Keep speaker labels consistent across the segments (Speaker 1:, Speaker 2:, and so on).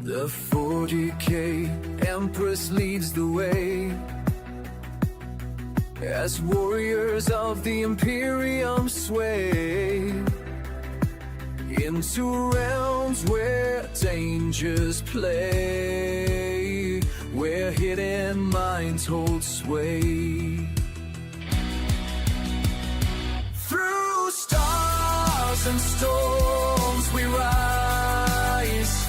Speaker 1: The 40K Empress leads the way as warriors of the imperium sway into realms where dangers play, where hidden minds hold sway. Through stars and storms we rise,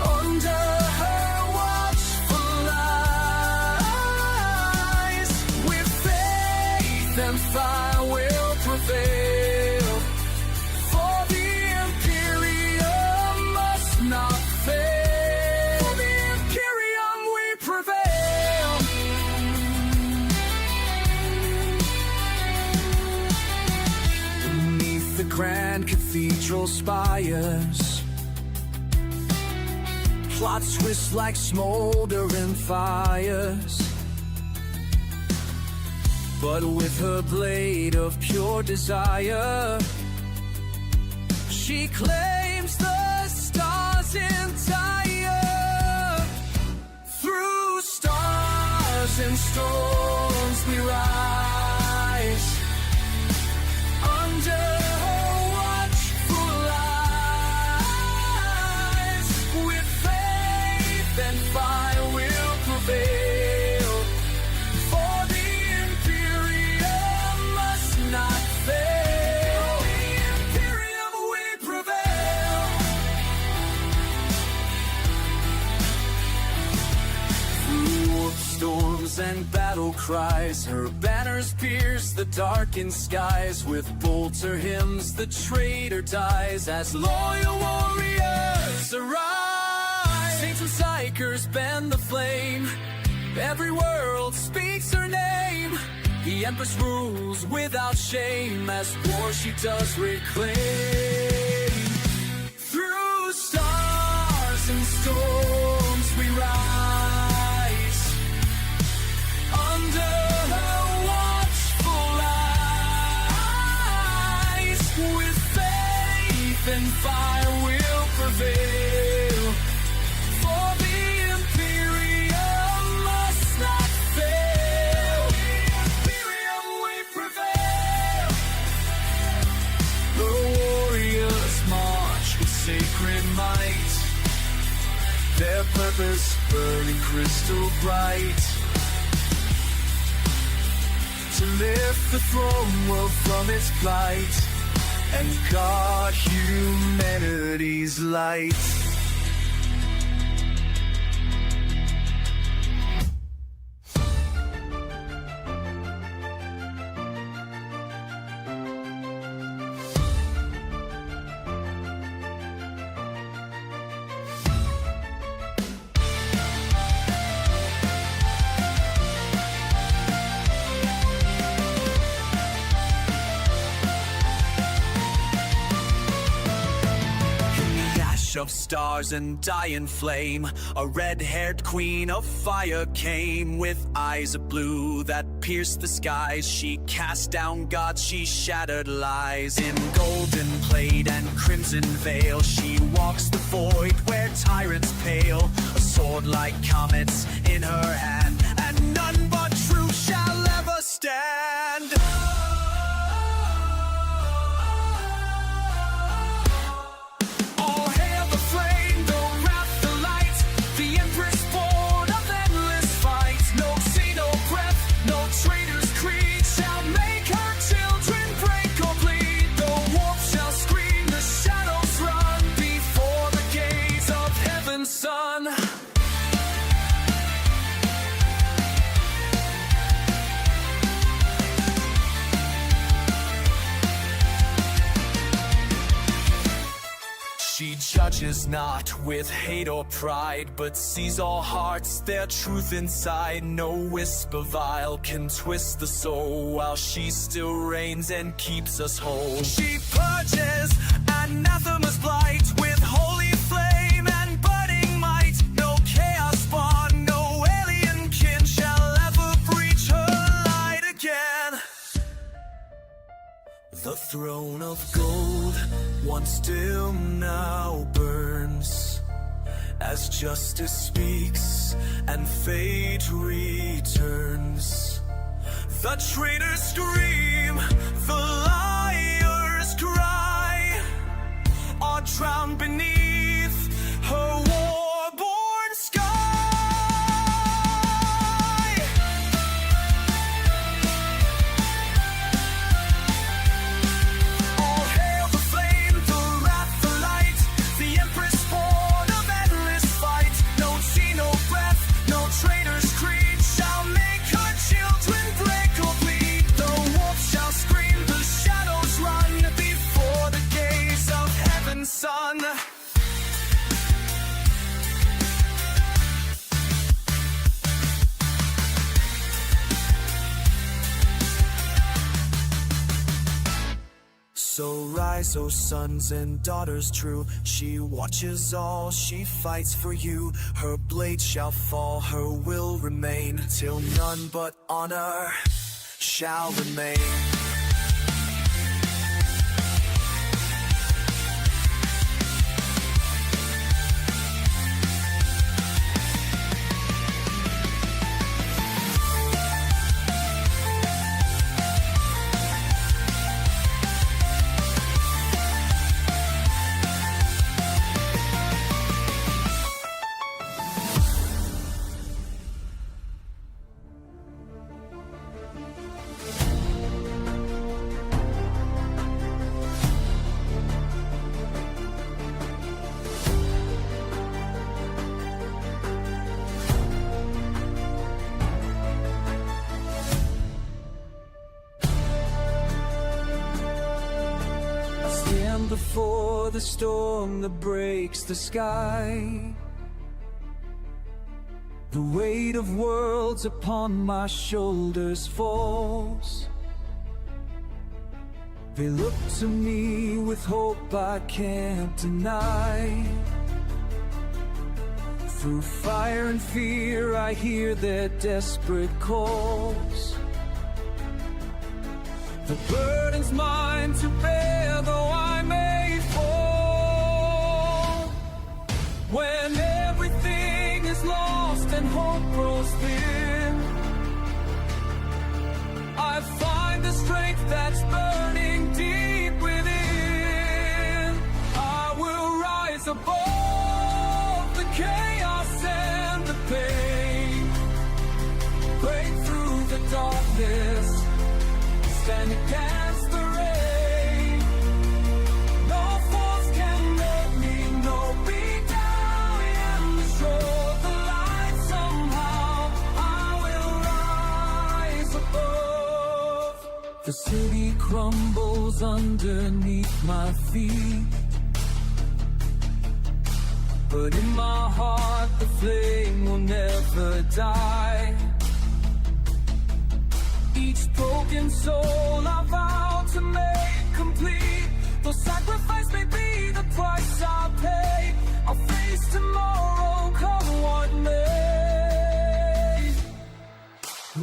Speaker 1: under her watchful eyes, with faith and fire will prevail, for the imperium must not fail. For the imperium we prevail. Beneath the grand cathedral spires, plots twist like smoldering fires, but with her blade of pure desire, she claims the stars entire. Through stars and storms we rise, under her watchful eyes, with faith and fire will prevail, for the imperium must not fail. The imperium we prevail. Through storms and battle cries, her banners pierce the darkened skies. With bolter hymns the traitor dies, as loyal warriors arise. Saints and psychers bend the flame, every world speaks her name. The Empress rules without shame, as war she does reclaim. Through stars and storms we rise, under her watchful eyes, with faith and fire will prevail, for the imperium must not fail. The imperium we prevail. The warriors march with sacred might, their purpose burning crystal bright, to lift the throne world from its plight and guard humanity's light. Of stars and dying flame, a red-haired queen of fire came, with eyes of blue that pierced the skies. She cast down gods, she shattered lies. In golden plate and crimson veil, she walks the void where tyrants pale. A sword like comets in her hand, and none but truth shall ever stand. She judges not with hate or pride, but sees all hearts, their truth inside. No whisper vile can twist the soul, while she still reigns and keeps us whole. She purges anathema's blight with holy flame and burning might. No chaos spawn, no alien kin shall ever breach her light again. The throne of gold, once dim now burns, last justice speaks and fate returns. The traitors scream, the liars cry, are drowned beneath her war-born sky. All hail the flame, the wrath, the light, the Empress born of endless fight. No tea, no breath, no traitor's creed shall make her children break or bleed. The wolf shall scream, the shadows run before the gaze of heaven's sun. So rise, O sons and daughters true. She watches all, she fights for you. Her blade shall fall, her will remain, till none but honor shall remain. Stand before the storm that breaks the sky. The weight of worlds upon my shoulders falls. They look to me with hope I can't deny. Through fire and fear I hear their desperate calls. The burden's mine to bear, though I may fall. When everything is lost and hope grows thin, I find the strength that's burning deep within. I will rise above the chaos and the pain, break through the darkness, stand against the rain. No force can make me, no beat down and destroy the light. Somehow I will rise above. The city crumbles underneath my feet, but in my heart the flame will never die. Each broken soul I vow to make complete. Though sacrifice may be the price I pay, I'll face tomorrow, come what may.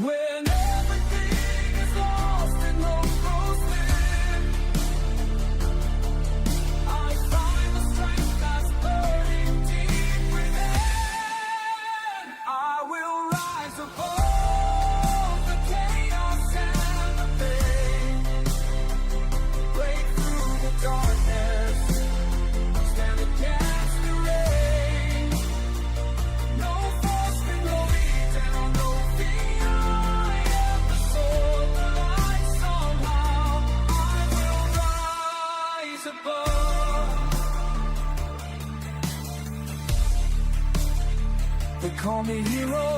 Speaker 1: When everything is lost and hope grows thin, I find the strength that's burning deep within. I will rise above darkness, stand against the rain. No force can hold me down, no fear. I am the sword, the light. Somehow I will rise above. They call me hero,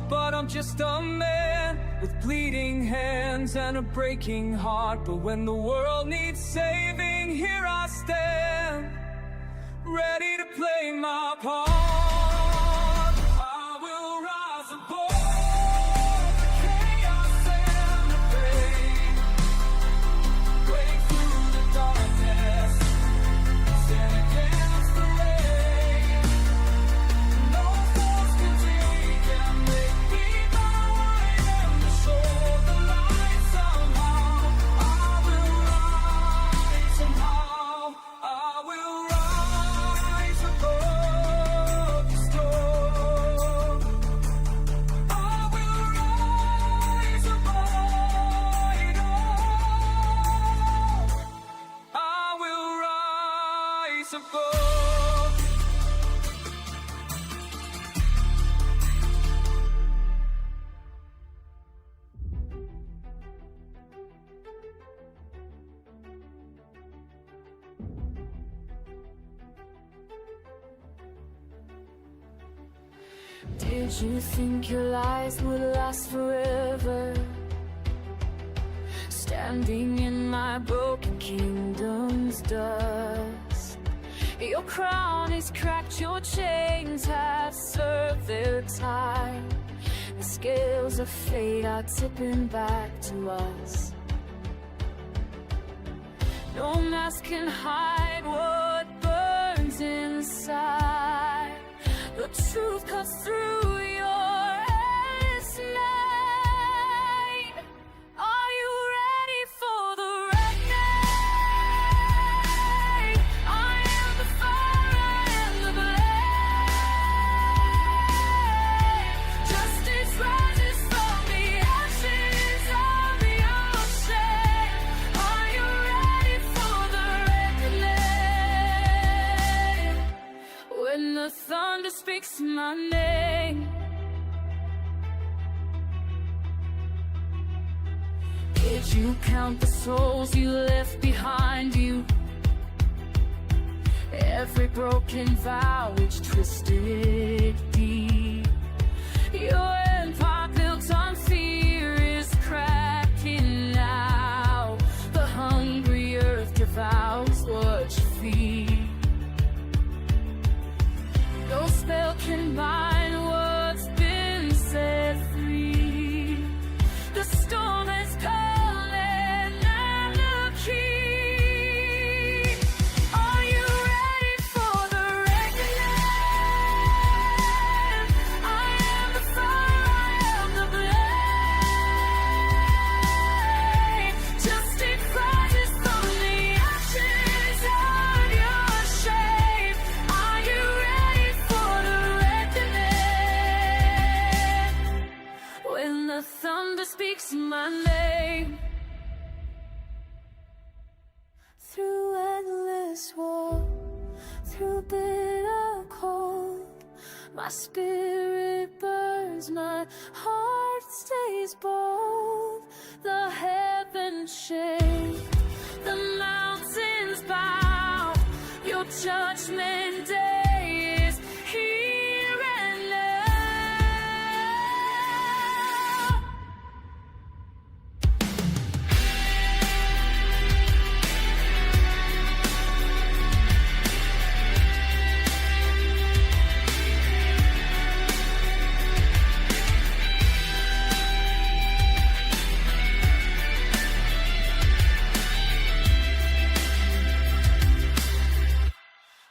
Speaker 1: but I'm just a man with bleeding hands and a breaking heart. But when the world needs saving, here I stand, ready to play my part. I will rise above the chaos and the pain, break through the darkness, stand against the rain. No force can take and make me bow. I am the soul, the light. Somehow I will rise. Somehow I will rise above.
Speaker 2: Did you think your lies would last forever? Standing in my broken kingdom's dust. Your crown is cracked, your chains have served their time. The scales of fate are tipping back to us. No mask can hide what burns inside. The truth cuts through your endless night. Are you ready for the reckoning? I am the fire, I am the blade. Justice rises from the ashes of your shame. Are you ready for the reckoning? When the thunder speaks my name, did you count the souls you left behind you? Every broken vow which twisted deep. Your empire built on fear is cracking now. The hungry earth devours what you feed. No spell can bind what's been set free. The storm has come and the key. Are you ready for the reckoning? I am the fire, I am the blade. Justice rises from the ashes of your shame. Are you ready for the reckoning? When the thunder speaks my name. Through endless war, through bitter cold, my spirit burns, my heart stays bold. The heavens shake, the mountains bow. Your judgment day is here and now.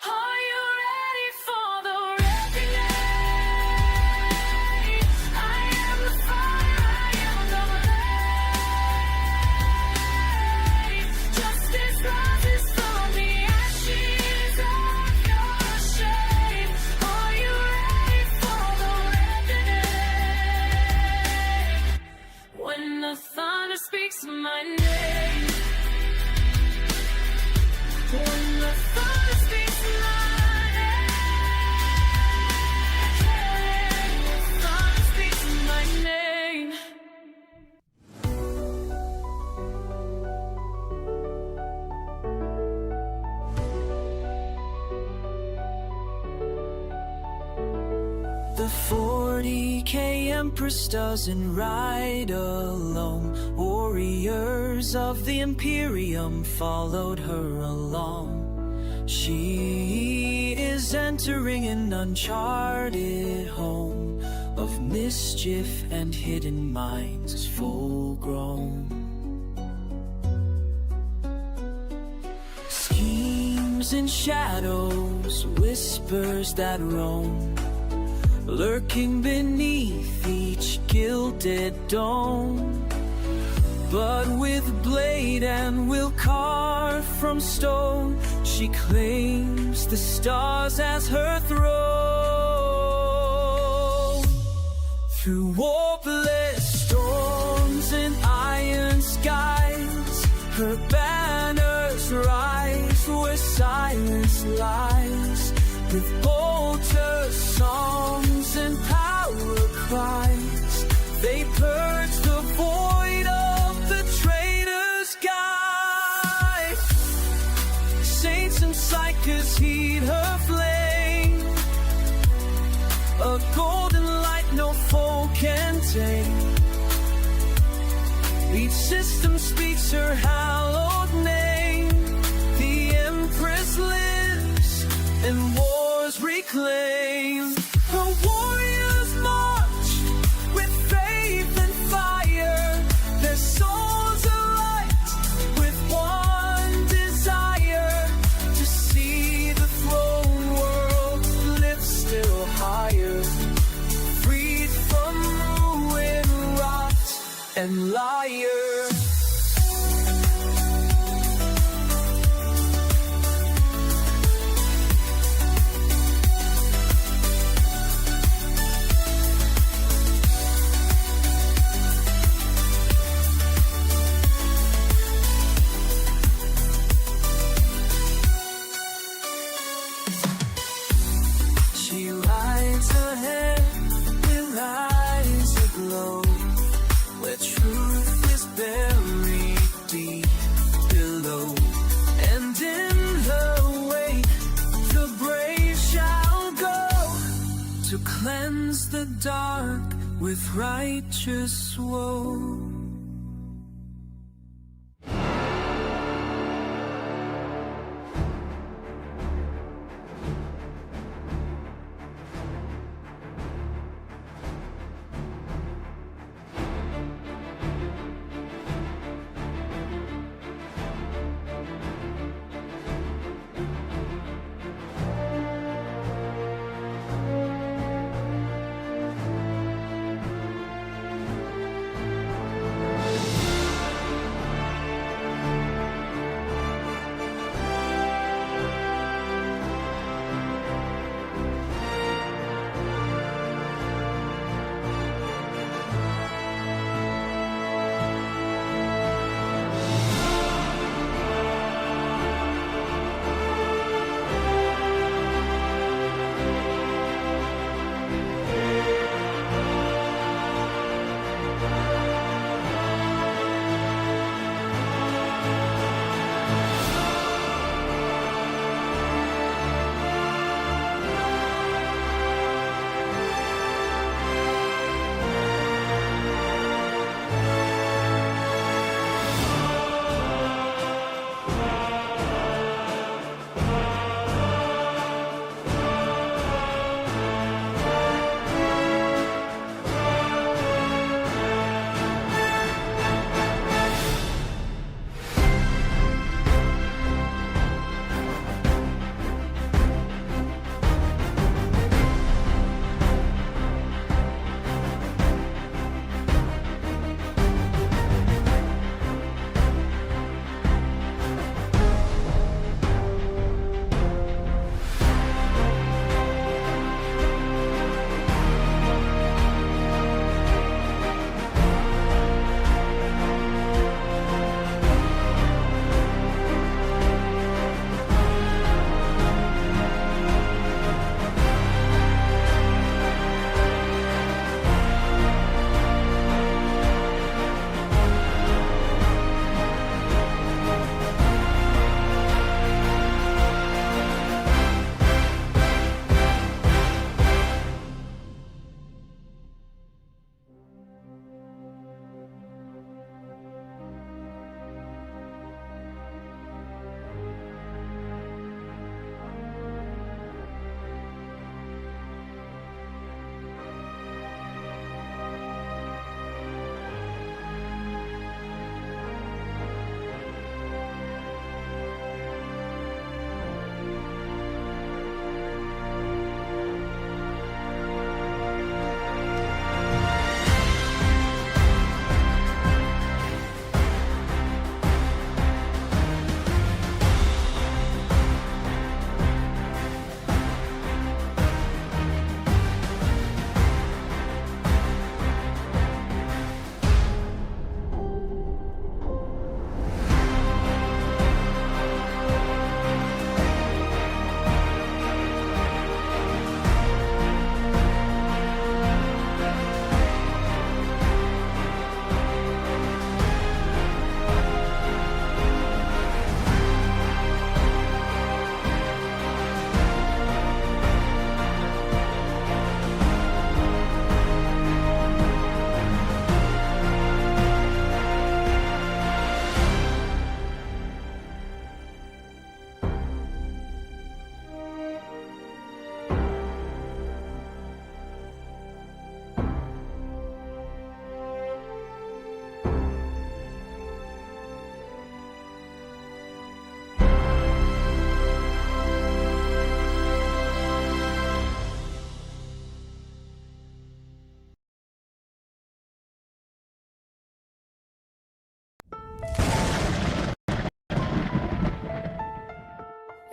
Speaker 2: Are you ready for the reckoning? I am the fire, I am the blade. Justice rises from the ashes of your shame. Are you ready for the reckoning? When the thunder speaks my name. When the thunder speaks my name. The thunder speaks my name.
Speaker 1: The 40K Empress doesn't ride alone. Warriors of the imperium followed her along. She is entering an uncharted home of mischief and hidden minds full grown. Schemes and shadows, whispers that roam, lurking beneath each gilded dome. But with blade and will carved from stone, she claims the stars as her throne. Through warpless storms and iron skies, her banners rise where silence lies. With bolter songs and power cries, they purge the void of the traitor's guide. Saints and psychers heed her flame, a golden light same. Each system speaks her hallowed name. The Empress lives and wars reclaim. Her warriors march with faith and fire. Their souls alight with one desire, to see the throne world lift still higher, freed from ruin, rot, and liar. She rides ahead with eyes aglow, where truth is buried deep below. And in her wake, the brave shall go, to cleanse the dark with righteous woe.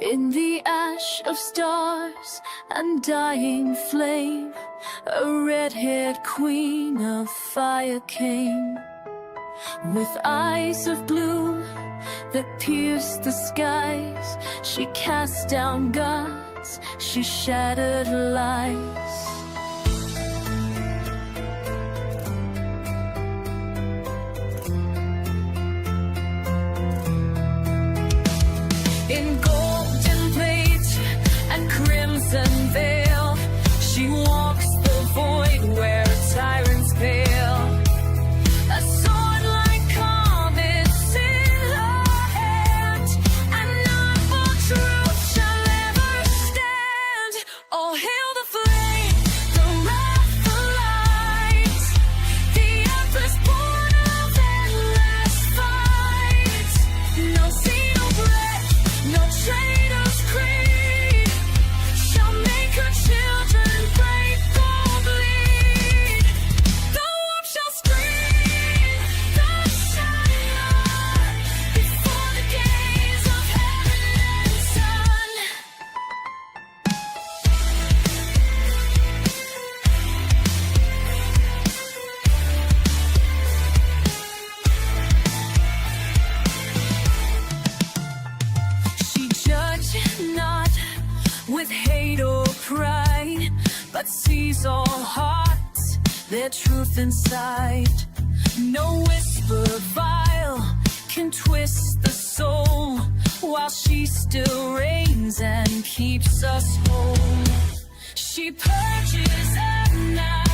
Speaker 2: In the ash of stars and dying flame, a red-haired queen of fire came. With eyes of blue that pierced the skies, she cast down gods, she shattered lies. In golden plate and crimson veil, she walks the void where tyrants pale. A sword like comets in her hand, and none but truth shall ever stand. All hail the flame, the wrath, the light, the empress born of endless fight. No seed, no bread, no traitor's creed shall make her children break or bleed. The warp shall scream, the shadow before the gaze of heaven and sun. She judged not with hate or pride, but sees all hearts, their truth inside. No whisper vile can twist the soul, while she still reigns and keeps us whole. She purges anathemas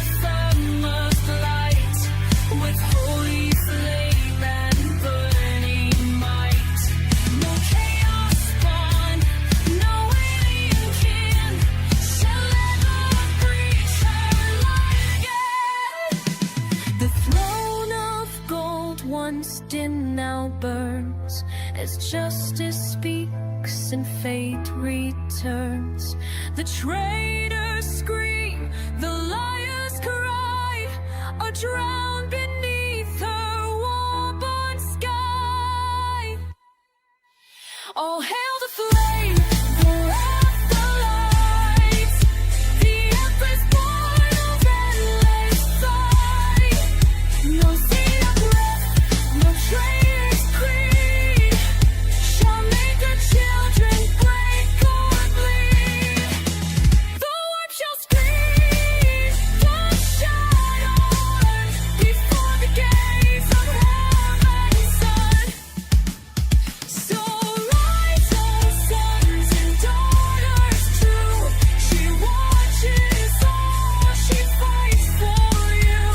Speaker 2: light with holy flame and burning might. No chaos spawn, no alien kin shall ever breach her light again. The throne of gold, once dim, now burns as justice speaks and fate returns. The traitors scream, the liars cry, are drowned beneath her war-born sky. All hail the flame, the wrath, the light, the empress born of endless fight. No seed of breath, no traitor's creed shall make her children break or bleed. The warp shall scream, the shadows before the gaze of heaven's sun. So rise, O sons and daughters true. She watches all, she fights for you.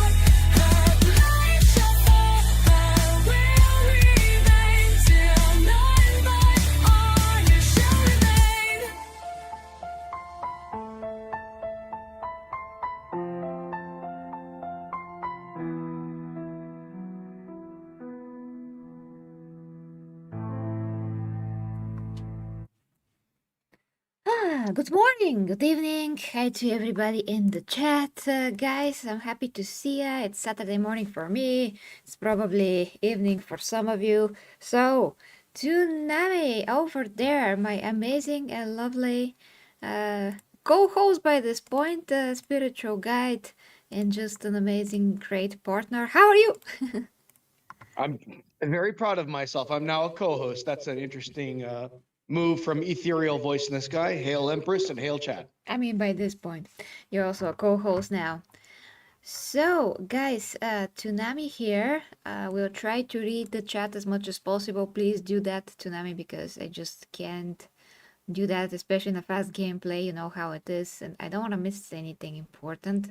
Speaker 2: Her light shall fall, her will remain till none but honor shall remain.
Speaker 3: Good morning, good evening. Hi to everybody in the chat. Guys, I'm happy to see ya. It's Saturday morning for me. It's probably evening for some of you. So, Tsunami over there, my amazing and lovely co-host by this point, spiritual guide, and just an amazing, great partner. How are you?
Speaker 4: I'm very proud of myself. I'm now a co-host. That's an interesting move from ethereal voice in the sky. Hail Empress and hail chat.
Speaker 3: I mean, by this point, you're also a co-host now. So, guys, Tsunami here. We'll try to read the chat as much as possible. Please do that, Tsunami, because I just can't do that, especially in a fast gameplay. You know how it is, and I don't want to miss anything important.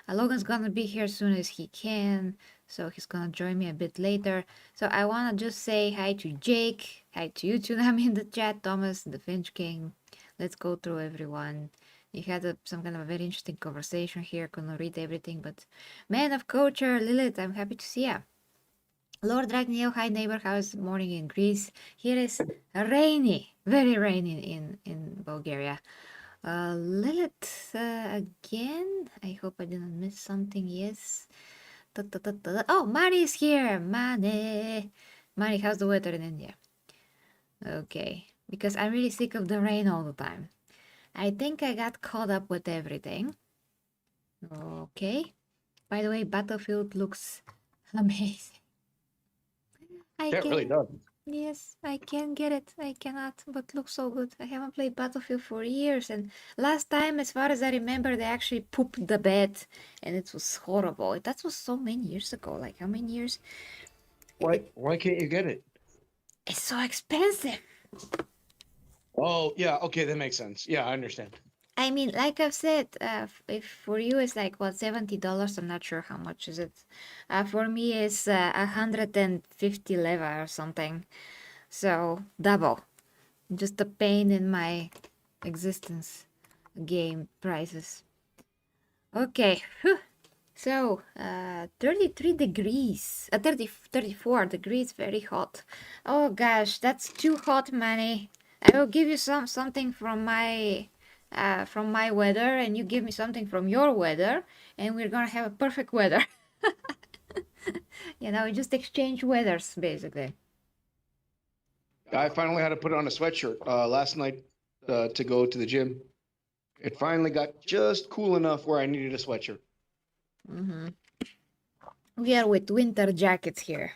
Speaker 3: Logan's gonna be here as soon as he can, so he's gonna join me a bit later. So I want to just say hi to Jake, hi to you, Tsunami, in the chat, Thomas, the Finch King. Let's go through everyone. You had some kind of a very interesting conversation here. Couldn't read everything, but Man of Culture, Lilith, I'm happy to see ya. Lord Ragnhild, hi neighbor, how's the morning in Greece? Here is rainy, very rainy in Bulgaria. Lilith, again, I hope I didn't miss something, yes. Oh, Mari is here, Mani. Mani, how's the weather in India? Okay, because I'm really sick of the rain all the time. I think I got caught up with everything. Okay. By the way, Battlefield looks amazing. I
Speaker 4: That really
Speaker 3: can,
Speaker 4: does.
Speaker 3: yes, I can get it. I cannot, but looks so good. I haven't played Battlefield for years, and last time, as far as I remember, they actually pooped the bed, and it was horrible. That was so many years ago. Like how many years?
Speaker 4: Why can't you get it?
Speaker 3: It's so expensive.
Speaker 4: Oh, yeah. Okay, that makes sense. Yeah, I understand.
Speaker 3: I mean, like I've said, if for you it's like what, $70, I'm not sure how much is it. For me, it's 150 leva or something. So double. Just a pain in my existence. Game prices. Okay. Whew. So 33 degrees. 34 degrees, very hot. Oh gosh, that's too hot, Manny. I will give you something from my weather, and you give me something from your weather, and we're gonna have a perfect weather. You know, we just exchange weathers basically.
Speaker 4: I finally had to put on a sweatshirt last night to go to the gym. It finally got just cool enough where I needed a sweatshirt.
Speaker 3: Mm-hmm. We are with winter jackets here.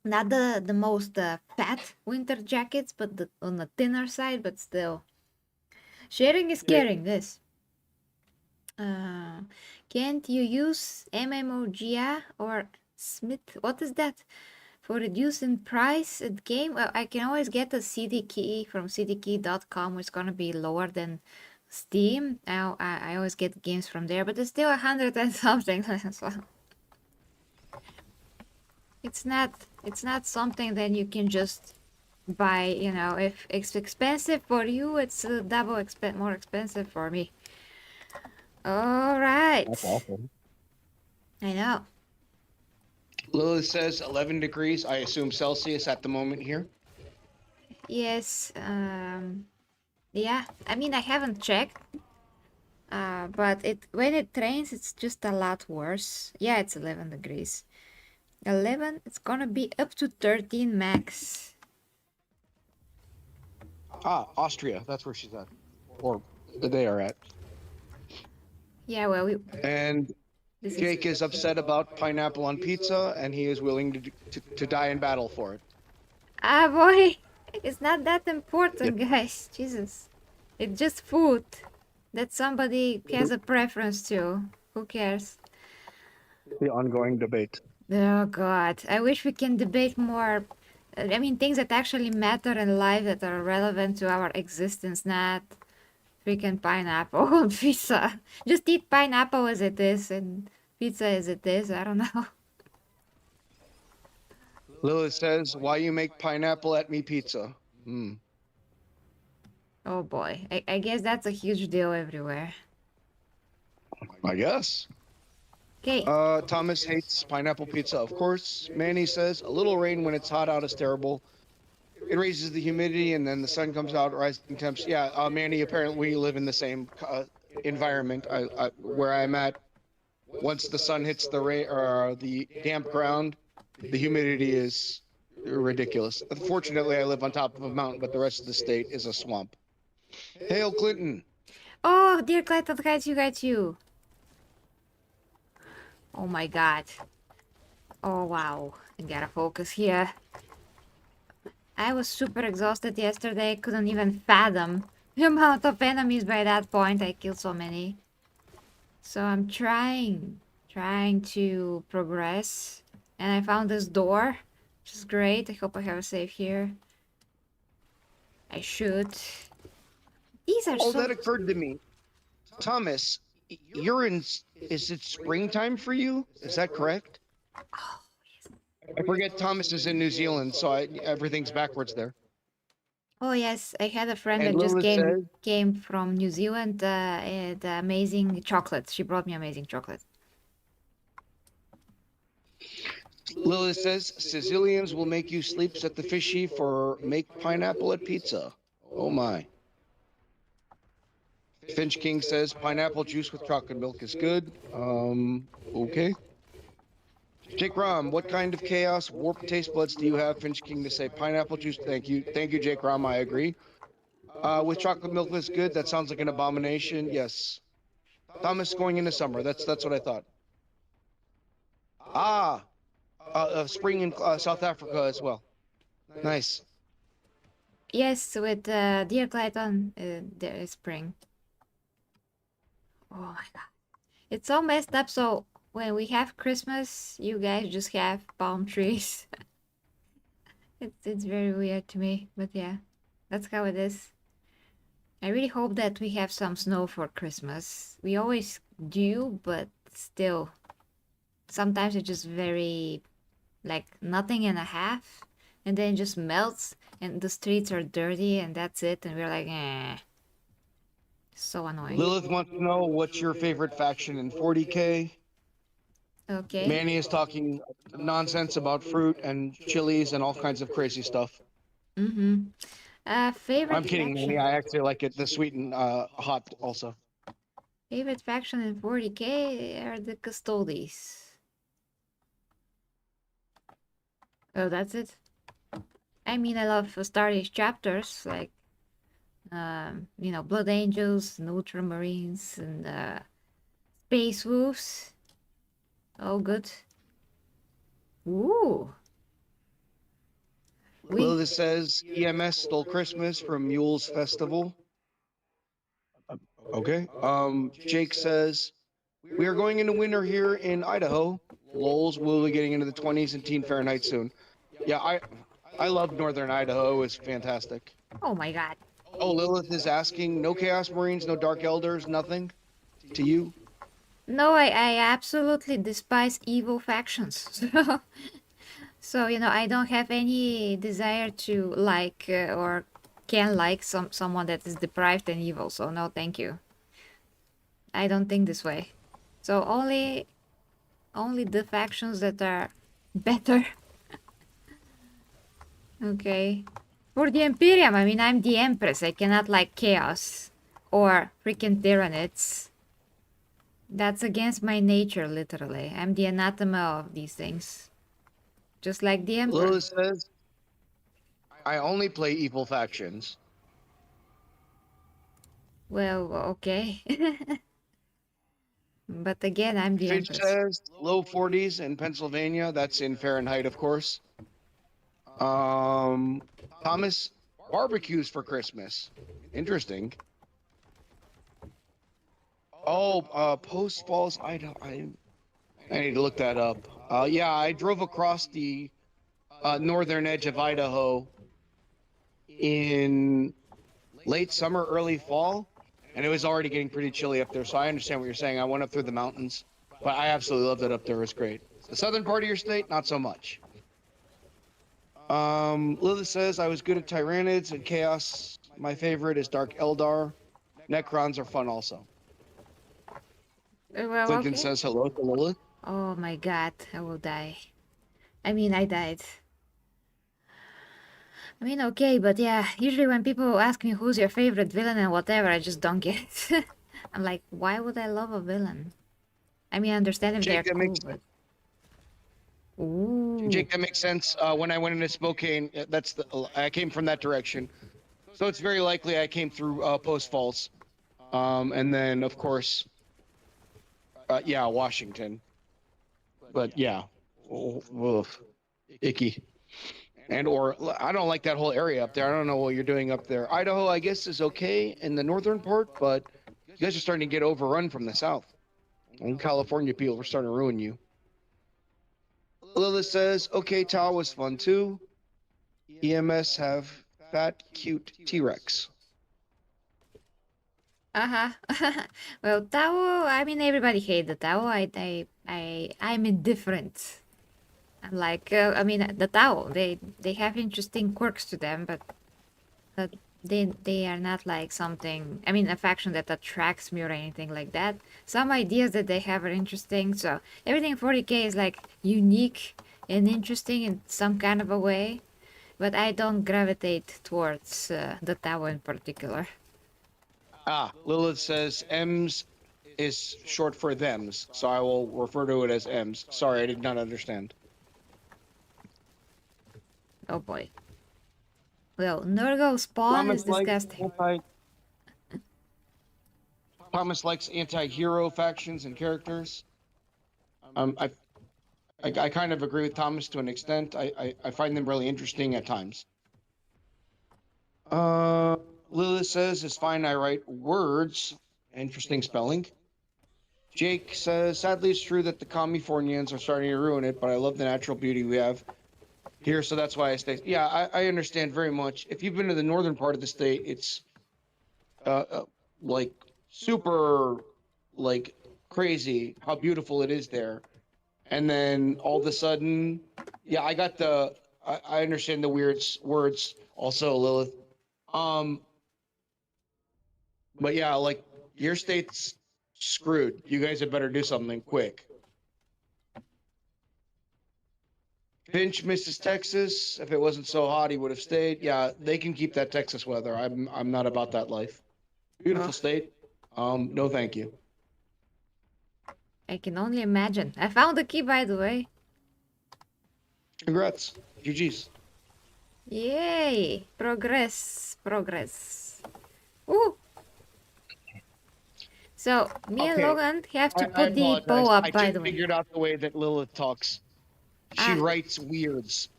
Speaker 3: Not the most fat winter jackets, but on the thinner side, but still. Sharing is caring, this. Can't you use MMOGA or Smith? What is that? For reducing price at game? Well, I can always get a CD key from cdkey.com, which is gonna be lower than Steam. I always get games from there, but it's still 100 and something. So it's not something that you can just buy. You know, if it's expensive for you, it's double more expensive for me. All right.
Speaker 4: That's awful.
Speaker 3: I know.
Speaker 4: Lilith says 11 degrees. I assume Celsius at the moment here.
Speaker 3: Yes. Yeah. I mean, I haven't checked. But when it rains, it's just a lot worse. Yeah, it's 11 degrees. 11. It's gonna be up to 13 max.
Speaker 4: Austria. That's where she's at, or they are at.
Speaker 3: Yeah. Well,
Speaker 4: And
Speaker 3: this
Speaker 4: Jake
Speaker 3: is.
Speaker 4: is upset about pineapple on pizza, and he is willing to die in battle for it.
Speaker 3: Ah, boy. It's not that important, guys. Jesus. It's just food that somebody has a preference to. Who cares?
Speaker 4: The ongoing debate.
Speaker 3: Oh God, I wish we can debate more. I mean, things that actually matter in life that are relevant to our existence, not freaking pineapple on pizza. Just eat pineapple as it is and pizza as it is. I don't know.
Speaker 4: Lilith says, "Why you make pineapple at me pizza?" Hmm.
Speaker 3: Oh boy, I guess that's a huge deal everywhere.
Speaker 4: I guess.
Speaker 3: Okay.
Speaker 4: Thomas hates pineapple pizza, of course. Manny says, "A little rain when it's hot out is terrible. It raises the humidity, and then the sun comes out, rising temps." Yeah, Manny, apparently we live in the same environment. Where I'm at, once the sun hits the rain or the damp ground, the humidity is ridiculous. Fortunately, I live on top of a mountain, but the rest of the state is a swamp. Hail Clinton.
Speaker 3: Oh, dear Clayton, got you. Oh my God. Oh wow, I gotta focus here. I was super exhausted yesterday, couldn't even fathom the amount of enemies by that point. I killed so many. So I'm trying to progress. And I found this door, which is great. I hope I have a save here. I should. These are
Speaker 4: Oh,
Speaker 3: so...
Speaker 4: that occurred to me. Thomas, you're in, is it springtime for you? Is that correct? I forget Thomas is in New Zealand, so everything's backwards there.
Speaker 3: Oh yes, I had a friend
Speaker 4: And
Speaker 3: that just
Speaker 4: Lilith
Speaker 3: came from New Zealand. The amazing chocolate. She brought me amazing chocolate.
Speaker 4: Lilith says Sicilians will make you sleeps at the fishy for make pineapple at pizza. Oh my. Finch King says pineapple juice with chocolate milk is good. Okay. Jake Rom, what kind of chaos warped taste buds do you have? Finch King to say pineapple juice. Thank you, Jake Rom. I agree. With chocolate milk is good. That sounds like an abomination. Yes. Thomas going into summer. That's what I thought. Ah, spring in South Africa as well. Nice.
Speaker 3: Yes, with Dear Clayton, there is spring. Oh my god. It's so messed up. So when we have Christmas, you guys just have palm trees. It's very weird to me, but yeah, that's how it is. I really hope that we have some snow for Christmas. We always do, but still, sometimes it's just very, like, nothing and a half, and then it just melts, and the streets are dirty, and that's it, and we're like, eh. So annoying.
Speaker 4: Lilith wants to know what's your favorite faction in 40K.
Speaker 3: Okay.
Speaker 4: Manny is talking nonsense about fruit and chilies and all kinds of crazy stuff.
Speaker 3: Mm-hmm. Favorite
Speaker 4: I'm kidding,
Speaker 3: faction.
Speaker 4: Manny. I actually like it the sweet and hot also.
Speaker 3: Favorite faction in 40K are the Custodes. Oh, that's it? I mean, I love Stardust chapters, like, you know, Blood Angels, and Ultramarines, and Space Wolves. Oh, good. Ooh.
Speaker 4: Lilith says EMS stole Christmas from Mule's Festival. Okay. Jake says we are going into winter here in Idaho. Lols will be getting into the 20s and teen Fahrenheit soon. Yeah, I love Northern Idaho. It's fantastic.
Speaker 3: Oh my god.
Speaker 4: Oh, Lilith is asking, no Chaos Marines, no Dark Elders, nothing to you?
Speaker 3: No, I absolutely despise evil factions. So, you know, I don't have any desire to like or can like someone that is deprived and evil. So no, thank you. I don't think this way. So only the factions that are better. Okay. For the Imperium, I mean, I'm the Empress. I cannot like chaos or freaking Tyranids. That's against my nature, literally. I'm the anathema of these things. Just like the Emperor.
Speaker 4: Lilith says, I only play evil factions.
Speaker 3: Well, okay. But again, I'm the
Speaker 4: Finch
Speaker 3: Empress.
Speaker 4: says low 40s in Pennsylvania. That's in Fahrenheit, of course. Thomas, barbecues for Christmas. Interesting. Oh, Post Falls, Idaho. I need to look that up. Yeah, I drove across the northern edge of Idaho in late summer, early fall, and it was already getting pretty chilly up there. So I understand what you're saying. I went up through the mountains, but I absolutely loved it up there. It was great. The southern part of your state, not so much. Lilith says I was good at Tyranids and Chaos. My favorite is Dark Eldar. Necrons are fun also.
Speaker 3: Well,
Speaker 4: Clinton
Speaker 3: okay.
Speaker 4: says hello to Lilith.
Speaker 3: Oh my god, I will die. I mean, I died. I mean, okay, but yeah, usually when people ask me who's your favorite villain and whatever, I just don't get it. I'm like, why would I love a villain? I mean, I understand if
Speaker 4: Jake,
Speaker 3: they're
Speaker 4: that
Speaker 3: cool,
Speaker 4: makes
Speaker 3: but... Ooh.
Speaker 4: Jake, that makes sense. When I went into Spokane, I came from that direction, so it's very likely I came through Post Falls, and then of course, yeah, Washington. But yeah, oof, icky. And or I don't like that whole area up there. I don't know what you're doing up there. Idaho, I guess, is okay in the northern part, but you guys are starting to get overrun from the south. And California people are starting to ruin you. Lilith says, okay, Tau was fun too. EMS have fat, cute T-Rex.
Speaker 3: Uh-huh. Well, Tao, I mean, everybody hates the Tao. I'm indifferent. I'm like, I mean, the Tao, they have interesting quirks to them, but they are not like something, I mean, a faction that attracts me or anything like that. Some ideas that they have are interesting, so everything 40K is like unique and interesting in some kind of a way, but I don't gravitate towards the Tao in particular.
Speaker 4: Lilith says Ems is short for thems, so I will refer to it as M's. Sorry, I did not understand.
Speaker 3: Oh boy. Well, Nurgle spawn is disgusting.
Speaker 4: Thomas likes anti-hero factions and characters. I kind of agree with Thomas to an extent. I find them really interesting at times. Lilith says it's fine. I write words. Interesting spelling. Jake says, sadly, it's true that the Californians are starting to ruin it, but I love the natural beauty we have here, so that's why I stay. Yeah, I understand very much. If you've been to the northern part of the state, it's like super like crazy how beautiful it is there. And then all of a sudden, yeah, I understand the weird words also, Lilith. But yeah, like your state's screwed. You guys had better do something quick. Finch misses Texas. If it wasn't so hot, he would have stayed. Yeah, they can keep that Texas weather. I'm not about that life. Beautiful state. No, thank you.
Speaker 3: I can only imagine. I found the key, by the way.
Speaker 4: Congrats. GG's.
Speaker 3: Yay! Progress. Progress. Ooh! So, me and
Speaker 4: Okay.
Speaker 3: Logan have to
Speaker 4: I
Speaker 3: put the
Speaker 4: apologize.
Speaker 3: bow up,
Speaker 4: I
Speaker 3: by
Speaker 4: just
Speaker 3: the way.
Speaker 4: figured out the way that Lilith talks. She
Speaker 3: Ah.
Speaker 4: writes weirds.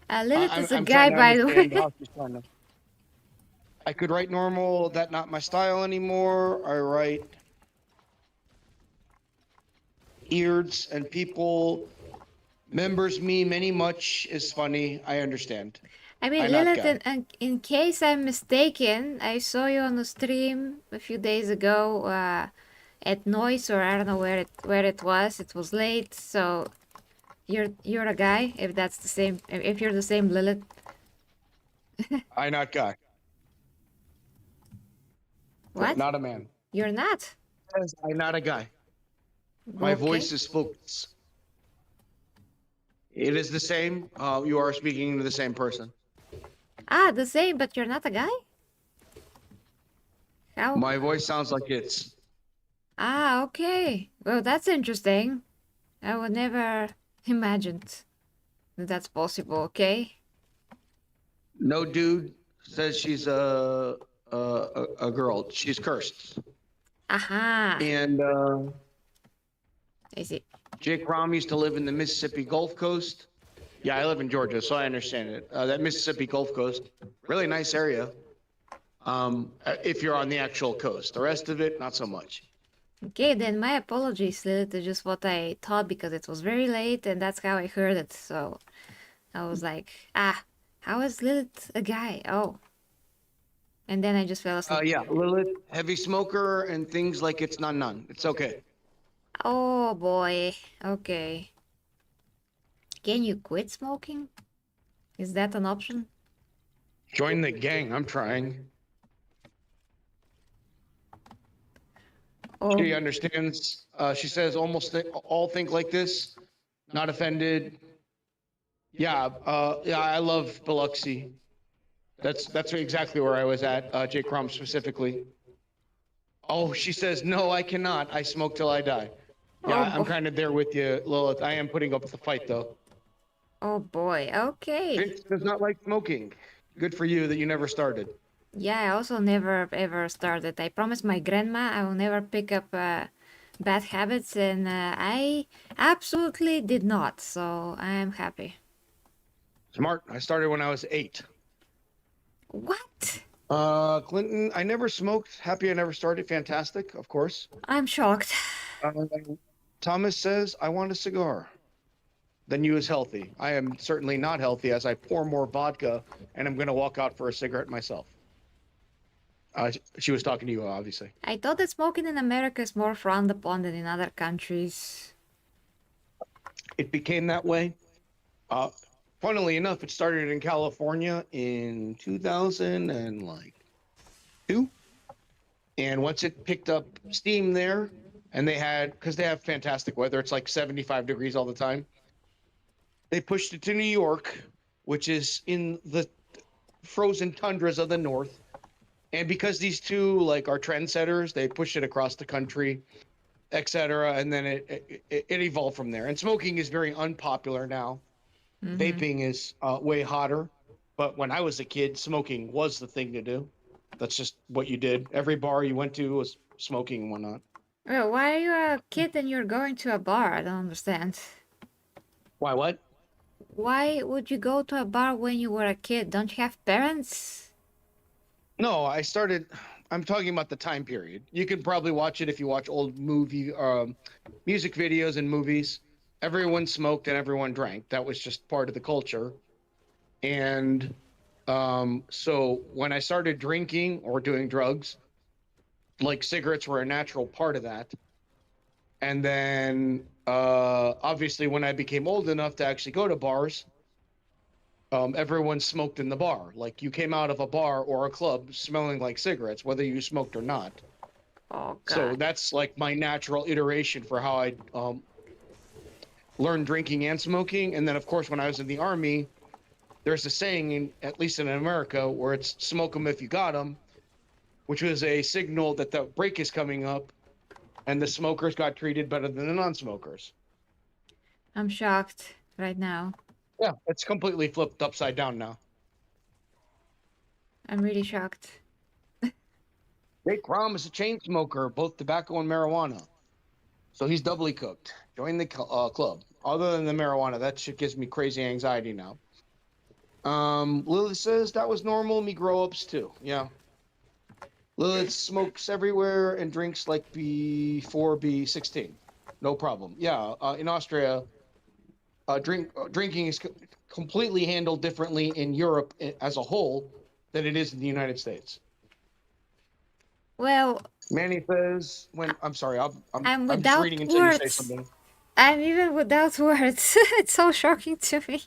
Speaker 3: Lilith is a
Speaker 4: I'm
Speaker 3: guy,
Speaker 4: trying to
Speaker 3: by the
Speaker 4: understand
Speaker 3: way.
Speaker 4: how she's trying to- I could write normal. That's not my style anymore. I write eards and people. Members me many much is funny. I understand.
Speaker 3: I mean,
Speaker 4: I'm not
Speaker 3: Lilith,
Speaker 4: guy.
Speaker 3: in case I'm mistaken, I saw you on the stream a few days ago at Noise, or I don't know where it was. It was late, so you're a guy. If that's the same, if you're the same Lilith.
Speaker 4: I not guy.
Speaker 3: What?
Speaker 4: Not a man.
Speaker 3: You're not.
Speaker 4: Yes, I'm not a guy. My
Speaker 3: Okay.
Speaker 4: voice is focused. It is the same. You are speaking to the same person.
Speaker 3: Ah, the same, but you're not a guy? How?
Speaker 4: My voice sounds like it's.
Speaker 3: Ah, okay. Well, that's interesting. I would never imagined that that's possible, okay?
Speaker 4: No dude says she's a girl. She's cursed.
Speaker 3: Aha.
Speaker 4: And
Speaker 3: I see.
Speaker 4: Jake Rom used to live in the Mississippi Gulf Coast. Yeah, I live in Georgia, so I understand it. That Mississippi Gulf Coast, really nice area. If you're on the actual coast, the rest of it, not so much.
Speaker 3: Okay, then my apologies, Lilith. It's just what I thought because it was very late and that's how I heard it. So I was like, how is Lilith a guy? Oh. And then I just fell asleep.
Speaker 4: Yeah, Lilith, heavy smoker and things like it's none. It's okay.
Speaker 3: Oh boy. Okay. Can you quit smoking? Is that an option?
Speaker 4: Join the gang. I'm trying.
Speaker 3: Oh,
Speaker 4: She understands. She says almost all think like this. Not offended. Yeah, I love Biloxi. That's exactly where I was at. Jake Crom specifically. Oh, she says no, I cannot. I smoke till I die. Yeah, I'm kind of there with you, Lilith. I am putting up with the fight though.
Speaker 3: oh boy. Okay.
Speaker 4: Vince does not like smoking. Good for you that you never started.
Speaker 3: Yeah, I also never ever started. I promised my grandma I will never pick up bad habits, and I absolutely did not. So I am happy.
Speaker 4: Smart. I started when I was 8.
Speaker 3: What?
Speaker 4: Clinton, I never smoked. Happy I never started. Fantastic, of course.
Speaker 3: I'm shocked.
Speaker 4: Thomas says, I want a cigar. Then you is healthy. I am certainly not healthy as I pour more vodka and I'm going to walk out for a cigarette myself. She was talking to you, obviously.
Speaker 3: I thought that smoking in America is more frowned upon than in other countries.
Speaker 4: It became that way. Funnily enough, it started in California in 2002. And once it picked up steam there, and because they have fantastic weather, it's like 75 degrees all the time. They pushed it to New York, which is in the frozen tundras of the north. And because these two like are trendsetters, they push it across the country, etc. And then it evolved from there. And smoking is very unpopular now. Vaping is way hotter. But when I was a kid, smoking was the thing to do. That's just what you did. Every bar you went to was smoking and whatnot.
Speaker 3: Well, why are you a kid and you're going to a bar? I don't understand.
Speaker 4: Why? What?
Speaker 3: Why would you go to a bar when you were a kid? Don't you have parents?
Speaker 4: No, I'm talking about the time period. You can probably watch it if you watch old music videos and movies. Everyone smoked and everyone drank. That was just part of the culture. And so when I started drinking or doing drugs, like cigarettes were a natural part of that. And then obviously when I became old enough to actually go to bars, everyone smoked in the bar. Like you came out of a bar or a club smelling like cigarettes, whether you smoked or not.
Speaker 3: Oh,
Speaker 4: So
Speaker 3: God.
Speaker 4: that's like my natural iteration for how I learned drinking and smoking. And then, of course, when I was in the army, there's a saying, at least in America, where it's "smoke 'em if you got 'em," which was a signal that the break is coming up, and the smokers got treated better than the non-smokers.
Speaker 3: I'm shocked right now.
Speaker 4: Yeah, it's completely flipped upside down now.
Speaker 3: I'm really shocked.
Speaker 4: Jake Rom is a chain smoker, both tobacco and marijuana. So he's doubly cooked. Join the club. Other than the marijuana, that shit gives me crazy anxiety now. Lilith says that was normal. Me grow ups too. Yeah. Lilith smokes everywhere and drinks like before B16. No problem. Yeah. In Austria, drinking is completely handled differently in Europe as a whole than it is in the United States.
Speaker 3: Well,
Speaker 4: Manny says, "When I'm sorry,
Speaker 3: I'm
Speaker 4: I'm just
Speaker 3: without
Speaker 4: reading until you say
Speaker 3: words.
Speaker 4: something."
Speaker 3: I'm even without words. It's so shocking to me.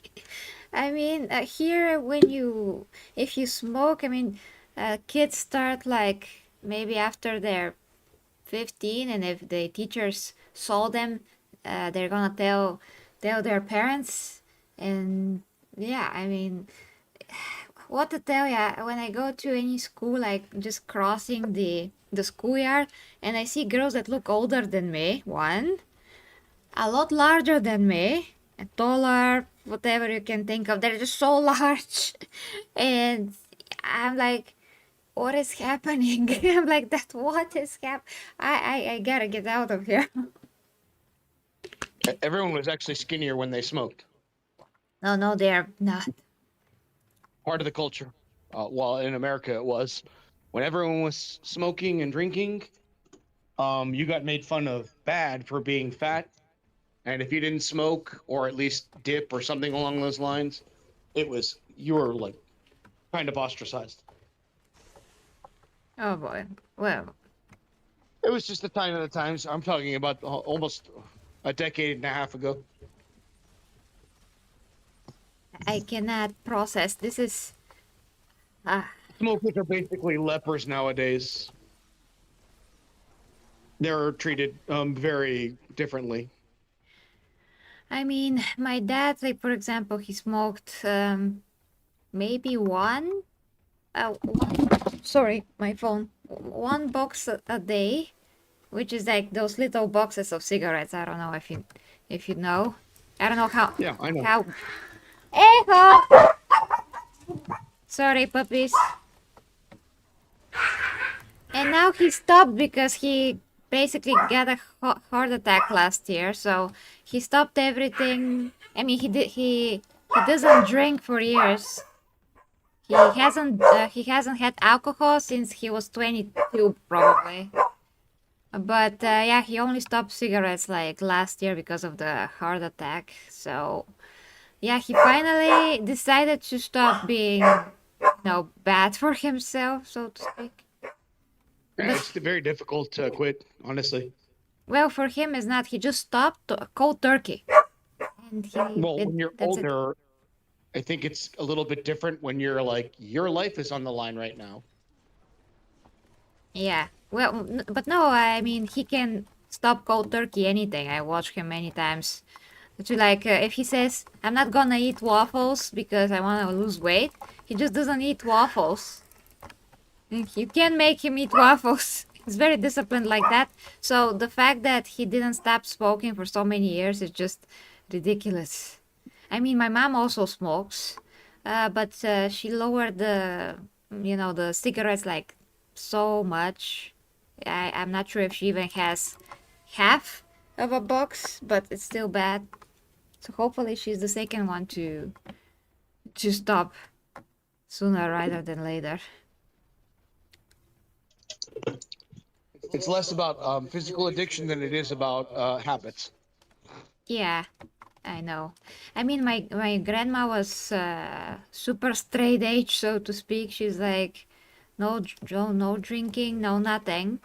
Speaker 3: I mean, here if you smoke, I mean, kids start like maybe after they're 15, and if the teachers saw them, they're gonna tell their parents, and yeah, I mean, what to tell ya? When I go to any school, like just crossing the schoolyard, and I see girls that look older than me, one, a lot larger than me, and taller, whatever you can think of. They're just so large, and I'm like, what is happening? I'm like that. What is I gotta get out of here.
Speaker 4: Everyone was actually skinnier when they smoked.
Speaker 3: No, they're not.
Speaker 4: Part of the culture. Well, in America, it was when everyone was smoking and drinking. You got made fun of bad for being fat, and if you didn't smoke or at least dip or something along those lines, you were like kind of ostracized.
Speaker 3: Oh boy. Well,
Speaker 4: It was just the time of the times. I'm talking about almost a decade and a half ago.
Speaker 3: I cannot process. This is.
Speaker 4: Smokers are basically lepers nowadays. They're treated very differently.
Speaker 3: I mean, my dad, like for example, he smoked maybe sorry, my phone. One box a day, which is like those little boxes of cigarettes. I don't know if you know. I don't know how.
Speaker 4: Yeah, I know.
Speaker 3: How. Echo. Sorry, puppies. And now he stopped because he basically got a heart attack last year, so he stopped everything. I mean, he doesn't drink for years. He hasn't had alcohol since he was 22 probably. But yeah, he only stopped cigarettes like last year because of the heart attack. So yeah, he finally decided to stop being, bad for himself, so to speak.
Speaker 4: Yeah, it's very difficult to quit, honestly.
Speaker 3: Well, for him, it's not. He just stopped cold turkey, and
Speaker 4: When you're
Speaker 3: that's it.
Speaker 4: older, I think it's a little bit different when you're like, your life is on the line right now.
Speaker 3: Yeah. Well, but no, I mean, he can stop cold turkey anything. I watched him many times. To like, if he says, I'm not gonna eat waffles because I want to lose weight, he just doesn't eat waffles. You can't make him eat waffles. He's very disciplined like that. So the fact that he didn't stop smoking for so many years is just ridiculous. I mean, my mom also smokes, but she lowered the cigarettes like so much. I'm not sure if she even has half of a box, but it's still bad. So hopefully she's the second one to stop sooner rather than later.
Speaker 4: It's less about physical addiction than it is about habits.
Speaker 3: Yeah, I know. I mean, my grandma was super straight edge, so to speak. She's like, no drinking, no nothing,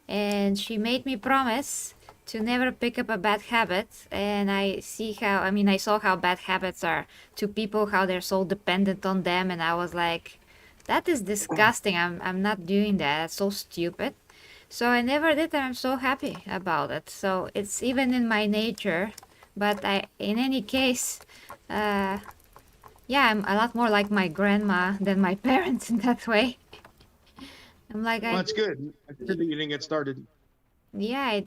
Speaker 3: and she made me promise to never pick up a bad habit. And I saw how bad habits are to people, how they're so dependent on them, and I was like, that is disgusting. I'm not doing that. That's so stupid. So I never did, and I'm so happy about it. So it's even in my nature. But in any case, yeah, I'm a lot more like my grandma than my parents in that way. I'm like,
Speaker 4: Well, that's good. It's good that you didn't get started.
Speaker 3: yeah,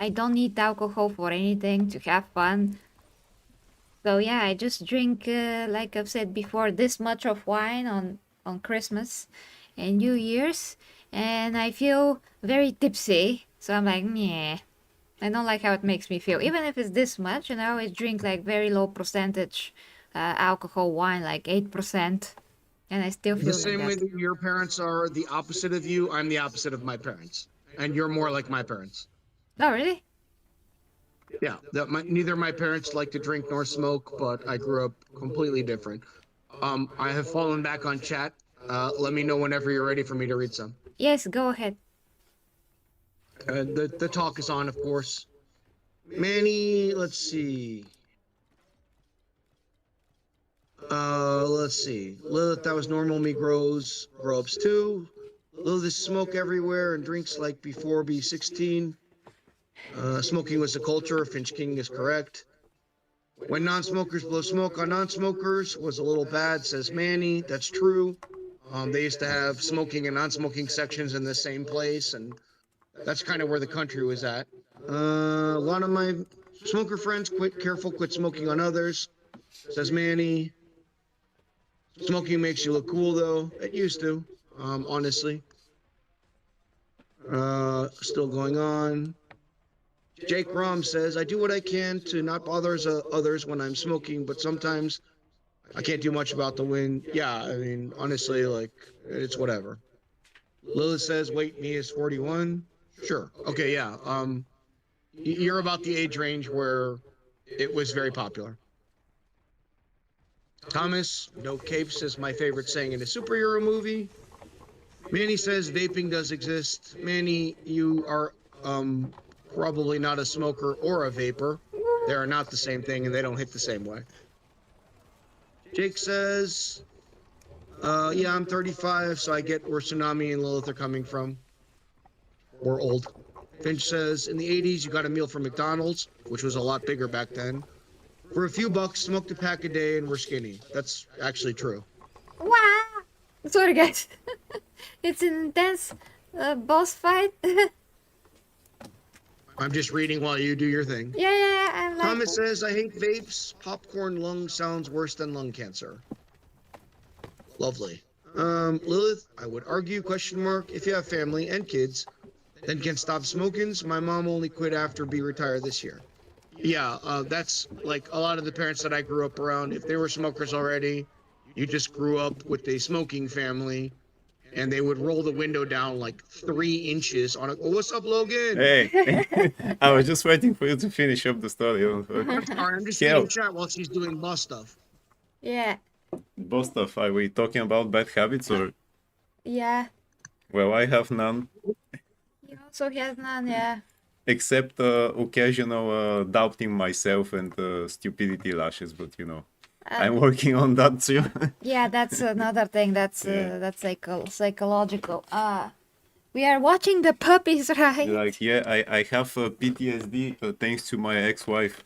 Speaker 3: I don't need alcohol for anything to have fun. So yeah, I just drink, like I've said before, this much of wine on Christmas and New Year's, and I feel very tipsy. So I'm like, yeah. I don't like how it makes me feel. Even if it's this much, and I always drink like very low percentage alcohol wine, like 8%, and I still feel
Speaker 4: The
Speaker 3: like
Speaker 4: same way
Speaker 3: that.
Speaker 4: that your parents are the opposite of you, I'm the opposite of my parents. And you're more like my parents.
Speaker 3: Oh, really?
Speaker 4: Yeah, neither of my parents like to drink nor smoke, but I grew up completely different. I have fallen back on chat. Let me know whenever you're ready for me to read some.
Speaker 3: Yes, go ahead.
Speaker 4: The talk is on, of course. Manny, let's see. Let's see. Lilith, that was normal. Me grows, grow ups too. Lilith is smoke everywhere and drinks like before B16. Smoking was a culture. Finch King is correct. When non-smokers blow smoke on non-smokers was a little bad, says Manny. That's true. They used to have smoking and non-smoking sections in the same place, and that's kind of where the country was at. A lot of my smoker friends quit smoking on others, says Manny. Smoking makes you look cool, though. It used to, honestly. Still going on. Jake Rom says, I do what I can to not bother others when I'm smoking, but sometimes I can't do much about the wind. Yeah, I mean, honestly, like, it's whatever. Lilith says, wait, me is 41. Sure. Okay, yeah. You're about the age range where it was very popular. Thomas, no capes is my favorite saying in a superhero movie. Manny says vaping does exist. Manny, you are probably not a smoker or a vapor. They are not the same thing and they don't hit the same way. Jake says, yeah, I'm 35, so I get where Tsunami and Lilith are coming from. We're old. Finch says, in the 80s, you got a meal from McDonald's, which was a lot bigger back then. For a few bucks, smoked a pack a day and we're skinny. That's actually true.
Speaker 3: Wow! Sorry, guys. It's an intense boss fight.
Speaker 4: I'm just reading while you do your thing.
Speaker 3: Yeah, I'm like...
Speaker 4: Thomas says, I hate vapes. Popcorn lung sounds worse than lung cancer. Lovely. Lilith, I would argue, question mark, if you have family and kids, then can stop smoking. My mom only quit after be retired this year. Yeah, that's like a lot of the parents that I grew up around. If they were smokers already, you just grew up with a smoking family, and they would roll the window down like 3 inches on it. Oh, what's up, Logan?
Speaker 5: Hey, I was just waiting for you to finish up the story.
Speaker 4: I'm just reading chat while she's doing boss stuff.
Speaker 3: Yeah.
Speaker 5: Both stuff. Are we talking about bad habits or?
Speaker 3: Yeah.
Speaker 5: Well, I have none.
Speaker 3: He also has none, yeah.
Speaker 5: Except occasional doubting myself and stupidity lashes, but you know, I'm working on that too.
Speaker 3: Yeah, that's another thing. That's psychological. We are watching the puppies, right?
Speaker 5: Like, yeah, I have PTSD thanks to my ex-wife.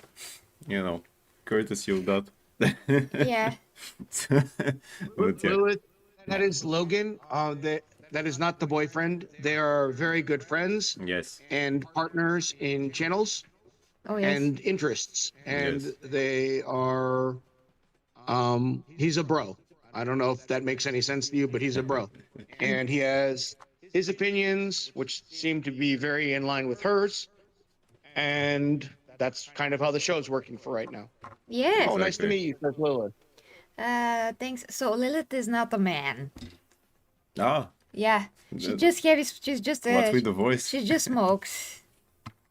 Speaker 5: You know, courtesy of that.
Speaker 3: Yeah.
Speaker 5: But yeah.
Speaker 4: Lilith, that is Logan. that is not the boyfriend. They are very good friends
Speaker 5: Yes.
Speaker 4: and partners in channels
Speaker 3: Oh yes.
Speaker 4: and interests, and
Speaker 5: Yes.
Speaker 4: they are. He's a bro. I don't know if that makes any sense to you, but he's a bro, and he has his opinions, which seem to be very in line with hers, and that's kind of how the show's working for right now.
Speaker 3: Yes.
Speaker 4: Oh, nice to
Speaker 5: Exactly.
Speaker 4: meet you, says Lilith.
Speaker 3: Thanks. So Lilith is not a man.
Speaker 5: Ah,
Speaker 3: Yeah. She
Speaker 5: The-
Speaker 3: just heavy. She's just
Speaker 5: what with the voice?
Speaker 3: she just smokes.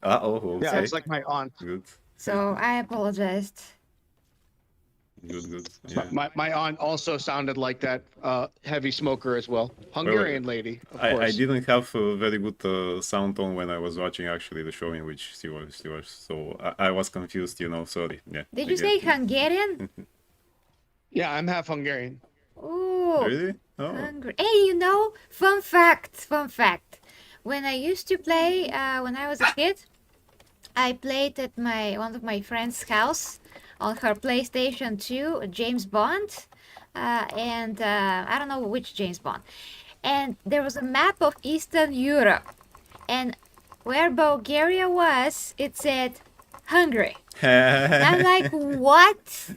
Speaker 5: Ah, oh,
Speaker 4: Yeah,
Speaker 5: okay.
Speaker 4: it's like my aunt.
Speaker 5: Good.
Speaker 3: So I apologized.
Speaker 5: Good, good. Yeah.
Speaker 4: My aunt also sounded like that heavy smoker as well. Hungarian lady, of
Speaker 5: I
Speaker 4: course.
Speaker 5: didn't have a very good sound tone when I was watching actually the show in which she was. So I was confused, you know. Sorry. Yeah.
Speaker 3: Did
Speaker 5: I
Speaker 3: you say
Speaker 5: get it.
Speaker 3: Hungarian?
Speaker 4: Yeah, I'm half Hungarian.
Speaker 3: Ooh.
Speaker 5: Really? Oh.
Speaker 3: Hungry. Hey, you know, fun fact. When I used to play, when I was a kid, I played at one of my friend's house on her PlayStation 2, James Bond, and I don't know which James Bond. And there was a map of Eastern Europe, and where Bulgaria was, it said Hungary. And I'm like, what?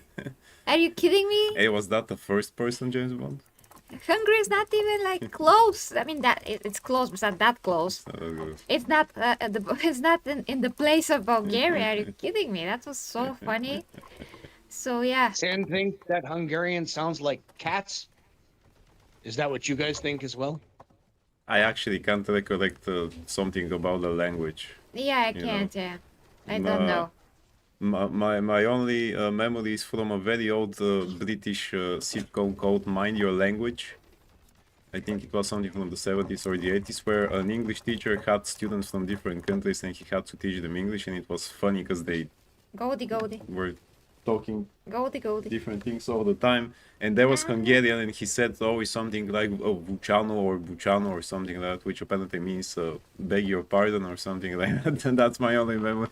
Speaker 3: Are you kidding me?
Speaker 5: Hey, was that the first person James Bond?
Speaker 3: Hungary is not even like close. I mean it's close, but it's not that close.
Speaker 5: Good.
Speaker 3: It's not it's not in the place of Bulgaria. Are you kidding me? That was so funny. So yeah,
Speaker 4: Sam thinks that Hungarian sounds like cats. Is that what you guys think as well?
Speaker 5: I actually can't recollect something about the language.
Speaker 3: yeah, I
Speaker 5: You know.
Speaker 3: can't. Yeah, I don't know.
Speaker 5: My only memory is from a very old British sitcom called Mind Your Language. I think it was something from the 70s or the 80s, where an English teacher had students from different countries and he had to teach them English, and it was funny because they
Speaker 3: Goldie,
Speaker 5: were talking
Speaker 3: Goldie.
Speaker 5: different things all the time. And there was Hungarian, and he said always something like Buchano or something like that, which apparently means beg your pardon or something like that. And that's my only memory.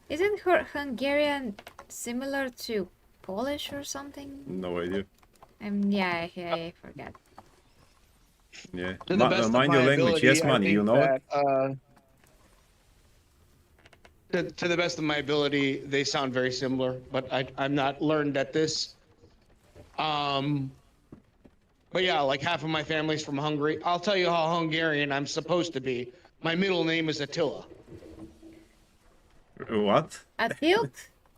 Speaker 3: Isn't Hungarian similar to Polish or something?
Speaker 5: No idea.
Speaker 3: Yeah, I forgot.
Speaker 5: Yeah.
Speaker 4: To the best of
Speaker 5: Mind
Speaker 4: my
Speaker 5: your language.
Speaker 4: ability,
Speaker 5: Yes,
Speaker 4: I
Speaker 5: money. You
Speaker 4: think
Speaker 5: know it?
Speaker 4: that, to the best of my ability, they sound very similar, but I'm not learned at this. But yeah, like half of my family's from Hungary. I'll tell you how Hungarian I'm supposed to be. My middle name is Attila.
Speaker 5: What?
Speaker 3: Atilt?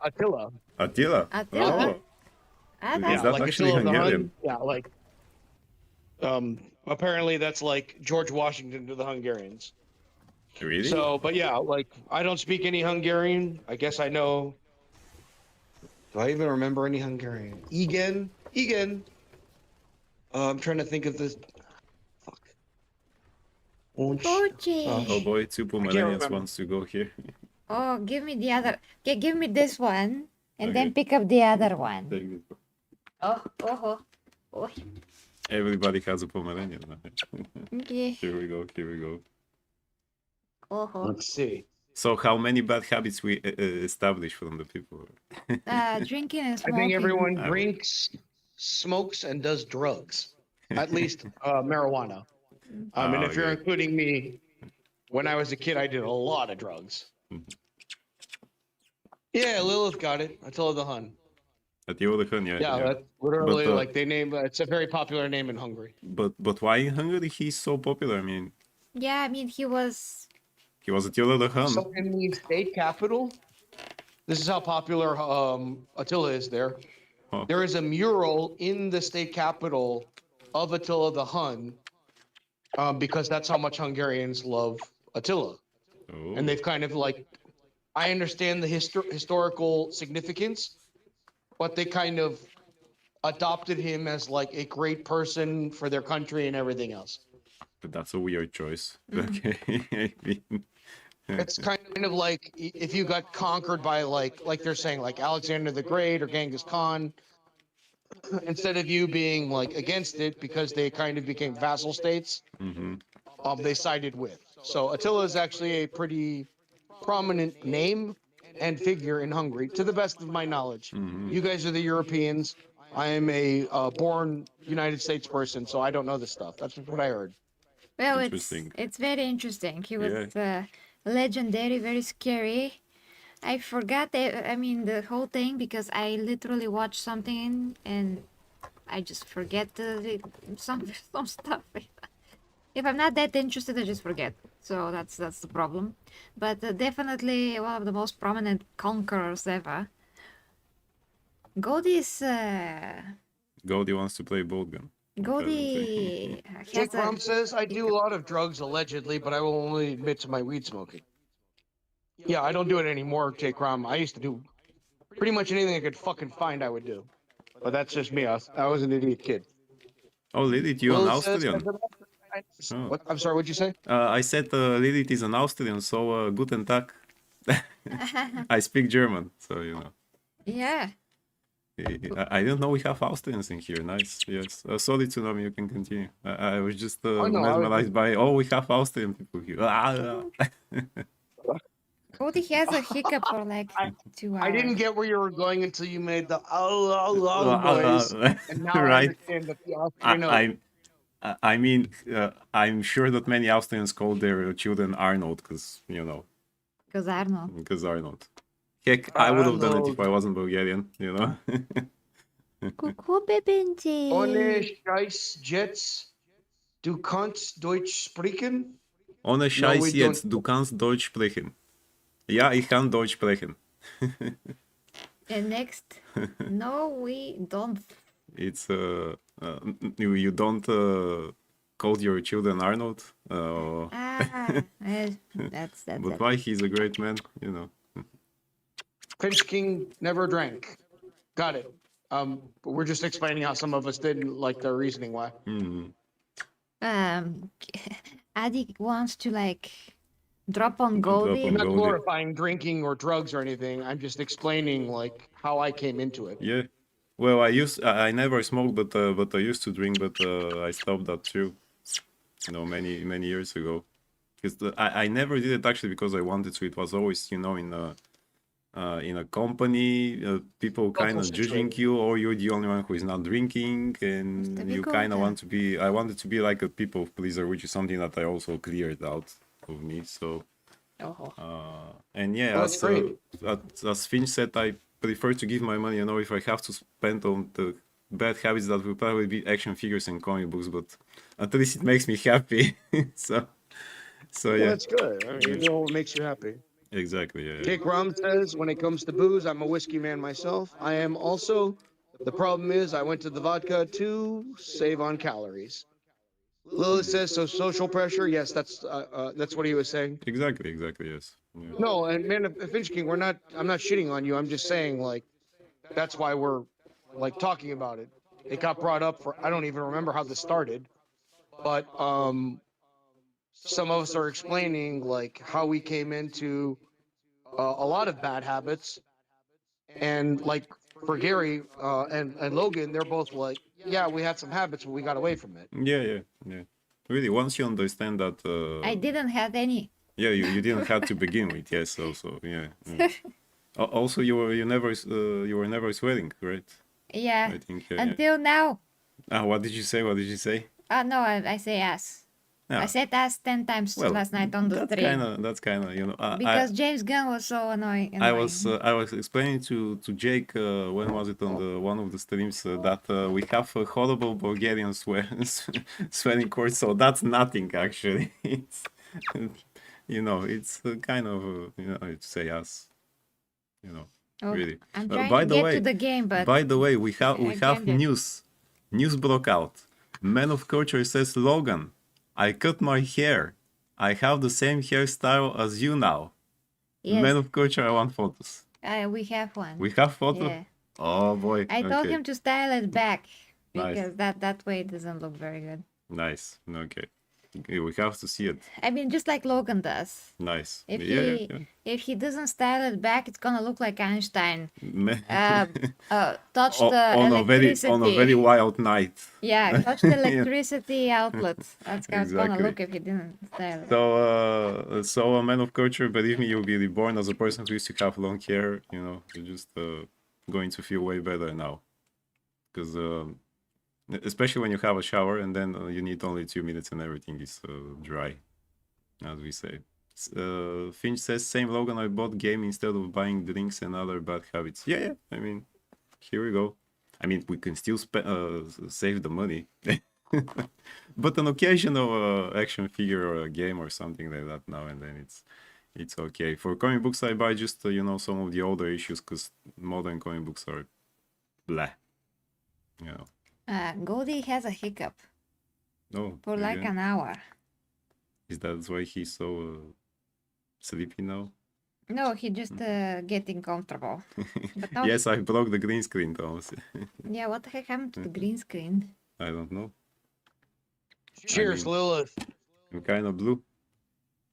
Speaker 4: Attila.
Speaker 5: Attila?
Speaker 3: Attila?
Speaker 5: Oh.
Speaker 3: Ah,
Speaker 5: Is
Speaker 3: that's
Speaker 5: that
Speaker 4: like
Speaker 5: actually
Speaker 4: Attila the
Speaker 5: Hungarian?
Speaker 4: Hun. Yeah, like. Apparently that's like George Washington to the Hungarians.
Speaker 5: Really?
Speaker 4: So, but yeah, like I don't speak any Hungarian. I guess I know. Do I even remember any Hungarian? Igen. I'm trying to think of this. Fuck.
Speaker 3: Poche.
Speaker 5: Oh boy, Super
Speaker 4: can't
Speaker 5: Millennials
Speaker 4: remember.
Speaker 5: wants to go here.
Speaker 3: Oh, give me the other. Okay, give me this one, and then
Speaker 5: Okay.
Speaker 3: pick up the other one.
Speaker 5: Take this.
Speaker 3: Oh.
Speaker 5: Everybody has a Pomeranian.
Speaker 3: Okay.
Speaker 5: Here we go.
Speaker 3: Oh.
Speaker 4: Let's see.
Speaker 5: So how many bad habits we establish from the people?
Speaker 3: Drinking and
Speaker 4: I
Speaker 3: smoking.
Speaker 4: think everyone
Speaker 5: Ah,
Speaker 4: drinks, smokes, and does drugs. At least marijuana. And if you're
Speaker 5: okay.
Speaker 4: including me, when I was a kid, I did a lot of drugs. Yeah, Lilith got it. Attila the Hun.
Speaker 5: Attila the Hun, yeah.
Speaker 4: Yeah, that's literally
Speaker 5: But,
Speaker 4: like they name. It's a very popular name in Hungary.
Speaker 5: But why in Hungary he's so popular? I mean,
Speaker 3: Yeah, I mean he was.
Speaker 5: he was Attila the Hun.
Speaker 4: So in the state capital, this is how popular Attila is there.
Speaker 5: Oh.
Speaker 4: There is a mural in the state capital of Attila the Hun, because that's how much Hungarians love Attila.
Speaker 5: Oh.
Speaker 4: And they've kind of like, I understand the historical significance, but they kind of adopted him as like a great person for their country and everything else.
Speaker 5: But that's a weird choice. Okay. I mean,
Speaker 4: It's kind of like if you got conquered by like they're saying like Alexander the Great or Genghis Khan, instead of you being like against it because they kind of became vassal states,
Speaker 5: mhm.
Speaker 4: they sided with. So Attila is actually a pretty prominent name and figure in Hungary, to the best of my knowledge.
Speaker 5: Mhm.
Speaker 4: You guys are the Europeans. I am a born United States person, so I don't know this stuff. That's what I heard.
Speaker 3: Well,
Speaker 5: Interesting.
Speaker 3: it's very interesting. He was
Speaker 5: Yeah.
Speaker 3: legendary, very scary. I forgot I mean the whole thing because I literally watched something and I just forget some stuff. If I'm not that interested, I just forget. So that's the problem. But definitely one of the most prominent conquerors ever. Goldie's
Speaker 5: Goldie wants to play Boltgun.
Speaker 3: Goldie
Speaker 4: Jake
Speaker 3: has a
Speaker 4: Rom says, I do a lot of drugs allegedly, but I will only admit to my weed smoking. Yeah, I don't do it anymore, Jake Rom. I used to do pretty much anything I could fucking find, I would do. But that's just me. I was an idiot kid.
Speaker 5: Oh, Lilith, you an
Speaker 4: Lil says,
Speaker 5: Austrian? Oh.
Speaker 4: what? I'm sorry, what'd you say?
Speaker 5: I said Lilith is an Austrian, so guten Tag. I speak German, so you know.
Speaker 3: yeah.
Speaker 5: I don't know we have Austrians in here. Nice, yes. Sorry, Tsunami, you can continue. I was just
Speaker 4: no, I was
Speaker 5: mesmerized by, we have Austrian people here.
Speaker 3: Goldie has a hiccup for like 2 hours.
Speaker 4: I didn't get where you were going until you made the noise, and now I
Speaker 5: Right.
Speaker 4: understand that the Austrian note.
Speaker 5: I mean, I'm sure that many Austrians call their children Arnold, because, you know,
Speaker 3: Because Arnold.
Speaker 5: because Arnold. Heck, I would have done it if I wasn't Bulgarian, you know.
Speaker 3: Coucou, Bebente.
Speaker 4: Ohne Scheiß Jets, du kannst Deutsch sprechen?
Speaker 5: Ohne Scheiß
Speaker 4: we
Speaker 5: jetzt,
Speaker 4: don't.
Speaker 5: du kannst Deutsch sprechen. Ja, ich kann Deutsch sprechen.
Speaker 3: And next. No, we don't.
Speaker 5: It's, you don't call your children Arnold.
Speaker 3: That's
Speaker 5: But
Speaker 3: it.
Speaker 5: why? He's a great man, you know.
Speaker 4: Finch King never drank. Got it. But we're just explaining how some of us didn't like their reasoning why.
Speaker 3: Adi wants to like drop on
Speaker 5: Drop
Speaker 3: Goldie.
Speaker 5: on
Speaker 4: I'm not
Speaker 5: Goldie.
Speaker 4: glorifying drinking or drugs or anything. I'm just explaining like how I came into it.
Speaker 5: Yeah. Well, I never smoked, but I used to drink, but I stopped that too. You know, many years ago. Because I never did it actually because I wanted to. It was always, you know, in a company, people kind of judging you, or you're the only one who is not drinking, and you kind of want to be. I wanted to be like a people pleaser, which is something that I also cleared out of me. So, and yeah,
Speaker 4: Well, that's great.
Speaker 5: as Finch said, I prefer to give my money. You know, if I have to spend on the bad habits, that will probably be action figures and comic books, but at least it makes me happy. so
Speaker 4: Well,
Speaker 5: yeah,
Speaker 4: that's good. I mean, you know what makes you happy.
Speaker 5: exactly. Yeah.
Speaker 4: Jake Rom says, when it comes to booze, I'm a whiskey man myself. I am also. The problem is, I went to the vodka to save on calories. Lilith says, so social pressure. Yes, that's what he was saying.
Speaker 5: Exactly. Yes. Yeah.
Speaker 4: No, and man, Finch King, I'm not shitting on you. I'm just saying, like, that's why we're like talking about it. It got brought up for I don't even remember how this started, but some of us are explaining like how we came into a lot of bad habits, and like for Gary and Logan, they're both like, yeah, we had some habits, but we got away from it.
Speaker 5: Yeah. Really, once you understand that,
Speaker 3: I didn't have any.
Speaker 5: yeah, you didn't have to begin with. Yes, also, yeah. Also, you were never sweating, right?
Speaker 3: Yeah.
Speaker 5: I think.
Speaker 3: Until now.
Speaker 5: What did you say? What did you say?
Speaker 3: No, I say ass.
Speaker 5: Yeah.
Speaker 3: I said ass 10 times
Speaker 5: Well,
Speaker 3: last night on the stream.
Speaker 5: That's kind of, you know.
Speaker 3: Because James Gunn was so annoying.
Speaker 5: I was explaining to Jake when was it on the one of the streams that we have a horrible Bulgarian swearing chord, so that's nothing actually. It's you know, it's kind of you know, to say us, you know, really.
Speaker 3: I'm trying
Speaker 5: by
Speaker 3: to
Speaker 5: the
Speaker 3: get
Speaker 5: way,
Speaker 3: to the game, but
Speaker 5: by the way, we have
Speaker 3: can't get-
Speaker 5: news broke out. Man of Culture says, Logan, I cut my hair. I have the same hairstyle as you now.
Speaker 3: yes,
Speaker 5: Man of Culture, I want photos.
Speaker 3: we have one.
Speaker 5: We have photo?
Speaker 3: Yeah.
Speaker 5: Oh boy.
Speaker 3: I told
Speaker 5: okay.
Speaker 3: him to style it back
Speaker 5: Nice.
Speaker 3: because that way it doesn't look very good.
Speaker 5: Nice. Okay. We have to see it.
Speaker 3: I mean, just like Logan does.
Speaker 5: Nice.
Speaker 3: If
Speaker 5: yeah.
Speaker 3: if he doesn't style it back, it's gonna look like Einstein.
Speaker 5: Ma-
Speaker 3: Touch the
Speaker 5: on
Speaker 3: electricity.
Speaker 5: a very wild night.
Speaker 3: Yeah, touch the electricity outlet. That's how it's gonna
Speaker 5: Exactly.
Speaker 3: look if you didn't style it.
Speaker 5: So a man of culture, believe me, you'll be reborn as a person who used to have long hair. You know, you're just going to feel way better now. because especially when you have a shower and then you need only 2 minutes and everything is dry, as we say. Finch says, same Logan, I bought game instead of buying drinks and other bad habits. Yeah, I mean, here we go. I mean, we can still save the money. But an occasional action figure or a game or something like that now and then, it's okay. For comic books, I buy just, you know, some of the older issues, because modern comic books are blah. You know.
Speaker 3: Goldie has a hiccup
Speaker 5: No.
Speaker 3: for like
Speaker 5: again?
Speaker 3: an hour.
Speaker 5: Is that why he's so sleepy now?
Speaker 3: No, he just getting comfortable. But no,
Speaker 5: Yes, I broke the green screen, Thomas.
Speaker 3: yeah, what the heck happened to the green screen?
Speaker 5: I don't know.
Speaker 4: Cheers,
Speaker 5: mean-
Speaker 4: Lilith.
Speaker 5: I'm kind of blue.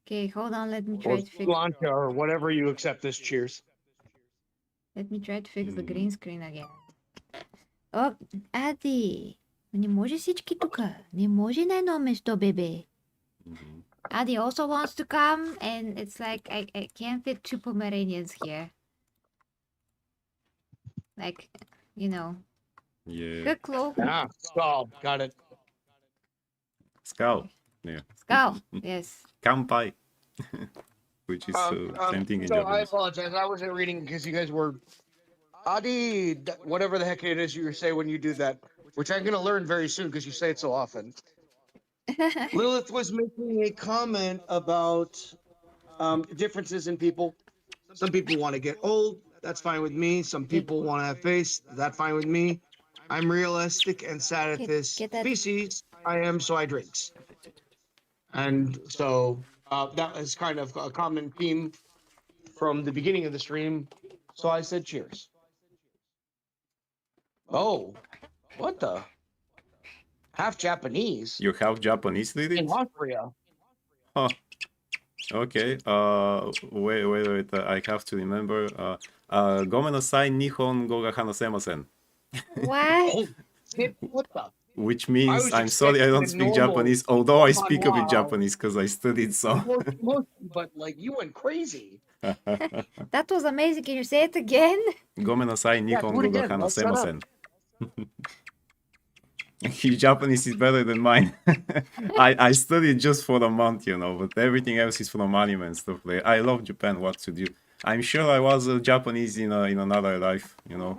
Speaker 3: Okay, hold on, let me
Speaker 4: Or
Speaker 3: try to fix
Speaker 4: Blanca, or whatever you accept as cheers.
Speaker 3: the green screen again. О, Ади, не може всички тука. Не може на едно место, бебе. Adi also wants to come, and it's like I can't fit 2 Pomeranians here. Like, you know.
Speaker 5: Yeah.
Speaker 3: Good cloak.
Speaker 4: Ah, Skull. Got it.
Speaker 5: Skull. Yeah.
Speaker 3: Skull. Yes.
Speaker 5: Kampai. Which is same thing in
Speaker 4: So I
Speaker 5: Japanese.
Speaker 4: apologize. I wasn't reading because you guys were Adi, whatever the heck it is you say when you do that, which I'm gonna learn very soon because you say it so often. Lilith was making a comment about differences in people. Some people want to get old. That's fine with me. Some people want to have face. That's fine with me. I'm realistic and sad at this
Speaker 3: Get that.
Speaker 4: species. I am, so I drinks. And so that is kind of a common theme from the beginning of the stream. So I said cheers. Oh, what the? Half Japanese
Speaker 5: You have Japanese did
Speaker 4: in
Speaker 5: it?
Speaker 4: Austria.
Speaker 5: Huh. Okay. Wait. I have to remember. Gomenasai Nihon go ga hanasemasen.
Speaker 3: What?
Speaker 4: Oh, shit, what the?
Speaker 5: Which
Speaker 4: I
Speaker 5: means
Speaker 4: was
Speaker 5: I'm sorry I don't
Speaker 4: expecting
Speaker 5: speak
Speaker 4: the normal
Speaker 5: Japanese, although I
Speaker 4: Pokemon
Speaker 5: speak a bit
Speaker 4: wow.
Speaker 5: Japanese because I studied some.
Speaker 4: But like you went crazy.
Speaker 3: That was amazing. Can you say it again?
Speaker 5: Gomenasai
Speaker 4: Yeah,
Speaker 5: Nihon
Speaker 4: do it
Speaker 5: go ga
Speaker 4: again. Let's shut up.
Speaker 5: hanasemasen. His Japanese is better than mine. I studied just for a month, you know, but everything else is from anime and stuff. Like, I love Japan. What to do? I'm sure I was Japanese in another life, you know.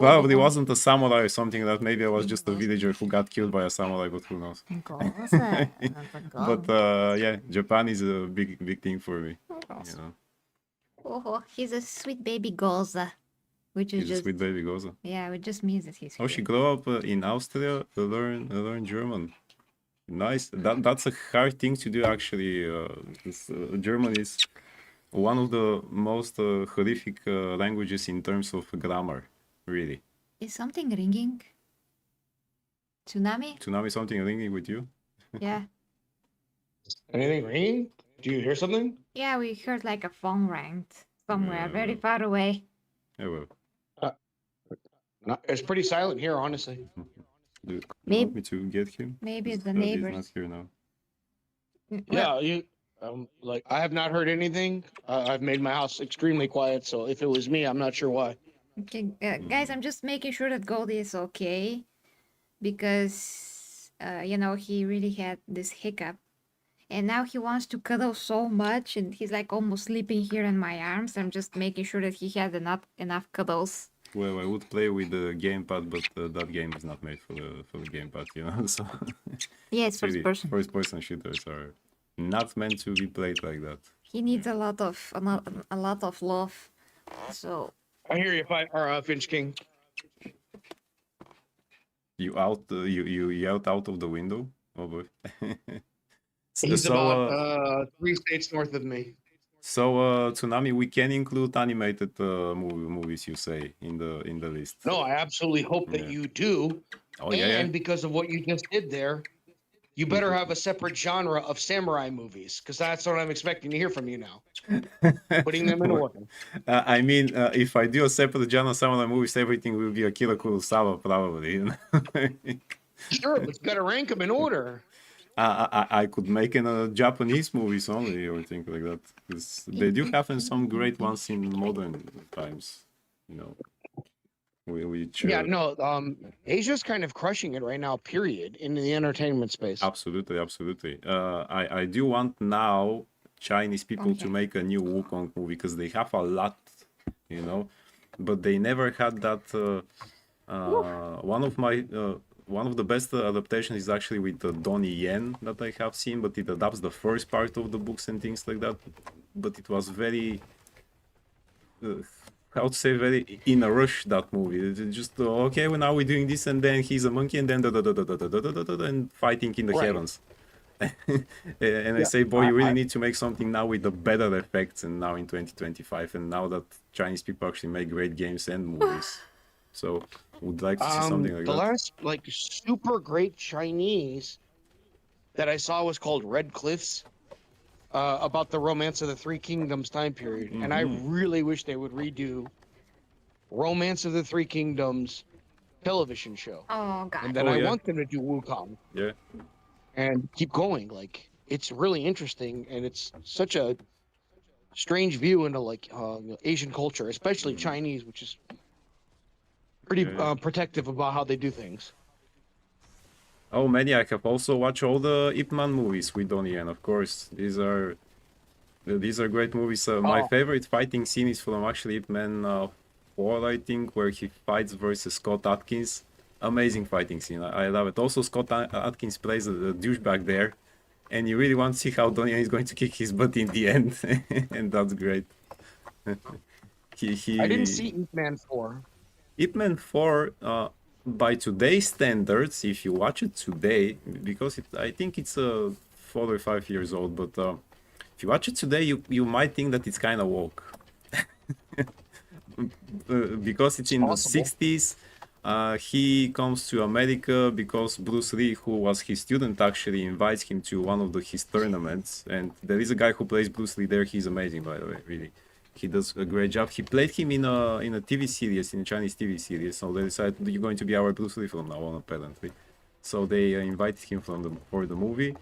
Speaker 5: Probably wasn't a samurai or something. That maybe I was just a villager who got killed by a samurai, but who knows? But yeah, Japan is a big thing for me. You know,
Speaker 3: Oh, he's a sweet baby Goza. Which is
Speaker 5: he's a
Speaker 3: just,
Speaker 5: sweet baby Goza.
Speaker 3: yeah, it just means that he's
Speaker 5: Oh, she
Speaker 3: cute.
Speaker 5: grew up in Austria to learn German. Nice. That's a hard thing to do actually. German is one of the most horrific languages in terms of grammar. Really.
Speaker 3: Is something ringing? Tsunami?
Speaker 5: Tsunami, something ringing with you?
Speaker 3: Yeah.
Speaker 4: Anything ringing? Do you hear something?
Speaker 3: Yeah, we heard like a phone rang somewhere very
Speaker 5: Yeah.
Speaker 3: far away.
Speaker 5: Yeah, well,
Speaker 4: No, it's pretty silent here, honestly.
Speaker 5: do you
Speaker 3: Maybe-
Speaker 5: want me to get him?
Speaker 3: maybe it's
Speaker 5: 'Cause,
Speaker 3: the
Speaker 5: he's
Speaker 3: neighbors.
Speaker 5: not here now.
Speaker 4: Yeah, you. Like I have not heard anything. I've made my house extremely quiet. So if it was me, I'm not sure why.
Speaker 3: Okay, guys, I'm just making sure that Goldie is okay because, you know, he really had this hiccup, and now he wants to cuddle so much, and he's like almost sleeping here in my arms. I'm just making sure that he had enough cuddles.
Speaker 5: Well, I would play with the gamepad, but that game is not made for the gamepad, you know. So
Speaker 3: Yeah, it's first
Speaker 5: really,
Speaker 3: person.
Speaker 5: first-person shooters are not meant to be played like that.
Speaker 3: He needs a lot of love. So
Speaker 4: I hear you, Finch King.
Speaker 5: You you yelled out of the window? Oh boy.
Speaker 4: He's about 3 states north of me.
Speaker 5: So Tsunami, we can include animated movies, you say, in the list.
Speaker 4: No, I absolutely hope that
Speaker 5: Yeah.
Speaker 4: you do.
Speaker 5: Oh yeah,
Speaker 4: And because of what you just did there, you better have a separate genre of samurai movies, because that's what I'm expecting to hear from you now. Putting them in order.
Speaker 5: I mean, if I do a separate genre samurai movies, everything will be Akira Kurosawa probably. You know?
Speaker 4: Sure, but you got to rank them in order.
Speaker 5: I could make in Japanese movies only or things like that. 'Cause they do have some great ones in modern times, you know. which
Speaker 4: Yeah, no, Asia's kind of crushing it right now, period, in the entertainment space.
Speaker 5: absolutely. I do want now Chinese people to
Speaker 3: Okay.
Speaker 5: make a new Wukong movie because they have a lot, you know, but they never had that. One of the best adaptations is actually with Donnie Yen that I have seen, but it adapts the first part of the books and things like that. But it was very, how to say, very in a rush, that movie. It's just okay, well, now we're doing this, and then he's a monkey, and then and fighting in the
Speaker 4: Right.
Speaker 5: heavens. And I
Speaker 4: Yeah,
Speaker 5: say, boy,
Speaker 4: I,
Speaker 5: you really
Speaker 4: I,
Speaker 5: need to make something now with the better effects, and now in 2025, and now that Chinese people actually make great games and movies. So would like to see something like
Speaker 4: the
Speaker 5: that.
Speaker 4: last like super great Chinese that I saw was called Red Cliffs, about the Romance of the Three Kingdoms time period, and I really wish they would redo Romance of the Three Kingdoms television show,
Speaker 3: Oh God.
Speaker 4: and then
Speaker 5: Oh
Speaker 4: I
Speaker 5: yeah,
Speaker 4: want them to do Wukong
Speaker 5: yeah.
Speaker 4: and keep going. Like it's really interesting, and it's such a strange view into like Asian culture, especially Chinese, which is pretty
Speaker 5: Yeah.
Speaker 4: protective about how they do things.
Speaker 5: Oh, Maniac, I've also watched all the Ip Man movies with Donnie Yen, of course. These are great movies. My
Speaker 4: Oh,
Speaker 5: favorite fighting scene is from actually Ip Man 4, I think, where he fights versus Scott Atkins. Amazing fighting scene. I love it. Also, Scott Atkins plays a douchebag there, and you really want to see how Donnie Yen is going to kick his butt in the end, and that's great.
Speaker 4: I didn't
Speaker 5: He
Speaker 4: see Ip Man 4.
Speaker 5: Ip Man 4, by today's standards, if you watch it today, because I think it's 4 or 5 years old, but if you watch it today, you might think that it's kind of woke. Because it's in the
Speaker 4: Possible.
Speaker 5: 60s. He comes to America because Bruce Lee, who was his student, actually invites him to one of his tournaments. And there is a guy who plays Bruce Lee there. He's amazing, by the way, really. He does a great job. He played him in a TV series, in a Chinese TV series. So they decided you're going to be our Bruce Lee from now on, apparently. So they invited him for the movie.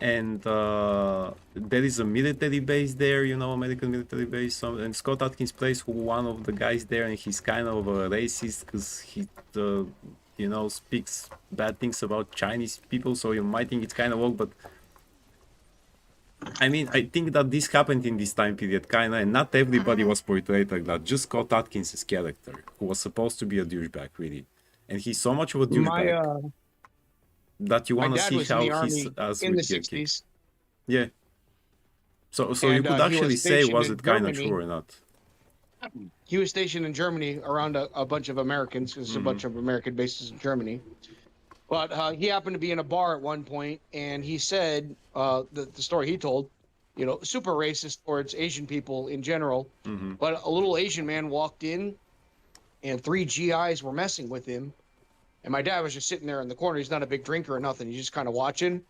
Speaker 5: And there is a military base there, American military base. And Scott Atkins plays one of the guys there, and he's kind of a racist because he, speaks bad things about Chinese people. So you might think it's kind of woke, but I mean, I think that this happened in this time period, kind of, and not everybody was portrayed like that. Just Scott Atkins' character, who was supposed to be a douchebag, really, and he's so much of a douchebag that you
Speaker 4: My
Speaker 5: want to
Speaker 4: dad
Speaker 5: see
Speaker 4: was in
Speaker 5: how
Speaker 4: the
Speaker 5: he's
Speaker 4: army
Speaker 5: as
Speaker 4: in the
Speaker 5: with kick.
Speaker 4: 60s.
Speaker 5: Yeah. So you
Speaker 4: And,
Speaker 5: could
Speaker 4: he
Speaker 5: actually
Speaker 4: was
Speaker 5: say,
Speaker 4: stationed
Speaker 5: was
Speaker 4: in
Speaker 5: it kind of
Speaker 4: Germany.
Speaker 5: true or not?
Speaker 4: He was stationed in Germany around a bunch of Americans. There's a bunch of American bases in Germany. But he happened to be in a bar at one point, and he said the story he told, super racist towards Asian people in general. But a little Asian man walked in, and 3 GIs were messing with him. And my dad was just sitting there in the corner. He's not a big drinker or nothing. He's just kind of watching.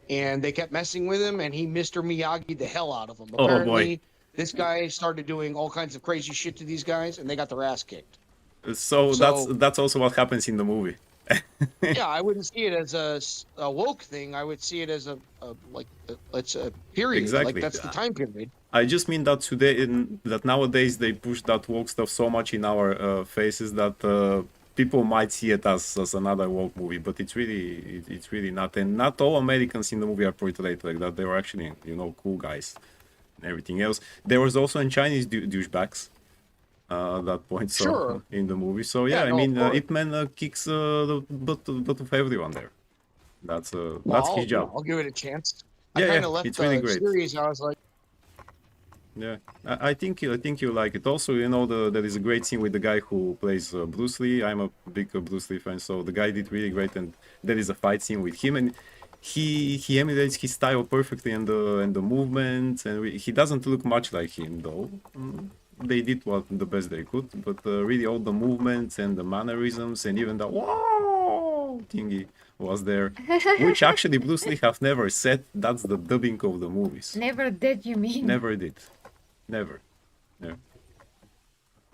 Speaker 4: And they kept messing with him, and he Mr. Miyagi the hell out of them.
Speaker 5: Oh, boy.
Speaker 4: Apparently, this guy started doing all kinds of crazy shit to these guys, and they got their ass kicked.
Speaker 5: So
Speaker 4: So-
Speaker 5: that's also what happens in the movie.
Speaker 4: Yeah, I wouldn't see it as a woke thing. I would see it as it's a period.
Speaker 5: Exactly.
Speaker 4: Like that's the time period.
Speaker 5: I just mean that that nowadays they push that woke stuff so much in our faces that people might see it as another woke movie, but it's really not. And not all Americans in the movie are portrayed like that. They were actually, cool guys and everything else. There was also in Chinese douchebags at that point, so
Speaker 4: Sure.
Speaker 5: in the movie. So yeah,
Speaker 4: Yeah,
Speaker 5: I
Speaker 4: no,
Speaker 5: mean,
Speaker 4: of course.
Speaker 5: Ip Man kicks the butt of everyone there. That's his job.
Speaker 4: I'll give it a chance.
Speaker 5: Yeah,
Speaker 4: I kind
Speaker 5: yeah,
Speaker 4: of left
Speaker 5: it's
Speaker 4: the
Speaker 5: really great.
Speaker 4: series. I was like,
Speaker 5: Yeah, I think you like it. Also, there is a great scene with the guy who plays Bruce Lee. I'm a big Bruce Lee fan, so the guy did really great, and there is a fight scene with him, and he emulates his style perfectly, and the movements, and he doesn't look much like him though. They did the best they could, but really all the movements and the mannerisms, and even the whoa thingy was there, which actually Bruce Lee have never said. That's the dubbing of the movies.
Speaker 3: Never did, you mean?
Speaker 5: Never did. Never. Yeah.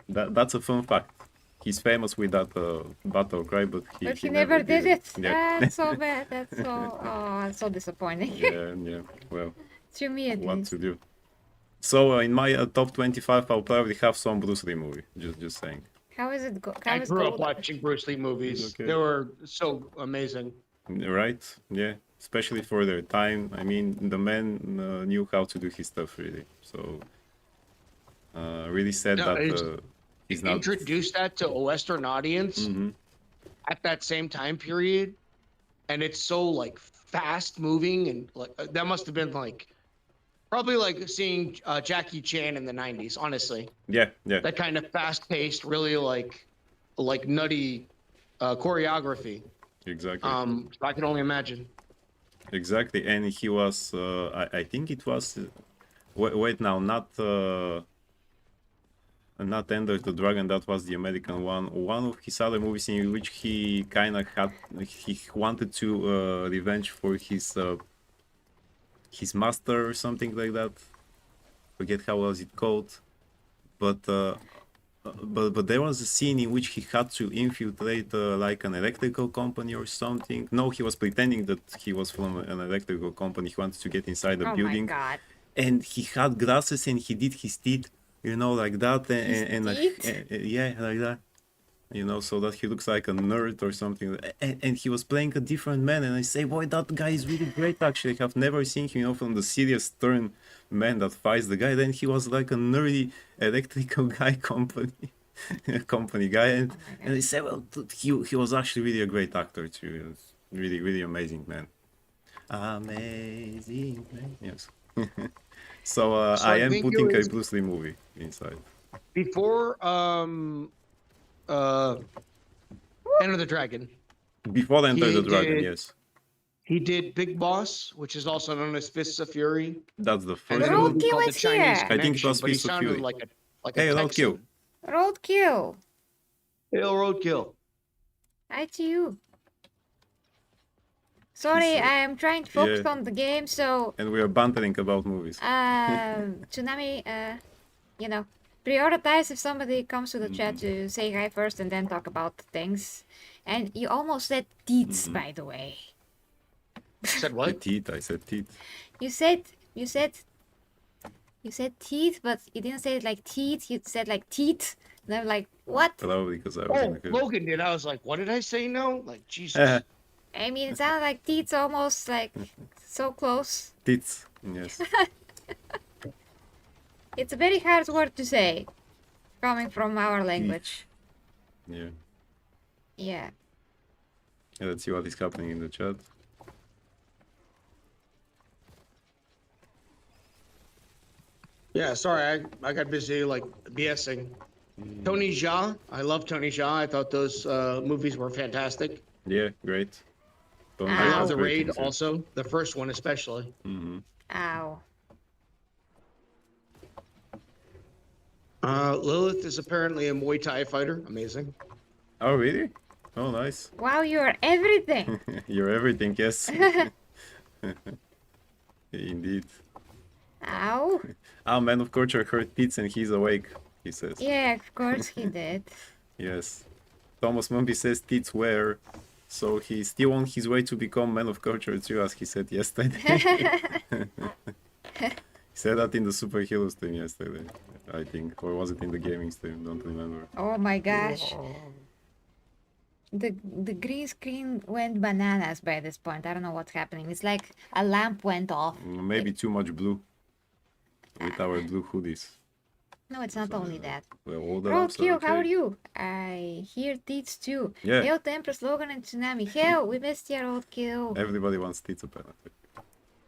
Speaker 5: That's a fun fact. He's famous with that battle cry, but
Speaker 3: He never did it.
Speaker 5: Yeah.
Speaker 3: That's so bad. That's so disappointing.
Speaker 5: yeah. Well,
Speaker 3: To me, at
Speaker 5: what
Speaker 3: least.
Speaker 5: to do? So in my top 25, I'll probably have some Bruce Lee movie. Just saying.
Speaker 3: How is it? How
Speaker 4: I
Speaker 3: is
Speaker 4: grew up
Speaker 3: Gold?
Speaker 4: watching Bruce Lee movies.
Speaker 5: Okay.
Speaker 4: They were so amazing.
Speaker 5: Right? Yeah. Especially for their time. I mean, the man knew how to do his stuff really. So really sad
Speaker 4: No,
Speaker 5: that
Speaker 4: it's
Speaker 5: he's not.
Speaker 4: introduced that to a Western audience
Speaker 5: Mhm.
Speaker 4: at that same time period, and it's so like fast moving, and like that must have been like probably like seeing Jackie Chan in the '90s. Honestly,
Speaker 5: Yeah, yeah.
Speaker 4: that kind of fast paced, really like nutty choreography.
Speaker 5: Exactly.
Speaker 4: I can only imagine.
Speaker 5: Exactly. And he was I think it was wait now, not Ender the Dragon, that was the American one. One of his other movies in which he kind of had, he wanted to revenge for his master or something like that. Forget how was it called, but there was a scene in which he had to infiltrate like an electrical company or something. No, he was pretending that he was from an electrical company. He wanted to get inside the
Speaker 3: Oh my
Speaker 5: building,
Speaker 3: god.
Speaker 5: and he had glasses and he did his teeth, you know, like that, and
Speaker 3: teeth?
Speaker 5: yeah, like that, you know, so that he looks like a nerd or something. And he was playing a different man, and I say, boy, that guy is really great. Actually, I have never seen him, you know, from the serious stern man that fights the guy. Then he was like a nerdy electrical guy company guy, and I say, well, he was actually really a great actor too. He was really, really amazing man. Amazing man. Yes. So,
Speaker 4: So
Speaker 5: I
Speaker 4: I
Speaker 5: am
Speaker 4: think it
Speaker 5: putting a
Speaker 4: was
Speaker 5: Bruce Lee movie inside.
Speaker 4: before Enter the Dragon.
Speaker 5: Before Enter
Speaker 4: He
Speaker 5: the Dragon,
Speaker 4: did-
Speaker 5: yes.
Speaker 4: He did Big Boss, which is also known as Fists of Fury,
Speaker 5: That's the
Speaker 4: and
Speaker 5: first
Speaker 4: then a
Speaker 3: Roadkill
Speaker 4: movie called The
Speaker 3: is
Speaker 4: Chinese
Speaker 3: here.
Speaker 5: I think it
Speaker 4: Connection.
Speaker 5: was
Speaker 4: But he
Speaker 5: Fist of
Speaker 4: sounded
Speaker 5: Fury.
Speaker 4: like
Speaker 5: Hey,
Speaker 4: a
Speaker 5: Roadkill.
Speaker 4: Texan.
Speaker 3: Roadkill.
Speaker 4: Hail Roadkill.
Speaker 3: Hi to you. Sorry,
Speaker 5: He's,
Speaker 3: I am trying to focus
Speaker 5: yeah.
Speaker 3: on the game, so
Speaker 5: And we are bantering about movies.
Speaker 3: Tsunami, you know, prioritize if somebody comes to the chat to say hi first and then talk about things. And you almost said teats, by the way.
Speaker 4: Said
Speaker 5: The
Speaker 4: what?
Speaker 5: teeth, I said teeth.
Speaker 3: You said teeth, but you didn't say it like teeth. You said like teeth. And I'm like, what?
Speaker 5: Probably because I was in
Speaker 4: Oh,
Speaker 5: the good.
Speaker 4: Logan did. I was like, what did I say? No, like Jesus.
Speaker 3: I mean, it sounded like teeth, almost like so close.
Speaker 5: Teeth, yes.
Speaker 3: It's a very hard word to say, coming from our language.
Speaker 5: Yeah.
Speaker 3: Yeah.
Speaker 5: Let's see what is happening in the chat.
Speaker 4: Yeah, sorry, I got busy like BSing. Tony Jaa, I love Tony Jaa. I thought those movies were fantastic.
Speaker 5: Yeah, great. Don't
Speaker 3: Ow.
Speaker 4: I love
Speaker 5: that's
Speaker 4: The
Speaker 5: great
Speaker 4: Raid
Speaker 5: things, yeah.
Speaker 4: also, the first one especially.
Speaker 3: Ow.
Speaker 4: Lilith is apparently a Muay Thai fighter. Amazing.
Speaker 5: Oh, really? Oh, nice.
Speaker 3: Wow, you're everything.
Speaker 5: You're everything, yes. Indeed.
Speaker 3: Ow.
Speaker 5: Our man of culture heard teeth and he's awake, he says.
Speaker 3: Yeah, of course he did.
Speaker 5: Yes. Thomas Mumby says teeth were, so he's still on his way to become man of culture too, as he said yesterday. He said that in the superhero stream yesterday, I think. Or was it in the gaming stream? Don't remember.
Speaker 3: Oh my gosh. The green screen went bananas by this point. I don't know what's happening. It's like a lamp went off.
Speaker 5: Maybe too much blue. With our blue hoodies.
Speaker 3: No, it's not only that.
Speaker 5: Well, all the lamps are
Speaker 3: Roadkill, how are
Speaker 5: okay.
Speaker 3: you? I hear teats too.
Speaker 5: Yeah.
Speaker 3: Hail to Empress, Logan, and Tsunami. Hell, we missed you, Roadkill.
Speaker 5: Everybody wants teeth apparently.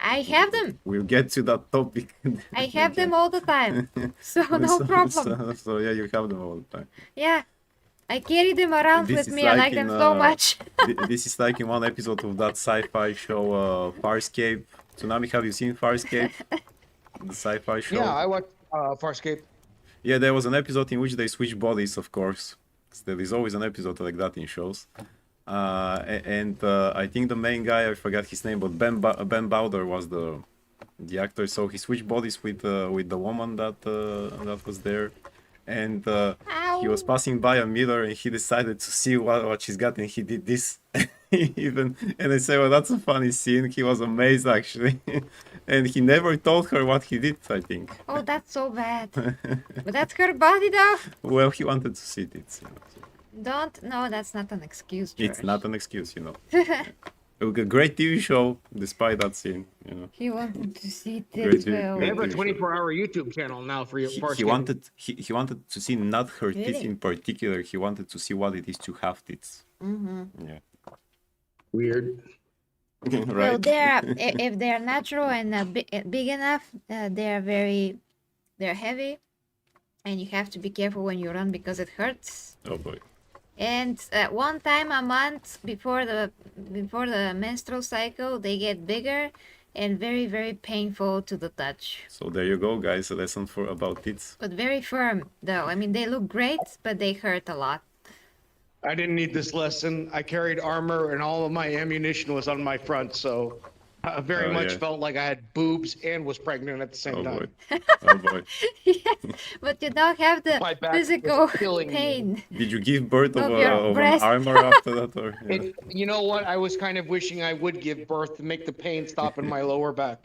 Speaker 3: I have them.
Speaker 5: We'll get to that topic.
Speaker 3: I have them all the time. So no problem.
Speaker 5: So yeah, you have them all the time.
Speaker 3: Yeah. I carry them around
Speaker 5: This
Speaker 3: with
Speaker 5: is
Speaker 3: me. I like
Speaker 5: in,
Speaker 3: them so much.
Speaker 5: This is like in one episode of that sci-fi show, Farscape. Tsunami, have you seen Farscape? The sci-fi show.
Speaker 4: Yeah, I watched Farscape.
Speaker 5: Yeah, there was an episode in which they switch bodies, of course. There is always an episode like that in shows. I think the main guy, I forgot his name, but Ben Bowder was the actor. So he switched bodies with the woman that was there, and he was passing by a mirror and he decided to see what she's got, and he did this. Even, and I say, well, that's a funny scene. He was amazed actually, and he never told her what he did. I think.
Speaker 3: Oh, that's so bad. But that's her body, though.
Speaker 5: Well, he wanted to see it. So
Speaker 3: Don't. No, that's not an excuse, George.
Speaker 5: it's not an excuse, you know. A great TV show, despite that scene, you know.
Speaker 3: He wanted to see it
Speaker 5: Great
Speaker 3: as
Speaker 5: dude,
Speaker 3: well.
Speaker 4: They
Speaker 5: great.
Speaker 4: have a 24-hour YouTube channel now for you.
Speaker 5: He wanted he wanted to see not her teeth
Speaker 3: Really?
Speaker 5: in particular. He wanted to see what it is to have teeth.
Speaker 3: Mm-hmm.
Speaker 5: Yeah.
Speaker 4: Weird.
Speaker 3: Well,
Speaker 5: Right.
Speaker 3: they're if they're natural and big enough, they're heavy, and you have to be careful when you run because it hurts.
Speaker 5: Oh boy.
Speaker 3: And one time a month before the menstrual cycle, they get bigger and very, very painful to the touch.
Speaker 5: So there you go, guys. A lesson for about teeth.
Speaker 3: But very firm, though. I mean, they look great, but they hurt a lot.
Speaker 4: I didn't need this lesson. I carried armor and all of my ammunition was on my front, so I very
Speaker 5: Oh,
Speaker 4: much
Speaker 5: yeah.
Speaker 4: felt like I had boobs and was pregnant at the same
Speaker 5: Oh
Speaker 4: time.
Speaker 5: boy. Oh boy.
Speaker 3: Yes, but you don't have the
Speaker 4: My back was
Speaker 3: physical
Speaker 4: killing me.
Speaker 3: pain.
Speaker 5: Did you give birth
Speaker 3: Of
Speaker 5: of,
Speaker 3: your
Speaker 5: of an
Speaker 3: breast.
Speaker 5: armor after that, or? Yeah.
Speaker 4: You know what? I was kind of wishing I would give birth to make the pain stop in my lower back.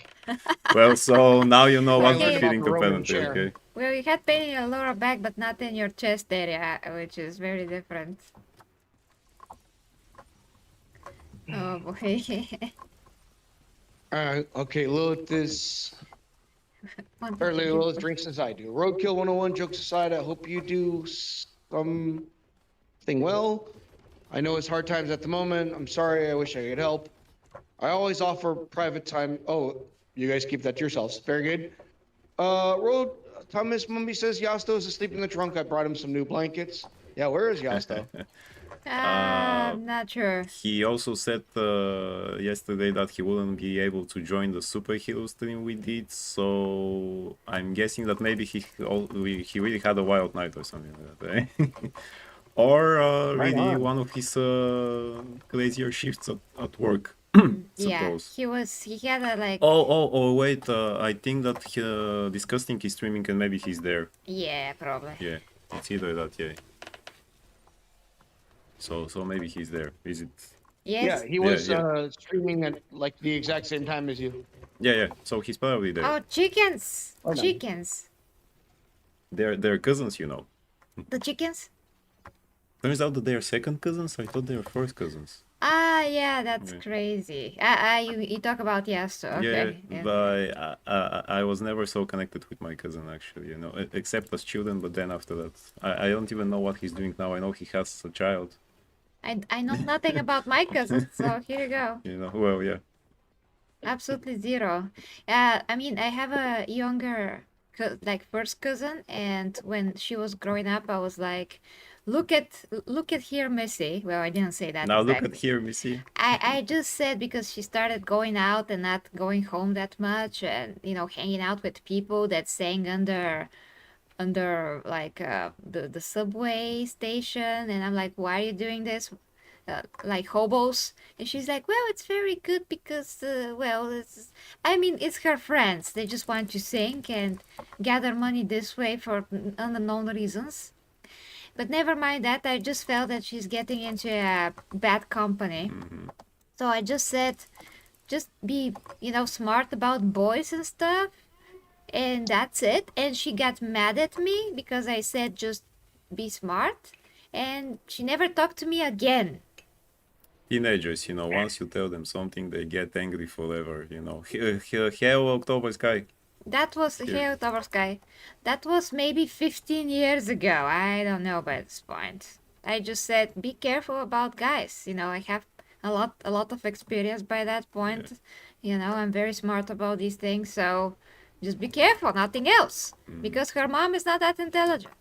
Speaker 5: Well, so now you know what
Speaker 3: Okay.
Speaker 5: the feeling to
Speaker 4: Roman
Speaker 5: penetrate,
Speaker 4: chair.
Speaker 5: okay?
Speaker 3: Well, you had pain in your lower back, but not in your chest area, which is very different. Oh boy.
Speaker 4: Okay, Lilith is
Speaker 3: One
Speaker 4: apparently
Speaker 3: second.
Speaker 4: Lilith drinks as I do. Roadkill 101, jokes aside, I hope you do something well. I know it's hard times at the moment. I'm sorry, I wish I could help. I always offer private time. Oh, you guys keep that to yourselves. Very good. Thomas Mumby says Yasto is asleep in the trunk. I brought him some new blankets. Yeah, where is Yasto?
Speaker 3: I'm not sure.
Speaker 5: He also said yesterday that he wouldn't be able to join the superhero stream we did, so I'm guessing that maybe he really had a wild night or something like that, eh? Or
Speaker 4: Right
Speaker 5: really
Speaker 4: on.
Speaker 5: one of his crazier shifts at work.
Speaker 3: Yeah,
Speaker 5: Suppose.
Speaker 3: he had a like,
Speaker 5: Oh, wait, I think that Disgusting is streaming and maybe he's there.
Speaker 3: yeah, probably.
Speaker 5: Yeah, it's either that, yeah. So maybe he's there. Is it?
Speaker 3: Yes.
Speaker 4: Yeah, he was
Speaker 5: yeah.
Speaker 4: streaming at like the exact same time as you.
Speaker 5: Yeah. So he's probably there.
Speaker 3: Oh, chickens!
Speaker 4: Oh, no.
Speaker 3: Chickens!
Speaker 5: They're cousins, you know.
Speaker 3: The chickens?
Speaker 5: Turns out that they are second cousins. I thought they were first cousins.
Speaker 3: Ah, yeah, that's
Speaker 5: Yeah.
Speaker 3: crazy. You talk about Yasto, okay.
Speaker 5: Yeah, but I was never so connected with my cousin actually, you know, except as children. But then after that, I don't even know what he's doing now. I know he has a child.
Speaker 3: I know nothing about my cousins, so here you go.
Speaker 5: You know, well, yeah.
Speaker 3: Absolutely zero. I mean, I have a younger, like first cousin, and when she was growing up, I was like, look at here, Missy. Well, I didn't say that.
Speaker 5: Now look
Speaker 3: exactly.
Speaker 5: at here, Missy.
Speaker 3: I just said because she started going out and not going home that much, and hanging out with people that sang under like the subway station, and I'm like, why are you doing this? Like hobos. And she's like, well, it's very good because it's her friends, they just want to sing and gather money this way for unknown reasons. But never mind that, I just felt that she's getting into a bad company. So I just said, just be smart about boys and stuff, and that's it. And she got mad at me because I said just be smart, and she never talked to me again.
Speaker 5: Teenagers, you know, once you tell them something, they get angry forever. You know, Hell October Sky.
Speaker 3: That was
Speaker 5: Yeah.
Speaker 3: Hey Sky. That was maybe 15 years ago. I don't know by this point. I just said be careful about guys. I have a lot of experience by that point. I'm very smart about these things, so just be careful, nothing else. Because her mom is not that intelligent.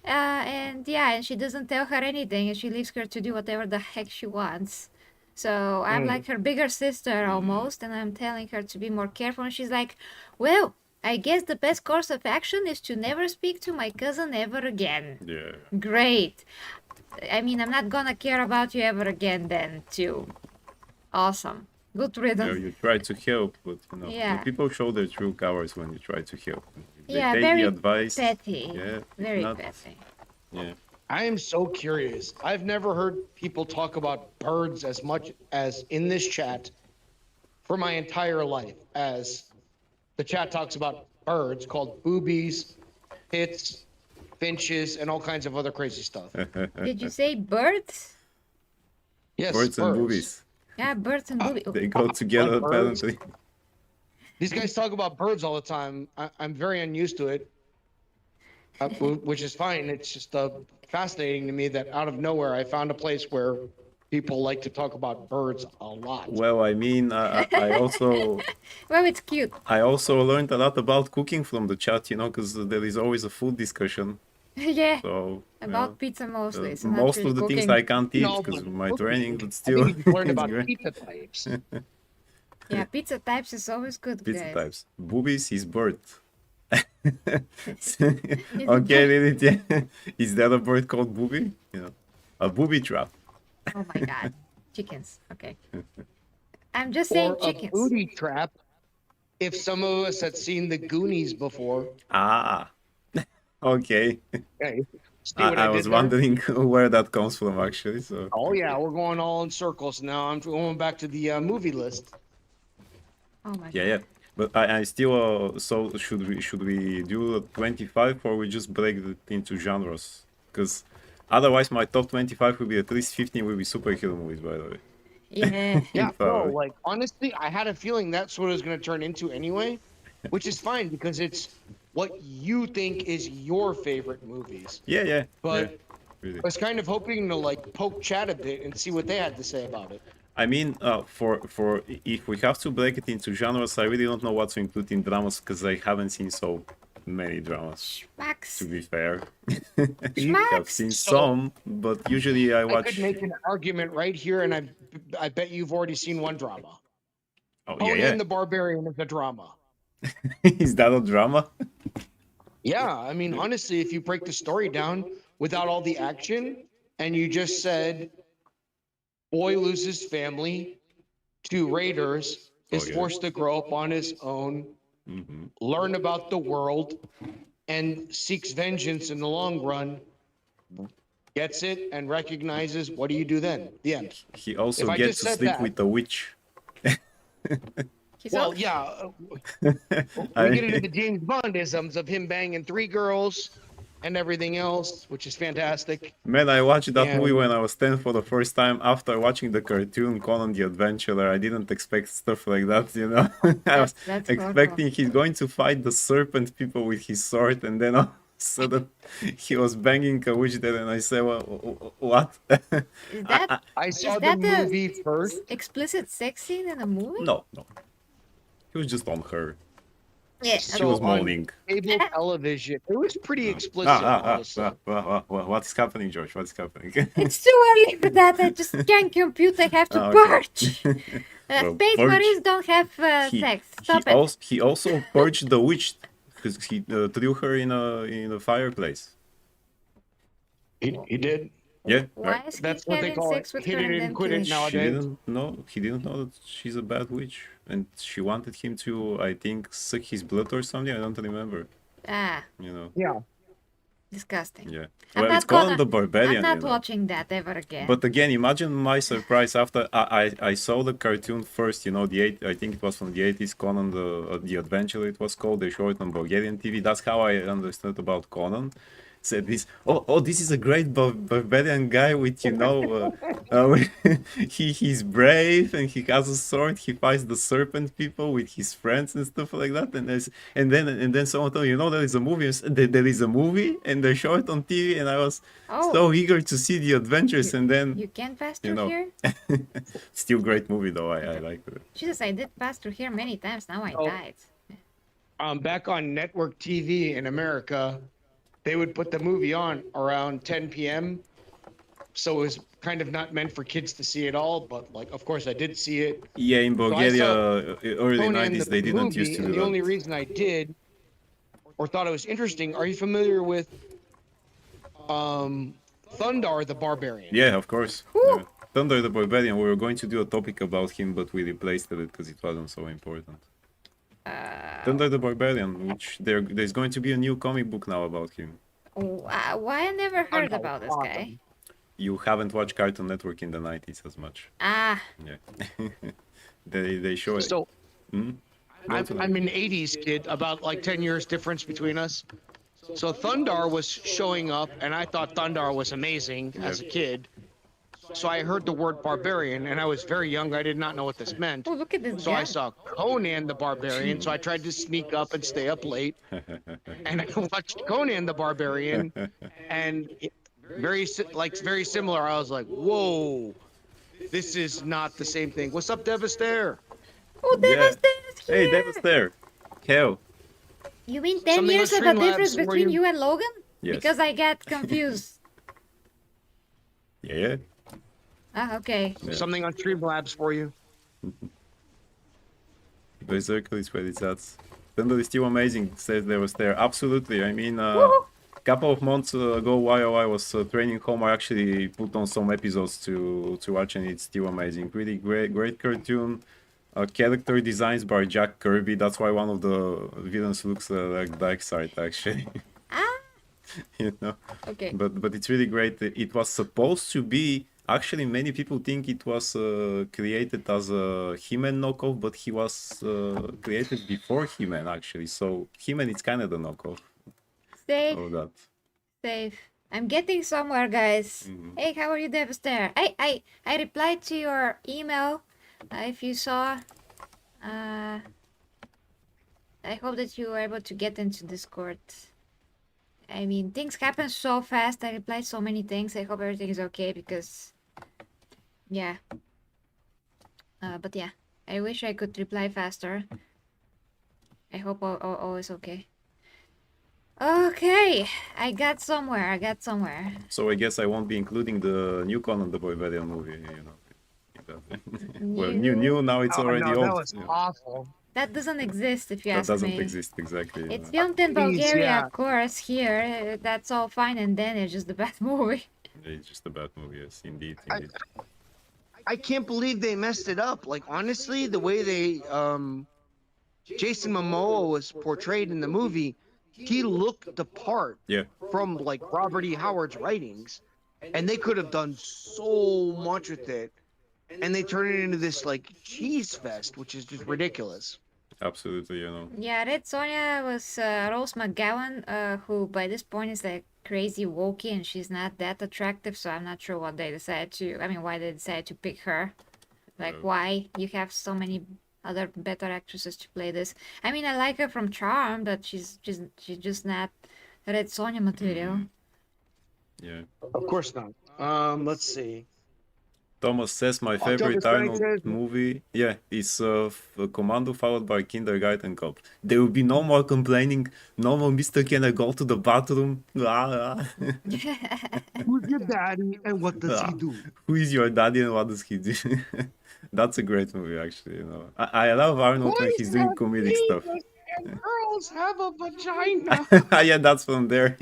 Speaker 3: And she doesn't tell her anything, and she leaves her to do whatever the heck she wants. So I'm like her bigger sister almost, and I'm telling her to be more careful. And she's like, well, I guess the best course of action is to never speak to my cousin ever again.
Speaker 5: Yeah.
Speaker 3: Great. I mean, I'm not gonna care about you ever again then, too. Awesome. Good
Speaker 5: You
Speaker 3: riddance.
Speaker 5: try to help, but
Speaker 3: Yeah.
Speaker 5: people show their true colors when you try to help. They
Speaker 3: Yeah,
Speaker 5: take
Speaker 3: very
Speaker 5: the advice.
Speaker 3: petty.
Speaker 5: Yeah,
Speaker 3: Very
Speaker 5: not-
Speaker 3: petty.
Speaker 5: Yeah.
Speaker 4: I am so curious. I've never heard people talk about birds as much as in this chat for my entire life, as the chat talks about birds called boobies, tits, finches, and all kinds of other crazy stuff.
Speaker 3: Did you say birds?
Speaker 4: Yes,
Speaker 5: Birds and boobies.
Speaker 3: Yeah, birds and boobies.
Speaker 5: They go together
Speaker 4: Like birds.
Speaker 5: apparently.
Speaker 4: These guys talk about birds all the time. I'm very unused to it, which is fine. It's just fascinating to me that out of nowhere I found a place where people like to talk about birds a lot.
Speaker 5: Well, I mean, I also
Speaker 3: Well, it's cute.
Speaker 5: I also learned a lot about cooking from the chat, you know, because there is always a food discussion.
Speaker 3: Yeah.
Speaker 5: So
Speaker 3: About pizza mostly. So not
Speaker 5: most
Speaker 3: really
Speaker 5: of the things
Speaker 3: cooking.
Speaker 5: I can't eat
Speaker 4: No,
Speaker 5: because
Speaker 4: but
Speaker 5: of my
Speaker 4: cooking.
Speaker 5: training, but
Speaker 4: I
Speaker 5: still,
Speaker 4: think you learned
Speaker 5: it's
Speaker 4: about
Speaker 5: great.
Speaker 4: pizza types.
Speaker 3: Yeah, pizza types is always good,
Speaker 5: Pizza
Speaker 3: guys.
Speaker 5: types. Boobies is bird.
Speaker 3: Is it
Speaker 5: Okay,
Speaker 3: bird?
Speaker 5: Lilith, yeah. Is that a bird called booby? Yeah. A booby trap.
Speaker 3: Oh my god. Chickens. Okay. I'm just
Speaker 4: Or
Speaker 3: saying
Speaker 4: a
Speaker 3: chickens.
Speaker 4: booty trap. If some of us had seen the Goonies before.
Speaker 5: Ah, okay.
Speaker 4: Okay. See what
Speaker 5: I
Speaker 4: did
Speaker 5: was
Speaker 4: there?
Speaker 5: wondering where that comes from actually. So
Speaker 4: Oh yeah, we're going all in circles now. I'm going back to the movie list.
Speaker 3: Oh my
Speaker 5: yeah,
Speaker 3: god.
Speaker 5: yeah. But I still so should we do a 25 or we just break it into genres? Because otherwise my top 25 will be at least 15 will be superhero movies, by the way.
Speaker 3: Yeah.
Speaker 4: Yeah, no,
Speaker 5: Probably.
Speaker 4: like honestly, I had a feeling that's what it was going to turn into anyway, which is fine because it's what you think is your favorite movies.
Speaker 5: Yeah, yeah.
Speaker 4: But
Speaker 5: yeah, really.
Speaker 4: I was kind of hoping to like poke chat a bit and see what they had to say about it.
Speaker 5: I mean, for if we have to break it into genres, I really don't know what to include in dramas because I haven't seen so many dramas.
Speaker 3: Max.
Speaker 5: To be fair, I've
Speaker 3: Schmack.
Speaker 5: seen
Speaker 4: So-
Speaker 5: some, but usually I
Speaker 4: I
Speaker 5: watch.
Speaker 4: could make an argument right here, and I bet you've already seen one drama.
Speaker 5: Oh
Speaker 4: Conan
Speaker 5: yeah,
Speaker 4: the Barbarian is a drama.
Speaker 5: yeah. Is that a drama?
Speaker 4: Yeah, I mean, honestly, if you break the story down without all the action, and you just said, boy loses family to raiders, is
Speaker 5: Okay.
Speaker 4: forced to grow up on his own,
Speaker 5: Hmm.
Speaker 4: learn about the world, and seeks vengeance in the long run, gets it, and recognizes, what do you do then? The end.
Speaker 5: He also
Speaker 4: If I
Speaker 5: gets
Speaker 4: just
Speaker 5: to
Speaker 4: said
Speaker 5: sleep
Speaker 4: that-
Speaker 5: with a witch.
Speaker 3: He's
Speaker 4: Well,
Speaker 3: all-
Speaker 4: yeah,
Speaker 5: I-
Speaker 4: we get into the James Bondisms of him banging 3 girls and everything else, which is fantastic.
Speaker 5: Man, I watched that
Speaker 4: Yeah.
Speaker 5: movie when I was 10 for the first time. After watching the cartoon Conan the Adventurer, I didn't expect stuff like that, you know? I was
Speaker 3: That's
Speaker 5: expecting he's going to fight the serpent people with his sword, and then all of a sudden he was banging a witch there, and I said, well, what?
Speaker 3: Is that
Speaker 4: I saw the
Speaker 3: that a-
Speaker 4: movie first.
Speaker 3: explicit sex scene in a movie?
Speaker 5: No, no. He was just on her.
Speaker 3: Yeah.
Speaker 5: She
Speaker 4: So
Speaker 5: was
Speaker 4: on
Speaker 5: moaning.
Speaker 4: cable television, it was pretty explicit, honestly.
Speaker 5: What is happening, George? What is happening?
Speaker 3: It's too early for that. I just can't compute. I have to
Speaker 5: Ah, okay.
Speaker 3: purge.
Speaker 5: Well,
Speaker 3: Space
Speaker 5: purge.
Speaker 3: Marines don't have sex. Stop it.
Speaker 5: He also purged the witch because he threw her in a fireplace.
Speaker 4: He did.
Speaker 5: Yeah,
Speaker 3: Why
Speaker 5: right.
Speaker 3: is he
Speaker 4: That's what they
Speaker 3: having
Speaker 4: call
Speaker 3: sex
Speaker 4: it.
Speaker 3: with
Speaker 4: Hit
Speaker 3: her
Speaker 4: it
Speaker 3: and
Speaker 4: and
Speaker 3: then
Speaker 4: quit it
Speaker 3: killing?
Speaker 5: She
Speaker 4: nowadays.
Speaker 5: didn't know. He didn't know that she's a bad witch, and she wanted him to, I think, suck his blood or something. I don't remember.
Speaker 3: Ah,
Speaker 5: You know.
Speaker 4: Yeah.
Speaker 3: disgusting.
Speaker 5: Yeah.
Speaker 3: I'm
Speaker 5: Well, it's
Speaker 3: not
Speaker 5: Conan
Speaker 3: gonna-
Speaker 5: the Barbarian.
Speaker 3: I'm not
Speaker 5: you know.
Speaker 3: watching that ever again.
Speaker 5: But again, imagine my surprise after I saw the cartoon first. You know, I think it was from the 80s. Conan the Adventure. It was called. They showed it on Bulgarian TV. That's how I understood about Conan. Said this. Oh, this is a great barbarian guy with, you know, he's brave and he has a sword. He fights the serpent people with his friends and stuff like that. And then someone told me, you know, there is a movie. There is a movie, and they show it on TV, and I was
Speaker 3: Oh.
Speaker 5: so eager to see the adventures. And then
Speaker 3: You can pass
Speaker 5: you
Speaker 3: through
Speaker 5: know.
Speaker 3: here?
Speaker 5: still great movie though. I liked it.
Speaker 3: Jesus, I did pass through here many times. Now I
Speaker 4: Oh.
Speaker 3: died.
Speaker 4: Back on network TV in America, they would put the movie on around 10 p.m. So it was kind of not meant for kids to see at all. But like, of course, I did see it.
Speaker 5: Yeah, in Bulgaria, early
Speaker 4: Conan
Speaker 5: 90s,
Speaker 4: the
Speaker 5: they didn't
Speaker 4: movie,
Speaker 5: used to
Speaker 4: and
Speaker 5: do
Speaker 4: the only
Speaker 5: that.
Speaker 4: reason I did, or thought it was interesting, are you familiar with Thundar the Barbarian?
Speaker 5: Yeah, of course.
Speaker 3: Whew.
Speaker 5: Yeah. Thunder the Barbarian. We were going to do a topic about him, but we replaced it because it wasn't so important. Thunder the Barbarian, which there's going to be a new comic book now about him.
Speaker 3: Why I never heard
Speaker 4: Thundar
Speaker 3: about
Speaker 4: was
Speaker 3: this guy?
Speaker 4: awesome.
Speaker 5: You haven't watched Cartoon Network in the 90s as much.
Speaker 3: Ah,
Speaker 5: Yeah. They show it.
Speaker 4: So
Speaker 5: Hmm?
Speaker 4: I'm an '80s kid, about like 10 years difference between us. So Thundar was showing up, and I thought Thundar was amazing as a kid. So I heard the word barbarian, and I was very young. I did not know what this meant.
Speaker 3: oh, look at this
Speaker 4: So I
Speaker 3: guy.
Speaker 4: saw Conan the Barbarian. So I tried to sneak up and stay up late, and I watched Conan the Barbarian, and very similar. I was like, whoa, this is not the same thing. What's up, Devastator?
Speaker 3: Oh,
Speaker 5: Yeah.
Speaker 3: Devastator's
Speaker 5: Hey,
Speaker 3: here!
Speaker 5: Deva's there. Hell.
Speaker 3: You mean 10
Speaker 4: Something
Speaker 3: years
Speaker 4: on
Speaker 3: of a
Speaker 4: Streamlabs
Speaker 3: difference
Speaker 4: for
Speaker 3: between
Speaker 4: you.
Speaker 3: you and Logan?
Speaker 5: Yes.
Speaker 3: Because I get confused.
Speaker 5: Yeah.
Speaker 3: Ah, okay.
Speaker 5: Yeah.
Speaker 4: Something on Streamlabs for you.
Speaker 5: Berserker is where it's at. Thunder is still amazing, says there was there. Absolutely. I mean,
Speaker 3: Woohoo!
Speaker 5: couple of months ago, while I was training home, I actually put on some episodes to watch, and it's still amazing. Really great cartoon. Character designs by Jack Kirby. That's why one of the villains looks like Darkseid, actually.
Speaker 3: Ah,
Speaker 5: You know.
Speaker 3: okay.
Speaker 5: But it's really great. It was supposed to be. Actually, many people think it was created as a He-Man knockoff, but he was created before He-Man, actually. So He-Man is kind of the knockoff
Speaker 3: Safe,
Speaker 5: of that.
Speaker 3: safe. I'm getting somewhere, guys.
Speaker 5: Mhm.
Speaker 3: Hey, how are you, Devastator? I replied to your email. If you saw, I hope that you were able to get into Discord. I mean, things happen so fast. I replied so many things. I hope everything is okay because, yeah. But yeah, I wish I could reply faster. I hope all is okay. Okay, I got somewhere.
Speaker 5: So I guess I won't be including the new Conan the Barbarian movie, you know. Well, new now it's
Speaker 4: Oh,
Speaker 5: already
Speaker 4: no,
Speaker 5: old.
Speaker 4: that was
Speaker 5: Yeah.
Speaker 4: awful.
Speaker 3: That doesn't exist if you
Speaker 5: That
Speaker 3: ask
Speaker 5: doesn't
Speaker 3: me.
Speaker 5: exist exactly.
Speaker 3: It's
Speaker 5: Yeah.
Speaker 3: filmed in
Speaker 4: Please,
Speaker 3: Bulgaria,
Speaker 4: yeah.
Speaker 3: of course. Here, that's all fine and then it's just a bad movie.
Speaker 5: It's just a bad movie, yes, indeed.
Speaker 4: I can't believe they messed it up. Like, honestly, the way they Jason Momoa was portrayed in the movie, he looked the part
Speaker 5: Yeah,
Speaker 4: from like Robert E. Howard's writings, and they could have done so much with it, and they turned it into this like cheese fest, which is just ridiculous.
Speaker 5: absolutely, you know.
Speaker 3: Yeah, Red Sonja was Rose McGowan, who by this point is like crazy wokey and she's not that attractive, so I'm not sure what they decided to, why they decided to pick her. Like, why? You have so many other better actresses to play this. I mean, I like her from Charm, but she's just not Red Sonja material.
Speaker 5: Yeah.
Speaker 4: Of course not. Let's see.
Speaker 5: Thomas says my
Speaker 4: October
Speaker 5: favorite Arnold
Speaker 4: 23rd.
Speaker 5: movie, yeah, is Commando followed by Kindergarten Cop. There will be no more complaining. No more Mr. Can I go to the bathroom?
Speaker 4: Who's your daddy and what does he do?
Speaker 5: Who is your daddy and what does he do? That's a great movie, actually. You know, I love Arnold when he's doing comedic stuff.
Speaker 4: And girls have a vagina.
Speaker 5: Yeah, that's from there.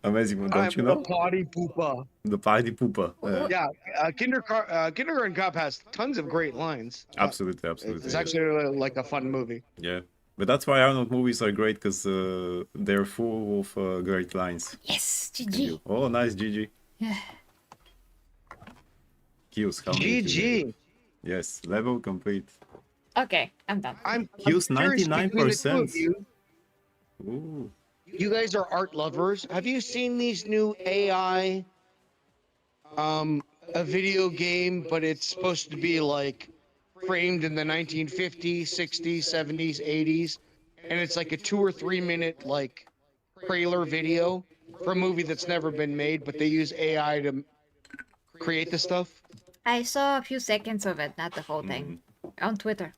Speaker 5: Amazing one, don't you know?
Speaker 4: Party pooper.
Speaker 5: The party pooper.
Speaker 4: Yeah, Kindergarten Cop has tons of great lines.
Speaker 5: Absolutely, absolutely.
Speaker 4: It's
Speaker 5: yeah.
Speaker 4: actually like a fun movie.
Speaker 5: Yeah, but that's why Arnold movies are great because they're full of great lines.
Speaker 3: Yes, GG.
Speaker 5: Oh, nice, GG.
Speaker 3: Yeah.
Speaker 5: Kills, how many kills?
Speaker 4: GG.
Speaker 5: Yes, level complete.
Speaker 3: Okay, I'm done.
Speaker 4: I'm
Speaker 5: Kills
Speaker 4: curious between the two of
Speaker 5: 99%.
Speaker 4: you.
Speaker 5: Ooh.
Speaker 4: You guys are art lovers. Have you seen these new AI a video game, but it's supposed to be like framed in the 1950s, 60s, 70s, 80s, and it's like a 2 or 3 minute like trailer video for a movie that's never been made, but they use AI to create the stuff.
Speaker 3: I saw a few seconds of it, not the whole thing, on Twitter.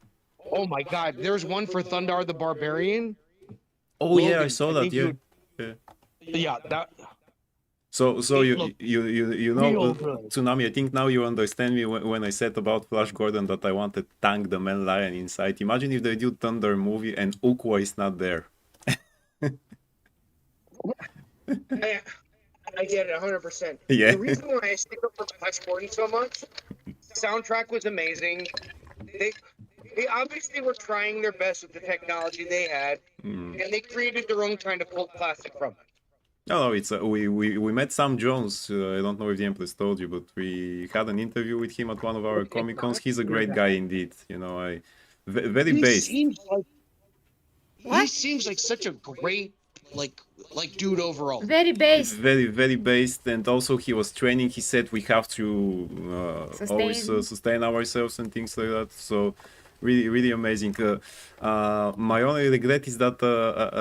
Speaker 4: Oh my god, there's one for Thundar the Barbarian.
Speaker 5: Oh yeah, I
Speaker 4: Logan,
Speaker 5: saw
Speaker 4: I
Speaker 5: that.
Speaker 4: think
Speaker 5: Yeah.
Speaker 4: you-
Speaker 5: Yeah.
Speaker 4: Yeah, that
Speaker 5: So
Speaker 4: It looked
Speaker 5: you know,
Speaker 4: real good.
Speaker 5: Tsunami. I think now you understand me when I said about Flash Gordon that I wanted Tank the Man Lion inside. Imagine if they do Thunder movie and Ukwa is not there.
Speaker 4: I get it 100%.
Speaker 5: Yeah.
Speaker 4: The reason why I stick up for Flash Gordon so much, soundtrack was amazing. They They obviously were trying their best with the technology they had, and they created their own kind of cult classic from it.
Speaker 5: No, it's we met Sam Jones. I don't know if the Empress told you, but we had an interview with him at one of our Comic Cons. He's a great guy indeed. You know, very
Speaker 4: He
Speaker 5: based.
Speaker 4: seems like
Speaker 3: What?
Speaker 4: he seems like such a great like dude overall.
Speaker 3: Very based.
Speaker 5: Very based, and also he was training. He said we have to always sustain ourselves and things like that. So really amazing. My only regret is that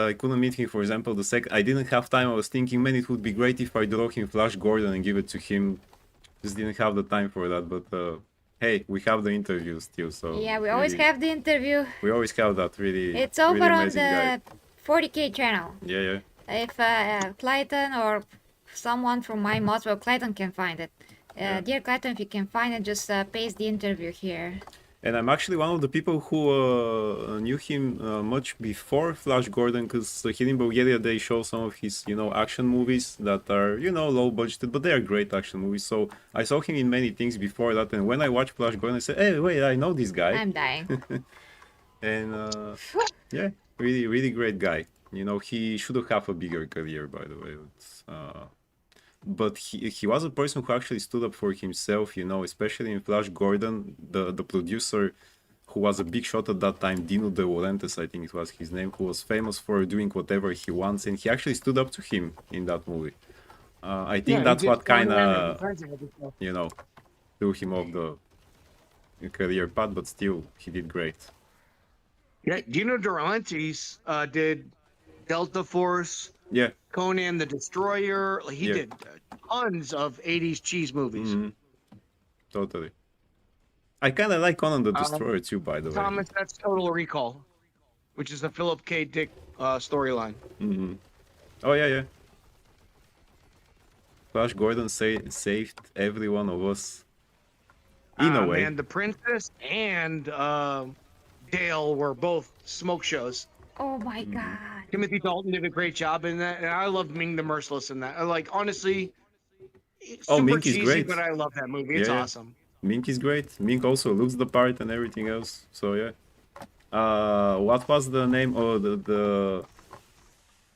Speaker 5: I couldn't meet him. For example, I didn't have time. I was thinking, man, it would be great if I draw him Flash Gordon and give it to him. Just didn't have the time for that. But hey, we have the interview still. So
Speaker 3: Yeah, we always
Speaker 5: really-
Speaker 3: have the interview.
Speaker 5: We always have that. Really,
Speaker 3: It's over
Speaker 5: really
Speaker 3: on
Speaker 5: amazing guy.
Speaker 3: the 40K channel.
Speaker 5: Yeah.
Speaker 3: If Clayton or someone from my mods, well, Clayton can find it. Dear Clayton, if you can find it, just paste the interview here.
Speaker 5: And I'm actually one of the people who knew him much before Flash Gordon, because here in Bulgaria they show some of his, action movies that are, low budgeted, but they are great action movies. So I saw him in many things before that, and when I watched Flash Gordon, I said, hey, wait, I know this guy.
Speaker 3: I'm dying.
Speaker 5: And yeah, really great guy. He should have a bigger career, by the way. But he was a person who actually stood up for himself, especially in Flash Gordon, the producer who was a big shot at that time, Dino De Laurentiis, I think it was his name, who was famous for doing whatever he wants, and he actually stood up to him in that movie. I think that's what kind of, threw him off the career path, but still, he did great.
Speaker 4: Yeah, Dino De Laurentiis did Delta Force,
Speaker 5: Yeah.
Speaker 4: Conan the Destroyer. Like, he
Speaker 5: Yeah.
Speaker 4: did tons of 80s cheese movies.
Speaker 5: Totally. I kind of like Conan the Destroyer too, by the way.
Speaker 4: Thomas, that's Total Recall, which is a Philip K. Dick storyline.
Speaker 5: Oh yeah. Flash Gordon saved every one of us. In a way.
Speaker 4: And the Princess and Dale were both smoke shows.
Speaker 3: Oh my god.
Speaker 4: Timothy Dalton did a great job in that, and I love Ming the Merciless in that. Like, honestly, it's super
Speaker 5: Mink is
Speaker 4: cheesy,
Speaker 5: great.
Speaker 4: but I love that movie. It's
Speaker 5: Yeah.
Speaker 4: awesome.
Speaker 5: Mink is great. Mink also looks the part and everything else. So yeah. What was the name of the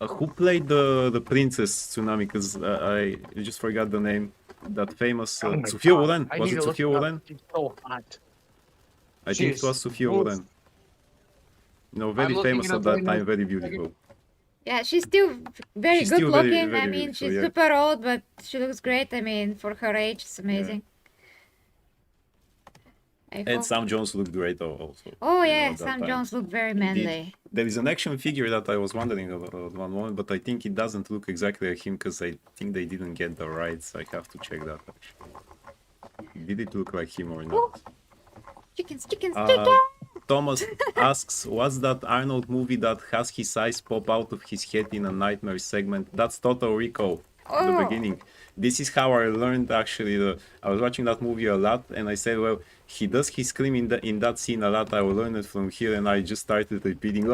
Speaker 5: who played the princess Tsunami? Because I just forgot the name. That famous
Speaker 4: Oh my
Speaker 5: Sofia
Speaker 4: God.
Speaker 5: Loren.
Speaker 4: I
Speaker 5: Was
Speaker 4: need
Speaker 5: it
Speaker 4: to look
Speaker 5: Sofia
Speaker 4: it up.
Speaker 5: Loren?
Speaker 4: She's so hot.
Speaker 5: I think it was Sofia Loren. Very
Speaker 4: looking
Speaker 5: famous
Speaker 4: it
Speaker 5: at
Speaker 4: up
Speaker 5: that
Speaker 4: right now.
Speaker 5: time. Very beautiful.
Speaker 3: Yeah, she's still very
Speaker 5: She's
Speaker 3: good
Speaker 5: still very,
Speaker 3: looking.
Speaker 5: very
Speaker 3: I mean,
Speaker 5: beautiful,
Speaker 3: she's
Speaker 5: yeah.
Speaker 3: super old, but she looks great. I mean, for her age, it's amazing. I
Speaker 5: And
Speaker 3: hope-
Speaker 5: Sam Jones looked great also.
Speaker 3: Oh
Speaker 5: you know,
Speaker 3: yeah,
Speaker 5: at that
Speaker 3: Sam
Speaker 5: time.
Speaker 3: Jones looked very
Speaker 5: Indeed.
Speaker 3: manly.
Speaker 5: There is an action figure that I was wondering about at one moment, but I think it doesn't look exactly like him because I think they didn't get the rights. I have to check that actually. Did it look like him or not?
Speaker 3: Chickens, chickens,
Speaker 5: Uh,
Speaker 3: chickens!
Speaker 5: Thomas asks, what's that Arnold movie that has his eyes pop out of his head in a nightmare segment? That's Total Recall, the
Speaker 3: Oh.
Speaker 5: beginning. This is how I learned actually. I was watching that movie a lot and I said, well, he does his scream in that scene a lot. I will learn it from here, and I just started repeating, or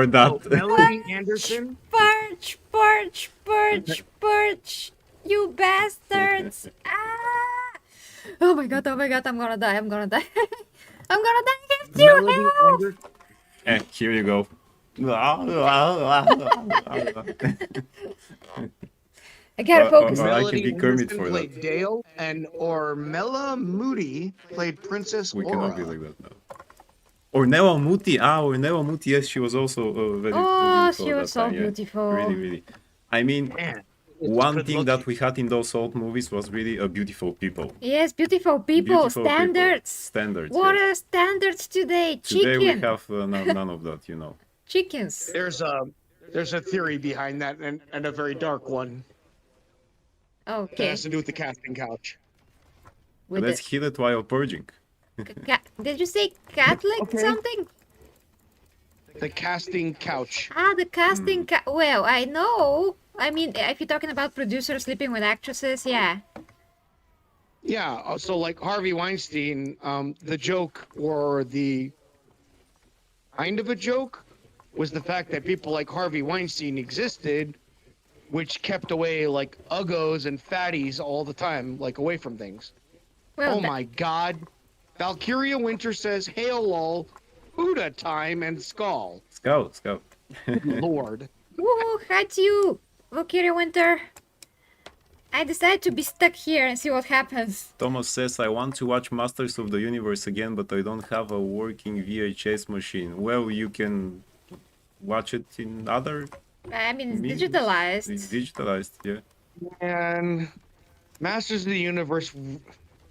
Speaker 5: that.
Speaker 4: Oh, Melody Anderson.
Speaker 3: Perch, perch, perch, perch! You bastards! Ah! Oh my god, I'm gonna die, I'm gonna die. I'm gonna die, give you
Speaker 4: Melody
Speaker 3: help!
Speaker 4: Anderson.
Speaker 5: Here you go.
Speaker 3: I gotta focus.
Speaker 5: I can
Speaker 4: Melody
Speaker 5: be Kermit
Speaker 4: Anderson
Speaker 5: for
Speaker 4: played
Speaker 5: that.
Speaker 4: Dale, and Ormella Moody played Princess
Speaker 5: We
Speaker 4: Aura.
Speaker 5: cannot be like that now. Ornella Muti. Ornella Muti, yes, she was also very
Speaker 3: Oh,
Speaker 5: beautiful
Speaker 3: she
Speaker 5: at
Speaker 3: was
Speaker 5: that
Speaker 3: so
Speaker 5: time, yeah.
Speaker 3: beautiful.
Speaker 5: Really. I mean,
Speaker 4: Man,
Speaker 5: one
Speaker 4: good
Speaker 5: thing that
Speaker 4: looking.
Speaker 5: we had in those old movies was really a beautiful people.
Speaker 3: Yes, beautiful people,
Speaker 5: Beautiful people.
Speaker 3: standards.
Speaker 5: Standards.
Speaker 3: What
Speaker 5: yes.
Speaker 3: are standards today?
Speaker 5: Today we
Speaker 3: Chicken.
Speaker 5: have none of that, you know.
Speaker 3: Chickens.
Speaker 4: There's a theory behind that, and a very dark one. That
Speaker 3: Okay.
Speaker 4: has to do with the casting couch.
Speaker 3: With
Speaker 5: Let's
Speaker 3: the,
Speaker 5: hear it while purging.
Speaker 3: did you say Catholic
Speaker 4: Okay.
Speaker 3: something?
Speaker 4: The casting couch.
Speaker 3: Ah, the casting. Well, I know. I mean, if you're talking about producers sleeping with actresses, yeah.
Speaker 4: Yeah, so like Harvey Weinstein, the joke, or the kind of a joke, was the fact that people like Harvey Weinstein existed, which kept away like uggos and fatties all the time, like away from things.
Speaker 3: Well,
Speaker 4: Oh my god. Valkyria Winter says, Hail lol, Buddha time and skull.
Speaker 5: Scout, scout.
Speaker 4: Good lord.
Speaker 3: woohoo, had you, Valkyria Winter. I decided to be stuck here and see what happens.
Speaker 5: Thomas says, I want to watch Masters of the Universe again, but I don't have a working VHS machine. Well, you can watch it in other
Speaker 3: I mean, it's
Speaker 5: means.
Speaker 3: digitalized.
Speaker 5: It's digitalized, yeah.
Speaker 4: And Masters of the Universe,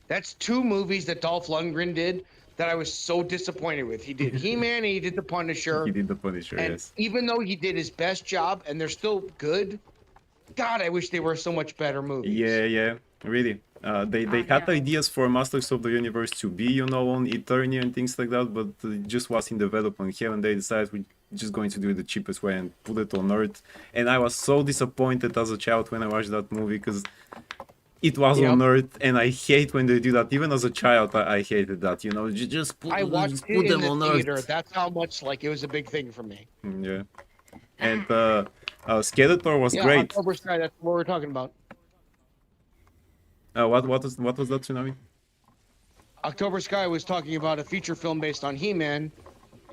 Speaker 4: that's 2 movies that Dolph Lundgren did that I was so disappointed with. He did He-Man and he did The Punisher.
Speaker 5: He did the Punisher,
Speaker 4: And
Speaker 5: yes.
Speaker 4: even though he did his best job and they're still good, God, I wish they were so much better movies.
Speaker 5: Yeah, really. They had ideas for Masters of the Universe to be, you know, on Eternia and things like that, but it just was in development. Here and they decided we're just going to do it the cheapest way and put it on Earth. And I was so disappointed as a child when I watched that movie because it was on Earth, and I hate when they do that. Even as a child, I hated that. You know, just put,
Speaker 4: I watched
Speaker 5: just
Speaker 4: it
Speaker 5: put
Speaker 4: in
Speaker 5: them
Speaker 4: the
Speaker 5: on
Speaker 4: theater.
Speaker 5: Earth.
Speaker 4: That's how much like it was a big thing for me.
Speaker 5: Yeah, and Skeletor was
Speaker 4: Yeah,
Speaker 5: great.
Speaker 4: October Sky. That's what we're talking about.
Speaker 5: What was that, Tsunami?
Speaker 4: October Sky was talking about a feature film based on He-Man.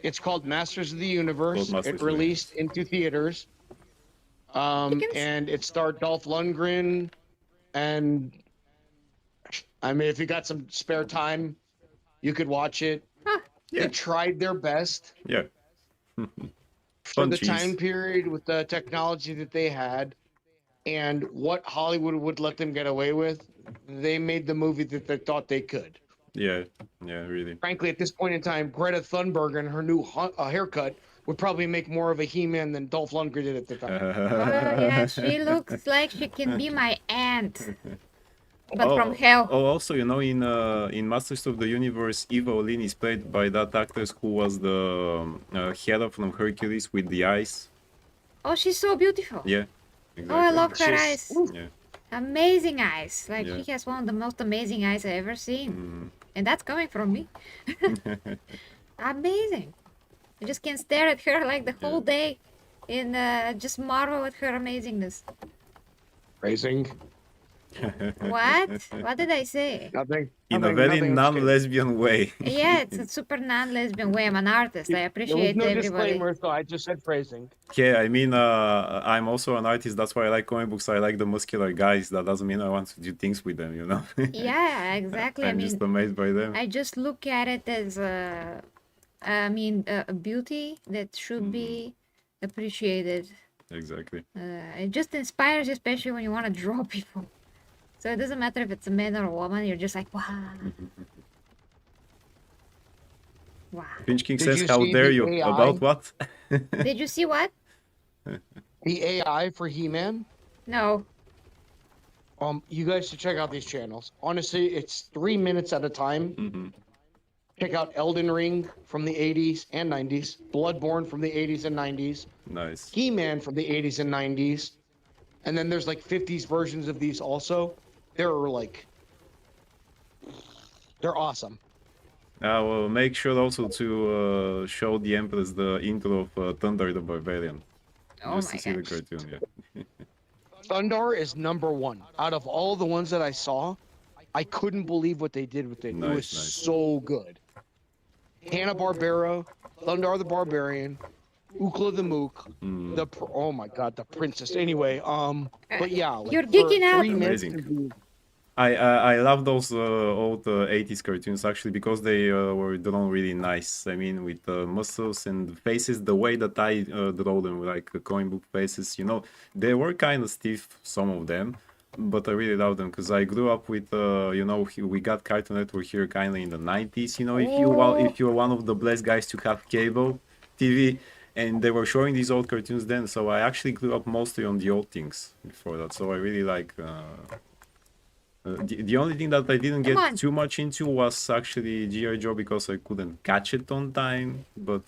Speaker 4: It's called Masters of the Universe.
Speaker 5: Called Masters
Speaker 4: It
Speaker 5: of the
Speaker 4: released into theaters. And it starred Dolph Lundgren, and I mean, if you got some spare time, you could watch it.
Speaker 3: Huh.
Speaker 5: Yeah.
Speaker 4: They tried their best
Speaker 5: Yeah.
Speaker 4: for
Speaker 5: Fun
Speaker 4: the
Speaker 5: cheese.
Speaker 4: time period with the technology that they had, and what Hollywood would let them get away with. They made the movie that they thought they could.
Speaker 5: Yeah, really.
Speaker 4: Frankly, at this point in time, Greta Thunberg and her new haircut would probably make more of a He-Man than Dolph Lundgren did at the time.
Speaker 3: Yeah, she looks like she can be my aunt. But from hell.
Speaker 5: Oh, also, you know, in Masters of the Universe, Eva Olin is played by that actress who was the Hera from Hercules with the eyes.
Speaker 3: Oh, she's so beautiful.
Speaker 5: Yeah,
Speaker 3: Oh, I
Speaker 5: exactly.
Speaker 3: love her
Speaker 4: She's-
Speaker 3: eyes.
Speaker 5: Yeah.
Speaker 3: Amazing eyes. Like,
Speaker 5: Yeah.
Speaker 3: she has one of the most amazing eyes I've ever seen. And that's coming from me. Amazing. I just can stare at her like the whole day and just marvel at her amazingness.
Speaker 4: Phrasing.
Speaker 3: What? What did I say?
Speaker 4: Nothing.
Speaker 5: In a
Speaker 4: nothing-
Speaker 5: very
Speaker 4: nothing was
Speaker 5: non-lesbian way.
Speaker 3: Yeah, it's a super non-lesbian way. I'm an artist. I
Speaker 4: There was
Speaker 3: appreciate
Speaker 4: no
Speaker 3: everybody.
Speaker 4: disclaimer, so I just said phrasing.
Speaker 5: Yeah, I mean, I'm also an artist. That's why I like comic books. I like the muscular guys. That doesn't mean I want to do things with them, you know?
Speaker 3: Yeah, exactly. I
Speaker 5: I'm
Speaker 3: mean,
Speaker 5: just amazed by them.
Speaker 3: I just look at it as a beauty that should be appreciated.
Speaker 5: Exactly.
Speaker 3: It just inspires you, especially when you want to draw people. So it doesn't matter if it's a man or a woman. You're just like, wow. Wow.
Speaker 5: Finch King
Speaker 4: Did
Speaker 5: says,
Speaker 4: you
Speaker 5: how
Speaker 4: see
Speaker 5: dare
Speaker 4: the
Speaker 5: you?
Speaker 4: AI?
Speaker 5: About what?
Speaker 3: Did you see what?
Speaker 4: The AI for He-Man.
Speaker 3: No.
Speaker 4: You guys should check out these channels. Honestly, it's 3 minutes at a time. Check out Elden Ring from the 80s and 90s, Bloodborne from the 80s and 90s,
Speaker 5: Nice.
Speaker 4: He-Man from the 80s and 90s, and then there's like 50s versions of these also. They're awesome.
Speaker 5: Well, make sure also to show the Empress the intro of Thunder the Barbarian.
Speaker 3: Oh
Speaker 5: Just
Speaker 3: my
Speaker 5: to see the
Speaker 3: gosh.
Speaker 5: cartoon, yeah.
Speaker 4: Thundar is #1. Out of all the ones that I saw, I couldn't believe what they did with it. It was
Speaker 5: Nice, nice.
Speaker 4: so good. Hanna-Barbera, Thundar the Barbarian, Ukla the Mook, oh my god, the princess. Anyway, but yeah, like,
Speaker 3: You're
Speaker 4: for
Speaker 3: geeking out.
Speaker 4: 3 minutes
Speaker 5: Amazing.
Speaker 4: to be-
Speaker 5: I love those old 80s cartoons actually because they were drawn really nice. I mean, with muscles and faces, the way that I draw them, like comic book faces, you know, they were kind of stiff, some of them, but I really love them because I grew up with, you know, we got Cartoon Network here kind of in the 90s. You know, if you're one of the blessed guys to have cable TV, and they were showing these old cartoons then, so I actually grew up mostly on the old things before that. So I really like. The only thing that I didn't
Speaker 3: Come
Speaker 5: get
Speaker 3: on.
Speaker 5: too much into was actually G.I. Joe because I couldn't catch it on time. But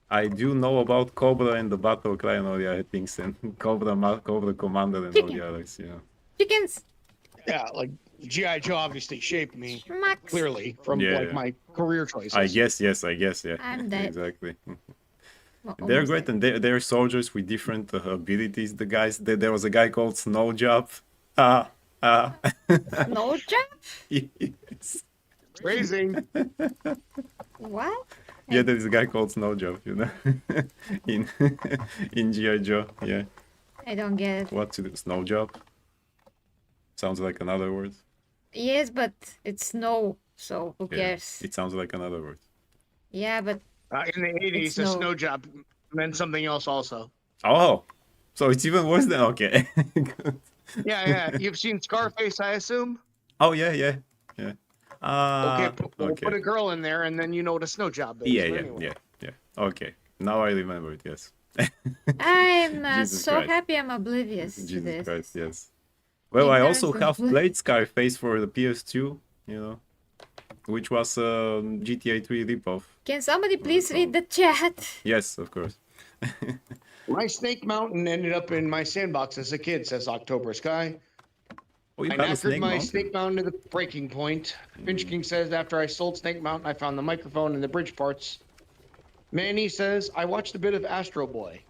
Speaker 5: I do know about Cobra and the Battle Cry and all the other things, and Cobra Commander and all the
Speaker 3: Chicken.
Speaker 5: others. Yeah.
Speaker 3: Chickens.
Speaker 4: Yeah, like G.I. Joe obviously shaped me
Speaker 3: Schmucks.
Speaker 4: clearly from
Speaker 5: Yeah,
Speaker 4: like
Speaker 5: yeah.
Speaker 4: my career choices.
Speaker 5: I guess, yeah.
Speaker 3: I'm dead.
Speaker 5: Exactly.
Speaker 3: Well,
Speaker 5: They're
Speaker 3: almost
Speaker 5: great,
Speaker 3: dead.
Speaker 5: and they're soldiers with different abilities. The guys, there was a guy called Snowjob. Ah, Uh,
Speaker 3: Snow job?
Speaker 5: yes.
Speaker 4: Phrasing.
Speaker 3: What?
Speaker 5: Yeah, there's a guy called Snowjob, you know, in in GI Joe. Yeah,
Speaker 3: I don't get it.
Speaker 5: what to do? Snowjob sounds like another word.
Speaker 3: Yes, but it's snow, so who
Speaker 5: Yeah,
Speaker 3: cares?
Speaker 5: it sounds like another word.
Speaker 3: Yeah, but
Speaker 4: In the 80s,
Speaker 3: It's
Speaker 4: a
Speaker 3: no-
Speaker 4: snow job meant something else also.
Speaker 5: Oh, so it's even worse than okay. Good.
Speaker 4: Yeah. You've seen Scarface, I assume?
Speaker 5: Oh yeah, yeah.
Speaker 4: Okay, we'll
Speaker 5: Okay.
Speaker 4: put a girl in there, and then you know what a snow job is.
Speaker 5: Yeah,
Speaker 4: But
Speaker 5: yeah,
Speaker 4: anyway.
Speaker 5: yeah. Okay, now I remember it. Yes.
Speaker 3: I'm
Speaker 5: Jesus
Speaker 3: so
Speaker 5: Christ.
Speaker 3: happy I'm oblivious to
Speaker 5: Jesus
Speaker 3: this.
Speaker 5: Christ. Yes. Well, I also
Speaker 3: Ignorance is
Speaker 5: have
Speaker 3: bliss.
Speaker 5: played Scarface for the PS2. You know, which was GTA 3 ripoff.
Speaker 3: Can somebody please read the chat?
Speaker 5: Yes, of course.
Speaker 4: My Snake Mountain ended up in my sandbox as a kid, says October Sky.
Speaker 5: Oh, you
Speaker 4: I
Speaker 5: had a
Speaker 4: knackered
Speaker 5: Snake
Speaker 4: my
Speaker 5: Mountain?
Speaker 4: Snake Mountain to the breaking point. Finch King says, after I sold Snake Mountain, I found the microphone and the bridge parts. Manny says, I watched a bit of Astro Boy.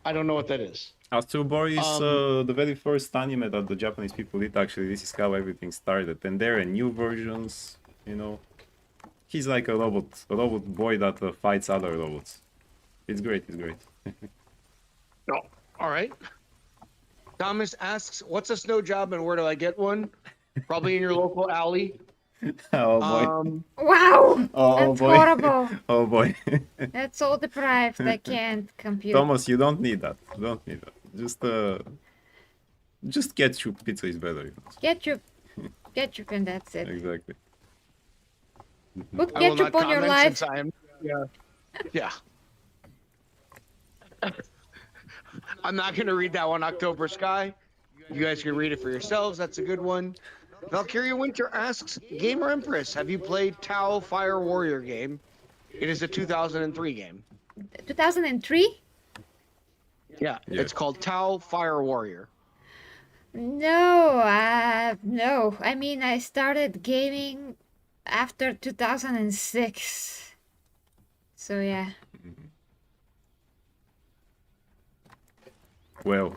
Speaker 4: I don't know what that is.
Speaker 5: Astro Boy is the very first anime that the Japanese people did. Actually, this is how everything started. And there are new versions. You know, he's like a robot boy that fights other robots. It's great. It's great.
Speaker 4: No. All right. Thomas asks, what's a snow job and where do I get one? Probably in your local alley.
Speaker 5: Oh boy.
Speaker 3: Wow!
Speaker 5: Oh
Speaker 3: That's
Speaker 5: boy.
Speaker 3: horrible.
Speaker 5: Oh boy.
Speaker 3: That's so deprived. I can't compute.
Speaker 5: Thomas, you don't need that. You don't need that. Just ketchup pizza is better. You know.
Speaker 3: Ketchup, and that's it.
Speaker 5: Exactly.
Speaker 3: Put
Speaker 4: I will not
Speaker 3: ketchup on your
Speaker 4: comment
Speaker 3: life.
Speaker 4: since I am. Yeah. I'm not going to read that one, October Sky. You guys can read it for yourselves. That's a good one. Valkyria Winter asks, GhammerEmpress, have you played Tau Fire Warrior game? It is a 2003 game.
Speaker 3: 2003?
Speaker 4: Yeah, it's called Tau Fire Warrior.
Speaker 3: No. I mean, I started gaming after 2006. So yeah.
Speaker 5: Well,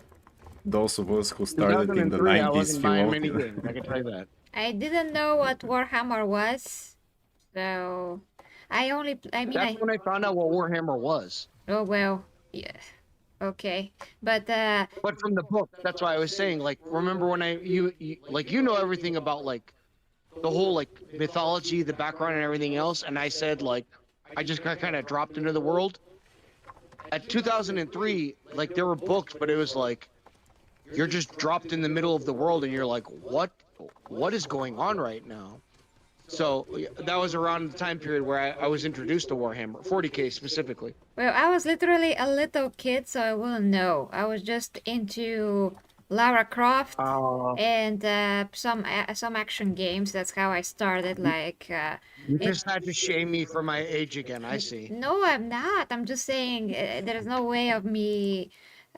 Speaker 5: those of us who started in the
Speaker 4: 2003, I
Speaker 5: 90s
Speaker 4: wasn't
Speaker 5: feel
Speaker 4: buying
Speaker 5: old,
Speaker 4: many
Speaker 5: you know.
Speaker 4: games, I can tell you that.
Speaker 3: I didn't know what Warhammer was. So
Speaker 4: That's when I found out what Warhammer was.
Speaker 3: oh well. Yeah. Okay. But
Speaker 4: But from the book, that's why I was saying, like, remember when you know everything about, like, the whole, like, mythology, the background and everything else, and I said, like, I just got kind of dropped into the world. At 2003, like, there were books, but it was like, you're just dropped in the middle of the world, and you're like, what is going on right now? So that was around the time period where I was introduced to Warhammer, 40K specifically.
Speaker 3: well, I was literally a little kid, so I wouldn't know. I was just into Lara Croft and some action games. That's how I started. Like,
Speaker 4: You just had to shame me for my age again, I see.
Speaker 3: no, I'm not. I'm just saying there's no way of me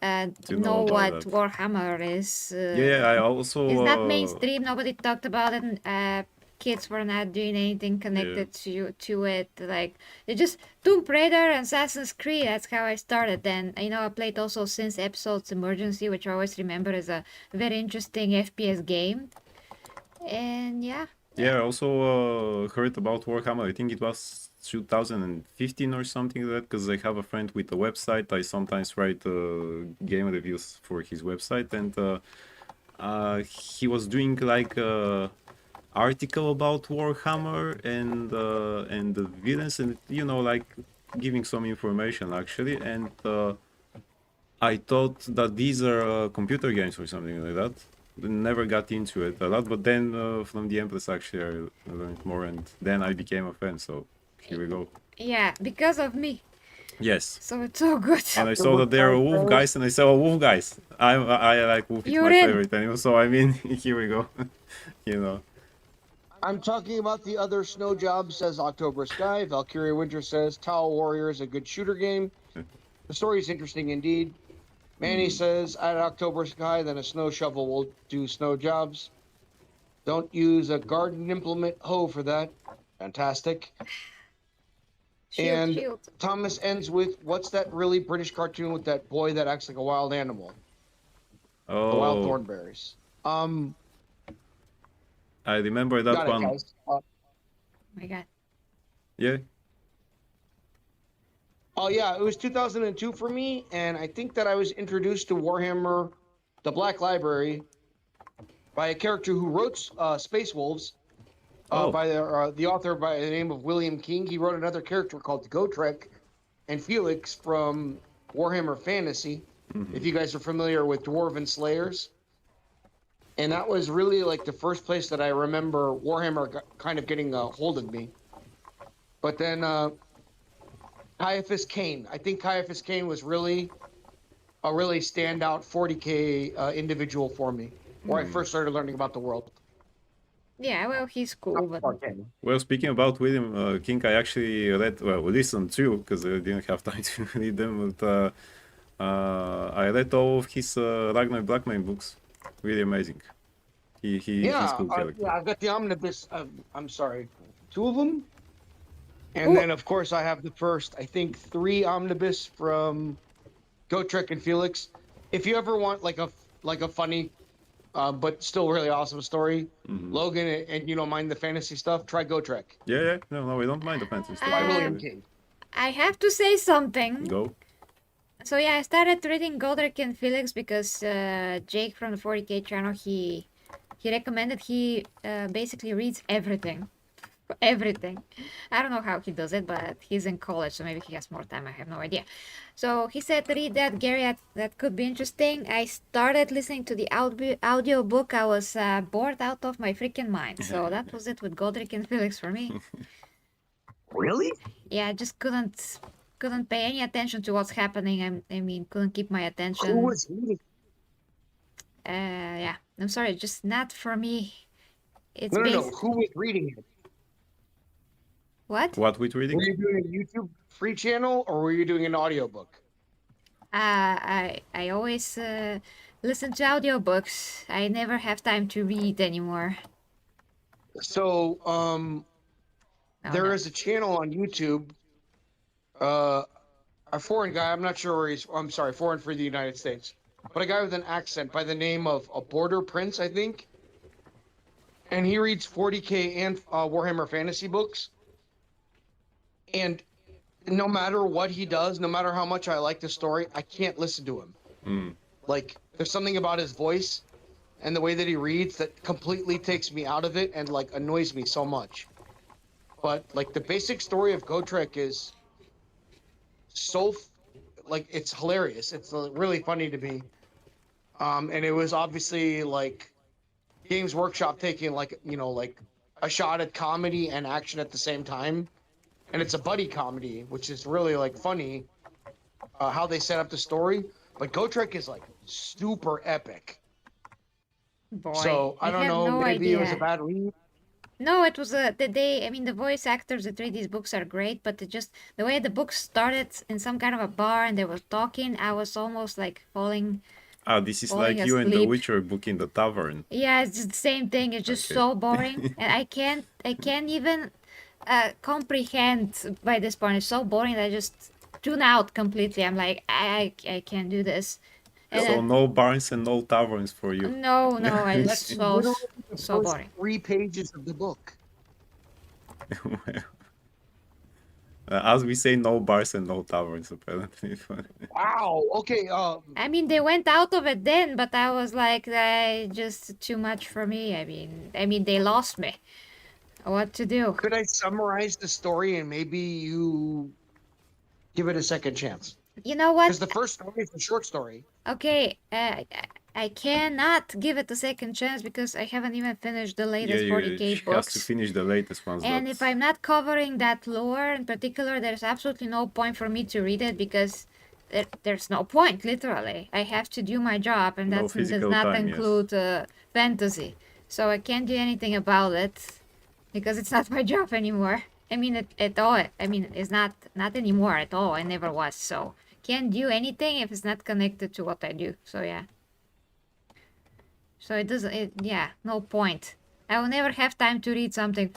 Speaker 5: To
Speaker 3: know
Speaker 5: know
Speaker 3: what
Speaker 5: about that.
Speaker 3: Warhammer is.
Speaker 5: Yeah, I also
Speaker 3: It's not mainstream. Nobody talked about it. Kids were not doing anything connected to it. Like, they just Tomb Raider and Assassin's Creed. That's how I started. Then I played also since Episodes Emergency, which I always remember as a very interesting FPS game. And yeah.
Speaker 5: Yeah, I also heard about Warhammer. I think it was 2015 or something like that, because I have a friend with a website. I sometimes write game reviews for his website, and he was doing like article about Warhammer and the villains, and like giving some information actually. And I thought that these are computer games or something like that. Never got into it a lot, but then from the Empress actually I learned more, and then I became a fan. So here we go.
Speaker 3: Yeah, because of me.
Speaker 5: Yes.
Speaker 3: So it's so good.
Speaker 5: And I saw that there are wolf guys, and I said, "Oh, wolf guys! I like wolf. It's
Speaker 3: You're
Speaker 5: my
Speaker 3: in.
Speaker 5: favorite animal." So I mean, here we go.
Speaker 4: I'm talking about the other snow job, says October Sky. Valkyria Winter says Tau Warrior is a good shooter game. The story is interesting indeed. Manny says at October Sky, then a snow shovel will do snow jobs. Don't use a garden implement hoe for that. Fantastic.
Speaker 3: Shield.
Speaker 4: Thomas ends with, what's that really British cartoon with that boy that acts like a wild animal? The wild
Speaker 5: Oh,
Speaker 4: thornberries.
Speaker 5: I remember that
Speaker 4: Got it,
Speaker 5: one.
Speaker 4: guys.
Speaker 3: Oh my god.
Speaker 5: Yeah.
Speaker 4: Oh yeah, it was 2002 for me, and I think that I was introduced to Warhammer, the Black Library, by a character who wrote Space Wolves,
Speaker 5: Oh.
Speaker 4: by the author by the name of William King. He wrote another character called Gotrek and Felix from Warhammer Fantasy. If you guys are familiar with Dwarven Slayers, and that was really like the first place that I remember Warhammer kind of getting a hold of me. But then Caiaphas Cain. I think Caiaphas Cain was really a really standout 40K individual for me, where I first started learning about the world.
Speaker 3: Yeah, well, he's cool, but
Speaker 5: Well, speaking about William King, I actually listened to, because I didn't have time to read them, but I read all of his Ragnar Blackmane books. Really amazing. He's cool character.
Speaker 4: Yeah, I've got the omnibus. I'm sorry, 2 of them, and then of course I have the first, I think, 3 omnibus from Gotrek and Felix. If you ever want like a funny, but still really awesome story, Logan, and you don't mind the fantasy stuff, try Gotrek.
Speaker 5: Yeah. No, we don't mind the fantasy stuff.
Speaker 4: By William King.
Speaker 3: I have to say something.
Speaker 5: Go.
Speaker 3: So yeah, I started reading Goldrick and Felix because Jake from the 40K channel, he recommended. He basically reads everything. Everything. I don't know how he does it, but he's in college, so maybe he has more time. I have no idea. So he said, read that, Gary, that could be interesting. I started listening to the audio book. I was bored out of my freaking mind. So that was it with Goldrick and Felix for me.
Speaker 4: Really?
Speaker 3: Yeah, I just couldn't pay any attention to what's happening. I mean, couldn't keep my attention.
Speaker 4: Who was reading?
Speaker 3: Yeah, I'm sorry, just not for me. It's
Speaker 4: No. Who was reading it?
Speaker 3: What?
Speaker 5: What with reading?
Speaker 4: Were you doing a YouTube free channel, or were you doing an audiobook?
Speaker 3: I always listen to audiobooks. I never have time to read anymore.
Speaker 4: So, there is a channel on YouTube. A foreign guy. I'm not sure where he's. I'm sorry, foreign for the United States, but a guy with an accent by the name of a Border Prince, I think. And he reads 40K and Warhammer fantasy books. And no matter what he does, no matter how much I like the story, I can't listen to him. Like, there's something about his voice and the way that he reads that completely takes me out of it and like annoys me so much. But like the basic story of Gotrek is so like it's hilarious. It's really funny to me. And it was obviously like Games Workshop taking like a shot at comedy and action at the same time. And it's a buddy comedy, which is really like funny how they set up the story. But Gotrek is like super epic.
Speaker 3: Boy,
Speaker 4: So I don't
Speaker 3: have
Speaker 4: know,
Speaker 3: no
Speaker 4: maybe it was a
Speaker 3: idea.
Speaker 4: bad read.
Speaker 3: No, it was the voice actors that read these books are great, but it just the way the book started in some kind of a bar and they were talking, I was almost like falling.
Speaker 5: This is
Speaker 3: Falling
Speaker 5: like you and the
Speaker 3: asleep.
Speaker 5: Witcher book in the tavern.
Speaker 3: Yeah, it's just the same thing. It's just
Speaker 5: Okay.
Speaker 3: so boring, and I can't even comprehend by this point. It's so boring that I just tune out completely. I'm like, I can't do this. And
Speaker 5: So no barns and no taverns for you.
Speaker 3: no, I
Speaker 4: That's
Speaker 3: just so
Speaker 4: literally the
Speaker 3: so
Speaker 4: first
Speaker 3: boring.
Speaker 4: 3 pages of the book.
Speaker 5: As we say, no bars and no taverns, apparently.
Speaker 4: Wow. Okay.
Speaker 3: I mean, they went out of it then, but I was like, just too much for me. I mean, they lost me. What to do?
Speaker 4: Could I summarize the story and maybe you give it a second chance?
Speaker 3: You know
Speaker 4: Because
Speaker 3: what?
Speaker 4: the first story is a short story.
Speaker 3: Okay, I cannot give it a second chance because I haven't even finished the
Speaker 5: Yeah,
Speaker 3: latest 40K
Speaker 5: she has to
Speaker 3: books.
Speaker 5: finish the latest ones.
Speaker 3: And if I'm not covering that lore in particular, there's absolutely no point for me to read it because there's no point, literally. I have to do my job, and
Speaker 5: No
Speaker 3: that does
Speaker 5: physical
Speaker 3: not
Speaker 5: time, yes.
Speaker 3: include fantasy. So I can't do anything about it because it's not my job anymore. I mean, at all. I mean, it's not anymore at all. It never was. So can't do anything if it's not connected to what I do. So yeah. So it doesn't. Yeah, no point. I will never have time to read something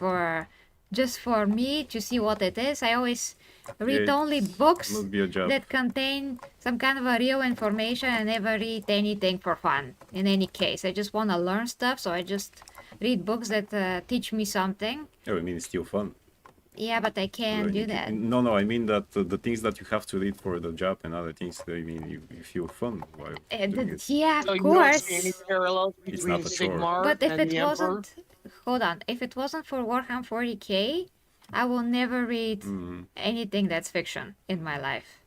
Speaker 3: just for me to see what it is. I always read
Speaker 5: Yeah,
Speaker 3: only books
Speaker 5: Not be a job.
Speaker 3: that contain some kind of a real information. I never read anything for fun. In any case, I just want to learn stuff, so I just read books that teach me something.
Speaker 5: Oh, I mean, it's still fun.
Speaker 3: Yeah, but I can't do that.
Speaker 5: No, I mean that the things that you have to read for the job and other things, I mean, you feel fun while doing it.
Speaker 3: Yeah,
Speaker 4: So
Speaker 3: of
Speaker 4: you don't see any
Speaker 3: course.
Speaker 4: parallels
Speaker 5: It's
Speaker 4: between
Speaker 5: not a chore.
Speaker 4: Sigmar
Speaker 3: But if
Speaker 4: and
Speaker 3: it
Speaker 4: the Emperor?
Speaker 3: wasn't, hold on, if it wasn't for Warhammer 40k, I will never read anything that's fiction in my life.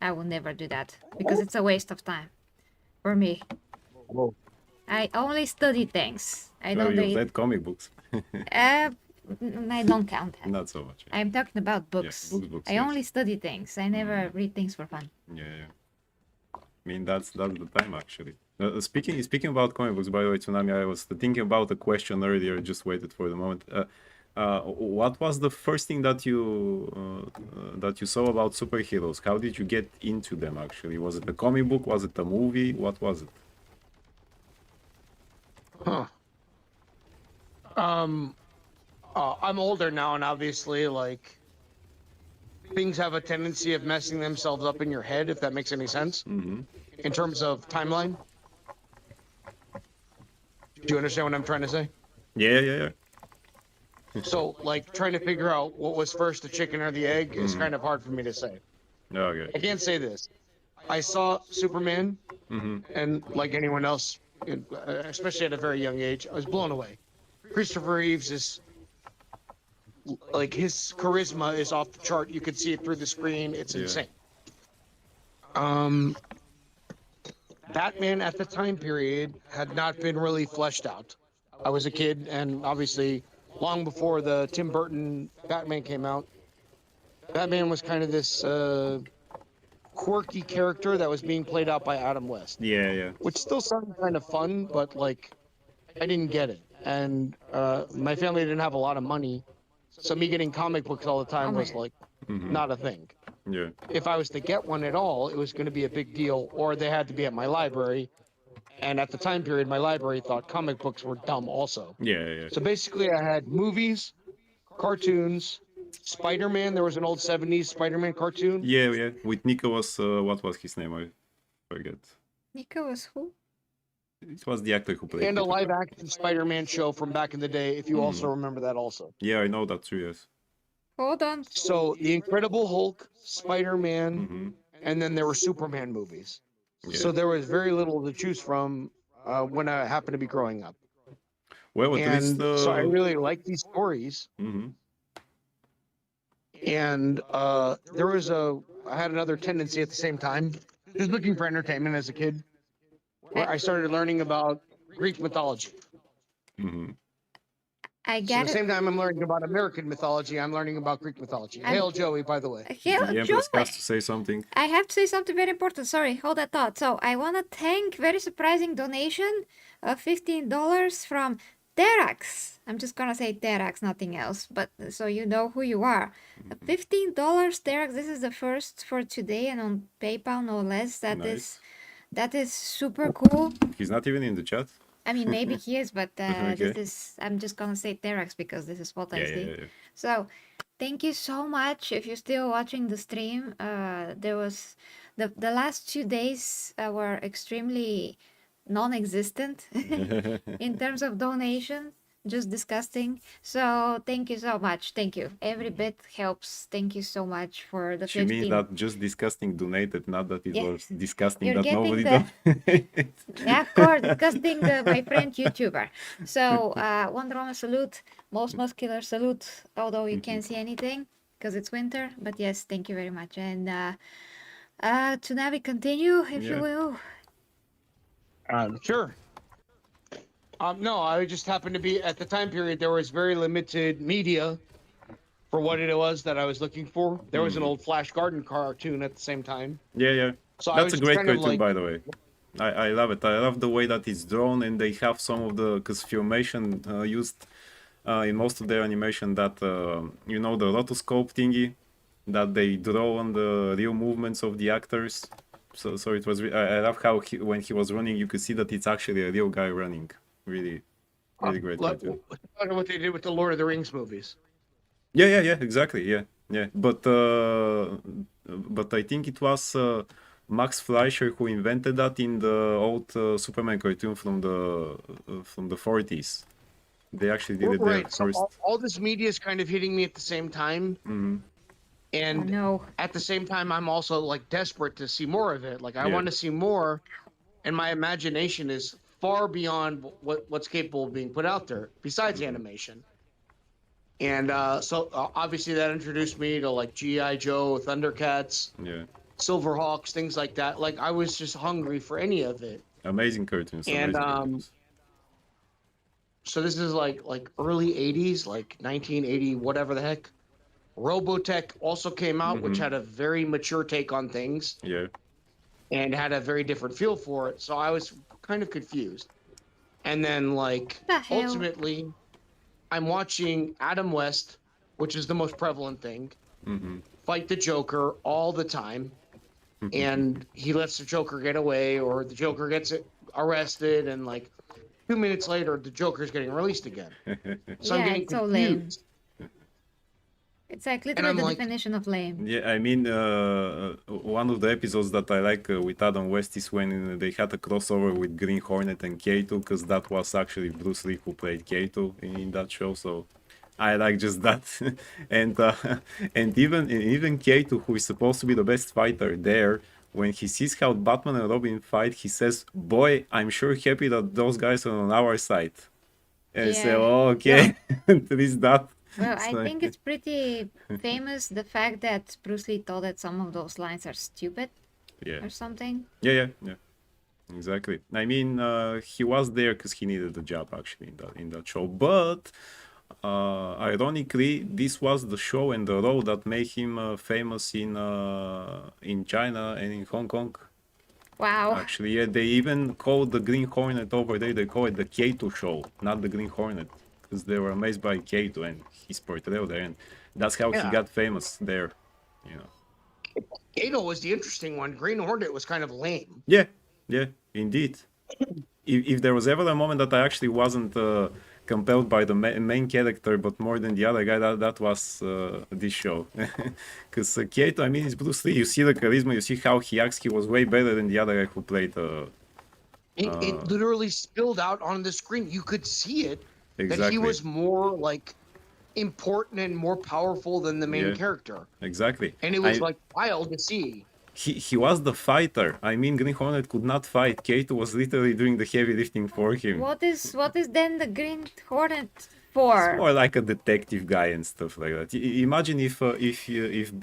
Speaker 3: I will never do that because it's a waste of time for me.
Speaker 4: Whoa.
Speaker 3: I only study things. I
Speaker 5: So
Speaker 3: don't
Speaker 5: you've
Speaker 3: read.
Speaker 5: read comic books.
Speaker 3: I don't count that.
Speaker 5: Not so much.
Speaker 3: I'm talking about books.
Speaker 5: books,
Speaker 3: I
Speaker 5: yes.
Speaker 3: only study things. I never read things for fun.
Speaker 5: Yeah. I mean, that's the time actually. Speaking about comic books, by the way, Tsunami, I was thinking about a question earlier. Just waited for the moment. What was the first thing that you saw about superheroes? How did you get into them? Actually, was it a comic book? Was it a movie? What was it?
Speaker 4: Huh. I'm older now, and obviously, like, things have a tendency of messing themselves up in your head, if that makes any sense, in terms of timeline. Do you understand what I'm trying to say?
Speaker 5: Yeah.
Speaker 4: So, like, trying to figure out what was first, the chicken or the egg, is kind of hard for me to say.
Speaker 5: Okay.
Speaker 4: I can't say this. I saw Superman, and like anyone else, especially at a very young age, I was blown away. Christopher Reeves is like, his charisma is off the chart. You could see it through the screen. It's insane. Batman at the time period had not been really fleshed out. I was a kid, and obviously, long before the Tim Burton Batman came out, Batman was kind of this quirky character that was being played out by Adam West.
Speaker 5: Yeah.
Speaker 4: Which still sounded kind of fun, but like, I didn't get it. And my family didn't have a lot of money, so me getting comic books all the time was like not a thing.
Speaker 5: Yeah.
Speaker 4: If I was to get one at all, it was going to be a big deal, or they had to be at my library. And at the time period, my library thought comic books were dumb also.
Speaker 5: Yeah.
Speaker 4: So basically, I had movies, cartoons, Spider-Man. There was an old 70s Spider-Man cartoon.
Speaker 5: Yeah. With Nicholas, what was his name? I forget.
Speaker 3: Nico was who?
Speaker 5: It was the actor who played.
Speaker 4: And a
Speaker 5: Peter.
Speaker 4: live-action Spider-Man show from back in the day, if you also remember that also.
Speaker 5: Yeah, I know that too. Yes.
Speaker 3: Hold on.
Speaker 4: So the Incredible Hulk, Spider-Man, and then there were Superman movies.
Speaker 5: Yeah.
Speaker 4: So there was very little to choose from when I happened to be growing up.
Speaker 5: Well, at least.
Speaker 4: So I really liked these stories. And I had another tendency at the same time, just looking for entertainment as a kid, where I started learning about Greek mythology.
Speaker 3: I
Speaker 4: So
Speaker 3: get
Speaker 4: at the
Speaker 3: it.
Speaker 4: same time I'm learning about American mythology, I'm learning about Greek mythology. Hail Joey, by the way.
Speaker 3: Here,
Speaker 5: The Empress
Speaker 3: Joy.
Speaker 5: has to say something.
Speaker 3: I have to say something very important. Sorry, hold that thought. So I want to thank very surprising donation of $15 from Terax. I'm just gonna say Terax, nothing else. But so you know who you are. $15 Terax. This is the first for today, and on PayPal no less.
Speaker 5: Nice.
Speaker 3: That is super cool.
Speaker 5: He's not even in the chat.
Speaker 3: I mean, maybe he is, but
Speaker 5: Okay.
Speaker 3: this is. I'm just gonna say Terax because this is what I see.
Speaker 5: Yeah.
Speaker 3: So, thank you so much. If you're still watching the stream, there was the last 2 days were extremely non-existent in terms of donation. Just disgusting. So thank you so much. Thank you. Every bit helps. Thank you so much for the
Speaker 5: She
Speaker 3: 15.
Speaker 5: means that just disgusting donated, not that it
Speaker 3: Yes.
Speaker 5: was disgusting
Speaker 3: You're
Speaker 5: that nobody
Speaker 3: getting
Speaker 5: donated.
Speaker 3: Yeah, of course, disgusting my friend YouTuber. So Wonder Woman salute, most muscular salute, although you can't see anything because it's winter. But yes, thank you very much. And to Navi, continue if you
Speaker 5: Yeah.
Speaker 3: will.
Speaker 4: Sure. No, I just happened to be at the time period. There was very limited media for what it was that I was looking for. There was an old Flash Garden cartoon at the same time.
Speaker 5: Yeah.
Speaker 4: So I
Speaker 5: That's
Speaker 4: was
Speaker 5: a
Speaker 4: just
Speaker 5: great
Speaker 4: kind of
Speaker 5: cartoon,
Speaker 4: like,
Speaker 5: by the way. I love it. I love the way that it's drawn, and they have some of the, because Filmation used in most of their animation that the rotoscope thingy that they draw on the real movements of the actors. So it was. I love how when he was running, you could see that it's actually a real guy running. Really great
Speaker 4: like
Speaker 5: cartoon.
Speaker 4: what they did with the Lord of the Rings movies.
Speaker 5: Yeah, exactly. Yeah. But I think it was Max Fleischer who invented that in the old Superman cartoon from the 40s. They actually did it there
Speaker 4: Right. So
Speaker 5: first.
Speaker 4: all this media is kind of hitting me at the same time,
Speaker 5: Hmm.
Speaker 4: and
Speaker 3: Oh no.
Speaker 4: at the same time, I'm also like desperate to see more of it. Like I
Speaker 5: Yeah.
Speaker 4: want to see more, and my imagination is far beyond what's capable of being put out there besides animation. And so obviously that introduced me to like GI Joe, Thundercats,
Speaker 5: Yeah.
Speaker 4: Silverhawks, things like that. Like I was just hungry for any of it.
Speaker 5: Amazing cartoons.
Speaker 4: And
Speaker 5: Amazing cartoons.
Speaker 4: so this is like early 80s, like 1980, whatever the heck. Robotech also came out, which had a very mature take on things
Speaker 5: Yeah.
Speaker 4: and had a very different feel for it. So I was kind of confused. And then like
Speaker 3: The hell?
Speaker 4: ultimately I'm watching Adam West, which is the most prevalent thing, fight the Joker all the time. And he lets the Joker get away, or the Joker gets arrested, and like 2 minutes later, the Joker's getting released again. So I'm
Speaker 3: Yeah,
Speaker 4: getting
Speaker 3: it's so lame.
Speaker 4: confused.
Speaker 3: It's like
Speaker 4: And
Speaker 3: literally
Speaker 4: I'm
Speaker 3: the
Speaker 4: like,
Speaker 3: definition of lame.
Speaker 5: Yeah, I mean, one of the episodes that I like with Adam West is when they had a crossover with Green Hornet and K2, because that was actually Bruce Lee who played K2 in that show. So I like just that, and even K2, who is supposed to be the best fighter there, when he sees how Batman and Robin fight, he says, "Boy, I'm sure happy that those guys are on our side." And I say,
Speaker 3: Yeah.
Speaker 5: "Oh, okay, at least that."
Speaker 3: Well, I
Speaker 5: So,
Speaker 3: think it's pretty famous the fact that Bruce Lee thought that some of those lines are stupid
Speaker 5: yeah.
Speaker 3: or something.
Speaker 5: Yeah, exactly. I mean, he was there because he needed the job actually in that show. But ironically, this was the show and the role that made him famous in China and in Hong Kong.
Speaker 3: Wow.
Speaker 5: Actually, yeah, they even called the Green Hornet over there. They call it the K2 show, not the Green Hornet, because they were amazed by K2 and his portrayal there, and that's how he
Speaker 4: Yeah.
Speaker 5: got famous there. You know.
Speaker 4: Kato was the interesting one. Green Hornet was kind of lame.
Speaker 5: Yeah, indeed. If there was ever a moment that I actually wasn't compelled by the main character, but more than the other guy, that was this show. Because Kato, I mean, it's Bruce Lee. You see the charisma, you see how he acts. He was way better than the other guy who played.
Speaker 4: It literally spilled out on the screen. You could see it that he
Speaker 5: Exactly.
Speaker 4: was more like important and more powerful than the main
Speaker 5: Yeah.
Speaker 4: character.
Speaker 5: Exactly.
Speaker 4: And it was like wild to see.
Speaker 5: He was the fighter. I mean, Green Hornet could not fight. Kato was literally doing the heavy lifting for him.
Speaker 3: What is then the Green Hornet for?
Speaker 5: Or like a detective guy and stuff like that. Imagine if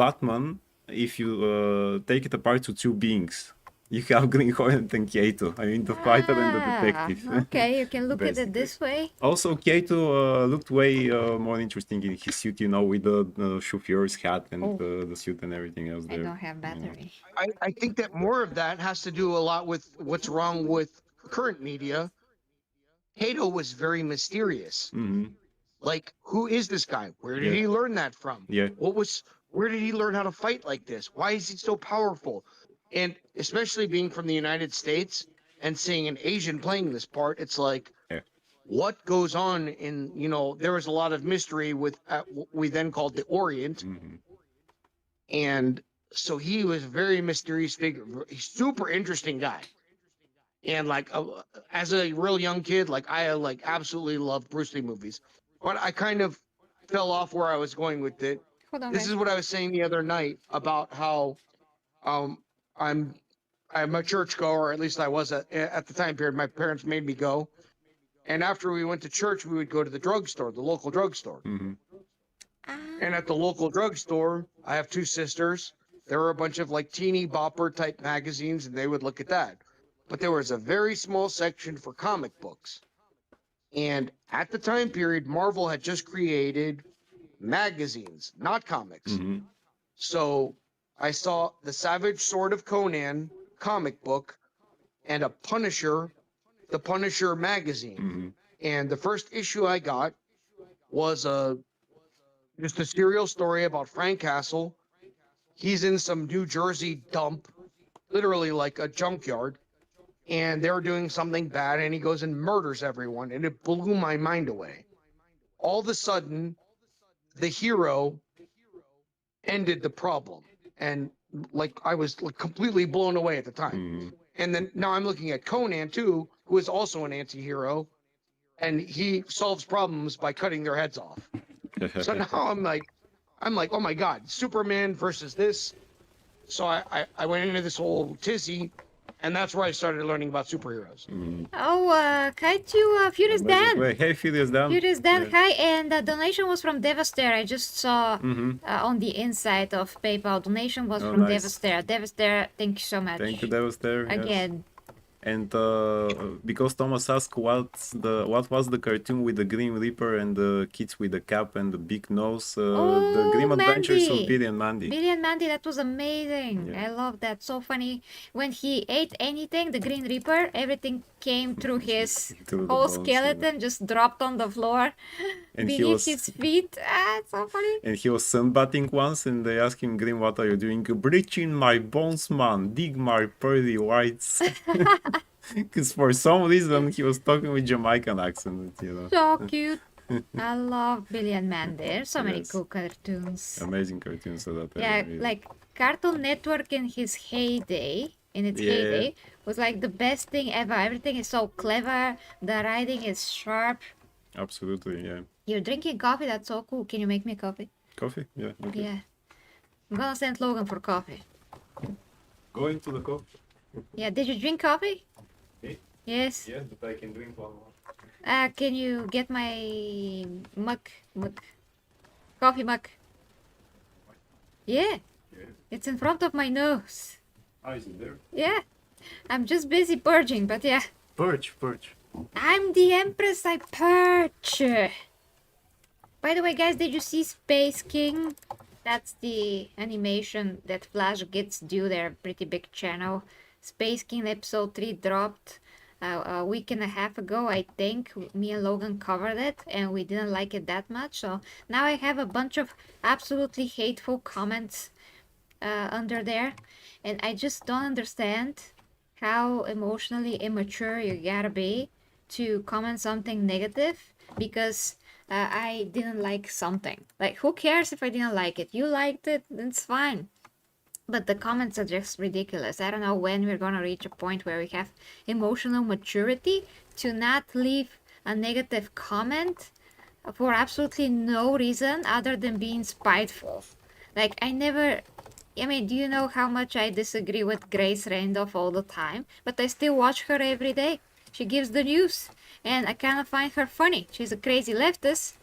Speaker 5: Batman, if you take it apart to two beings, you have Green Hornet and Kato. I mean, the fighter and the detective.
Speaker 3: Okay, you can look at it
Speaker 5: Basically.
Speaker 3: this way.
Speaker 5: Also, Kato looked way more interesting in his suit, you know, with the chauffeur's hat and the suit and everything else
Speaker 3: I
Speaker 5: there.
Speaker 3: don't have battery.
Speaker 4: I think that more of that has to do a lot with what's wrong with current media. Kato was very mysterious. Like, who is this guy? Where did he learn that from?
Speaker 5: Yeah.
Speaker 4: Where did he learn how to fight like this? Why is he so powerful? And especially being from the United States and seeing an Asian playing this part, it's like, what goes on in, you know, there was a lot of mystery with what we then called the Orient. And so he was a very mysterious figure, super interesting guy. And like, as a real young kid, like I like absolutely loved Bruce Lee movies, but I kind of fell off where I was going with it.
Speaker 3: Hold on,
Speaker 4: This
Speaker 3: guys.
Speaker 4: is what I was saying the other night about how I'm a churchgoer, or at least I was at the time period. My parents made me go, and after we went to church, we would go to the drugstore, the local drugstore. And at the local drugstore, I have two sisters. There were a bunch of like teeny bopper type magazines, and they would look at that. But there was a very small section for comic books. And at the time period, Marvel had just created magazines, not comics. So I saw the Savage Sword of Conan comic book and a Punisher, the Punisher magazine. And the first issue I got was just a serial story about Frank Castle. He's in some New Jersey dump, literally like a junkyard, and they're doing something bad, and he goes and murders everyone, and it blew my mind away. All of a sudden, the hero ended the problem, and like I was like completely blown away at the time. And then now I'm looking at Conan too, who is also an anti-hero, and he solves problems by cutting their heads off. So now I'm like, oh my God, Superman versus this. So I went into this whole tizzy, and that's where I started learning about superheroes.
Speaker 3: Oh, hi to Furious Dan.
Speaker 5: Wait, hey, Furious Dan.
Speaker 3: Furious Dan,
Speaker 5: Yeah.
Speaker 3: hi, and the donation was from Devastator. I just saw on the inside of PayPal. Donation was
Speaker 5: Oh,
Speaker 3: from
Speaker 5: nice.
Speaker 3: Devastator. Devastator, thank you so much.
Speaker 5: Thank you, Devastator. yes.
Speaker 3: Again.
Speaker 5: And because Thomas asked what was the cartoon with the Green Reaper and the kids with the cap and the big nose, the Grim Adventures of
Speaker 3: Mandy.
Speaker 5: Billy and Mandy.
Speaker 3: Billy and Mandy, that was amazing.
Speaker 5: Yeah.
Speaker 3: I love that. So funny. When he ate anything, the Green Reaper, everything came through his
Speaker 5: Through the
Speaker 3: whole
Speaker 5: bones,
Speaker 3: skeleton, just dropped on the floor
Speaker 5: And he
Speaker 3: beneath
Speaker 5: was
Speaker 3: his feet. Ah, it's so funny.
Speaker 5: and he was sunbathing once, and they asked him, "Grim, what are you doing?" "Breaching my bones, man. Dig my pearly whites." Because for some reason he was talking with Jamaican accent, you know.
Speaker 3: So cute. I love Billy and Mandy. There's so many
Speaker 5: Yes.
Speaker 3: cool cartoons.
Speaker 5: Amazing cartoons of that
Speaker 3: Yeah,
Speaker 5: era, really.
Speaker 3: like Cartoon Network in its heyday,
Speaker 5: Yeah.
Speaker 3: was like the best thing ever. Everything is so clever. The writing is sharp.
Speaker 5: Absolutely, yeah.
Speaker 3: You're drinking coffee. That's so cool. Can you make me coffee?
Speaker 5: Coffee? Yeah, okay.
Speaker 3: Yeah. I'm gonna send Logan for coffee.
Speaker 5: Going to the coffee.
Speaker 3: Yeah. Did you drink coffee?
Speaker 5: Me?
Speaker 3: Yes.
Speaker 5: Yes, but I can drink one more.
Speaker 3: Can you get my mug? Coffee mug. Yeah.
Speaker 5: Yeah.
Speaker 3: It's in front of my nose.
Speaker 5: Ah, is it there?
Speaker 3: Yeah. I'm just busy purging, but yeah.
Speaker 5: Perch.
Speaker 3: I'm the Empress, I perch. By the way, guys, did you see Space King? That's the animation that Flash gets due their pretty big channel. Space King episode 3 dropped a week and a half ago, I think. Me and Logan covered it, and we didn't like it that much. So now I have a bunch of absolutely hateful comments under there, and I just don't understand how emotionally immature you gotta be to comment something negative because I didn't like something. Like, who cares if I didn't like it? You liked it, it's fine. But the comments are just ridiculous. I don't know when we're gonna reach a point where we have emotional maturity to not leave a negative comment for absolutely no reason other than being spiteful. Like, I mean, do you know how much I disagree with Grace Randolph all the time? But I still watch her every day. She gives the news, and I kind of find her funny. She's a crazy leftist,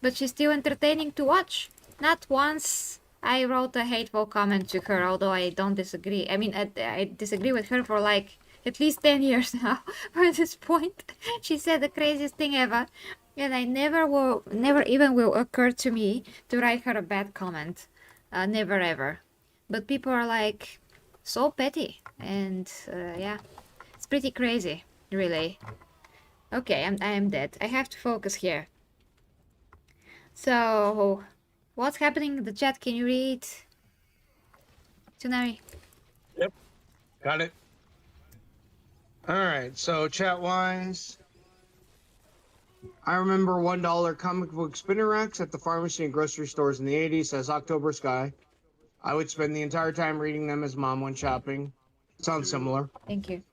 Speaker 3: but she's still entertaining to watch. Not once I wrote a hateful comment to her, although I don't disagree. I mean, I disagree with her for like at least 10 years now. At this point, she said the craziest thing ever, and I never even will occur to me to write her a bad comment. Never ever. But people are like so petty, and yeah, it's pretty crazy, really. Okay, I am dead. I have to focus here. So, what's happening in the chat? Can you read? Tsunami.
Speaker 4: Yep. Got it. All right. So chat wise, I remember $1 comic book spinner racks at the pharmacy and grocery stores in the 80s, says October Sky. I would spend the entire time reading them as mom went shopping. Sounds similar.
Speaker 3: Thank you.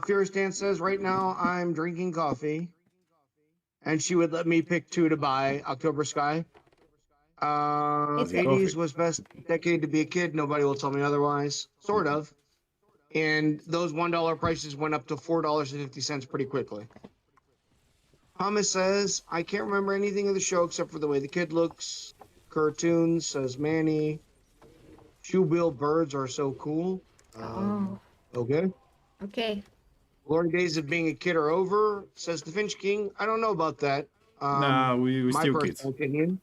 Speaker 4: Furious Dan says, right now I'm drinking coffee. And she would let me pick 2 to buy. October Sky.
Speaker 3: It's
Speaker 4: 80s was best decade to be a kid. Nobody will tell me otherwise. Sort of. And those $1 prices went up to $4.50 pretty quickly. Thomas says, I can't remember anything of the show except for the way the kid looks. Cartoons, says Manny. Shoe-bill birds are so cool. Okay.
Speaker 3: Okay.
Speaker 4: Glory days of being a kid are over, says the Finch King. I don't know about that.
Speaker 5: Nah, we
Speaker 4: My
Speaker 5: still kids.
Speaker 4: personal opinion.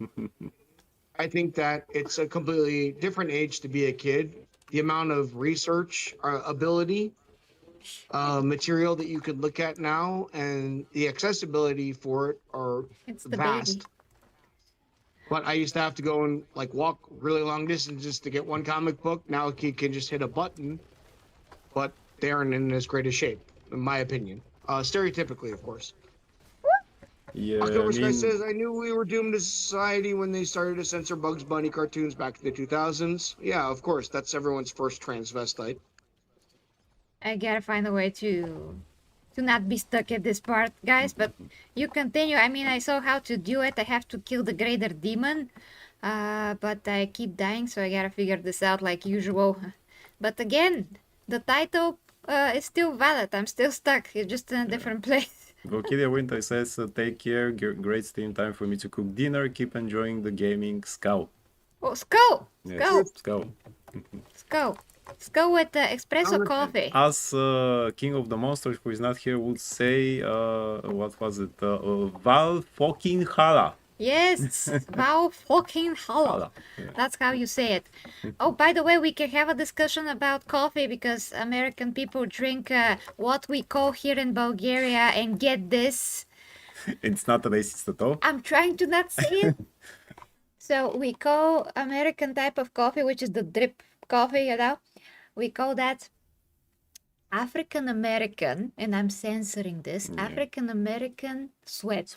Speaker 4: I think that it's a completely different age to be a kid. The amount of research ability, material that you could look at now, and the accessibility for it are
Speaker 3: It's the
Speaker 4: vast.
Speaker 3: baby.
Speaker 4: But I used to have to go and like walk really long distances to get one comic book. Now a kid can just hit a button, but they aren't in as great a shape, in my opinion. Stereotypically, of course.
Speaker 5: Yeah,
Speaker 4: October
Speaker 5: I
Speaker 4: Sky
Speaker 5: mean,
Speaker 4: says, I knew we were doomed as a society when they started to censor Bugs Bunny cartoons back in the 2000s. Yeah, of course, that's everyone's first transvestite.
Speaker 3: I gotta find a way to to not be stuck at this part, guys. But you continue. I mean, I saw how to do it. I have to kill the greater demon, but I keep dying, so I gotta figure this out like usual. But again, the title is still valid. I'm still stuck. It's just in a different place.
Speaker 5: Valkyria Winter says, take care, great stream, time for me to cook dinner, keep enjoying the gaming, Skull.
Speaker 3: Oh, skull!
Speaker 5: Yes,
Speaker 3: Skull!
Speaker 5: Skull.
Speaker 3: Skull! Skull with espresso coffee.
Speaker 5: As King of the Monsters, who is not here, would say, what was it? Val fucking Hala.
Speaker 3: Yes, Val fucking Hala.
Speaker 5: Hala. Yeah.
Speaker 3: That's how you say it. Oh, by the way, we can have a discussion about coffee because American people drink what we call here in Bulgaria, and get this.
Speaker 5: It's not racist at all.
Speaker 3: I'm trying to not say it. So we call American type of coffee, which is the drip coffee, you know, we call that African American, and I'm censoring this, African American sweat.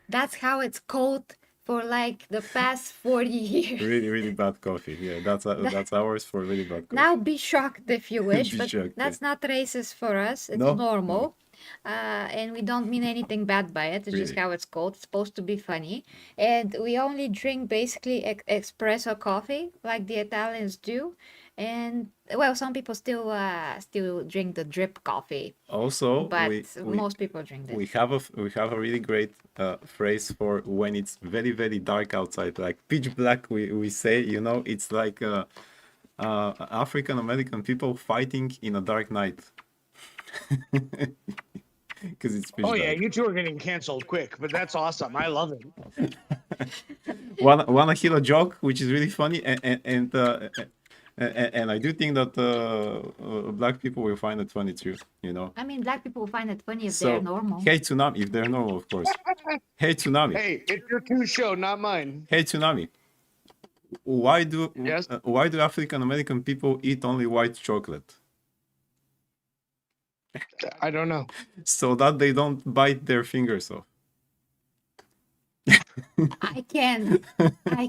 Speaker 3: That's how it's called for like the past 40 years.
Speaker 5: Really, really bad coffee. Yeah, that's ours for really bad coffee.
Speaker 3: Now be shocked if you wish, but
Speaker 5: shocked,
Speaker 3: that's not racist for us. It's
Speaker 5: No?
Speaker 3: normal. And we don't mean anything bad by it. It's just
Speaker 5: Really?
Speaker 3: how it's called. It's supposed to be funny. And we only drink basically espresso coffee like the Italians do. And well, some people still drink the drip coffee,
Speaker 5: Also,
Speaker 3: but
Speaker 5: we
Speaker 3: most people drink this.
Speaker 5: we have a really great phrase for when it's very, very dark outside, like pitch black. We say, you know, it's like African American people fighting in a dark night. Because it's pitch
Speaker 4: Oh yeah,
Speaker 5: dark.
Speaker 4: you two are getting canceled quick, but that's awesome. I love it.
Speaker 5: Wanna hear a joke, which is really funny, and I do think that black people will find it funny too, you know.
Speaker 3: I mean, black people find it funny if
Speaker 5: So,
Speaker 3: they're normal.
Speaker 5: hey Tsunami, if they're normal, of course. Hey Tsunami,
Speaker 4: Hey, it's your two show, not mine.
Speaker 5: hey Tsunami. Why do
Speaker 4: Yes?
Speaker 5: why do African American people eat only white chocolate?
Speaker 4: I don't know.
Speaker 5: So that they don't bite their fingers off.
Speaker 3: I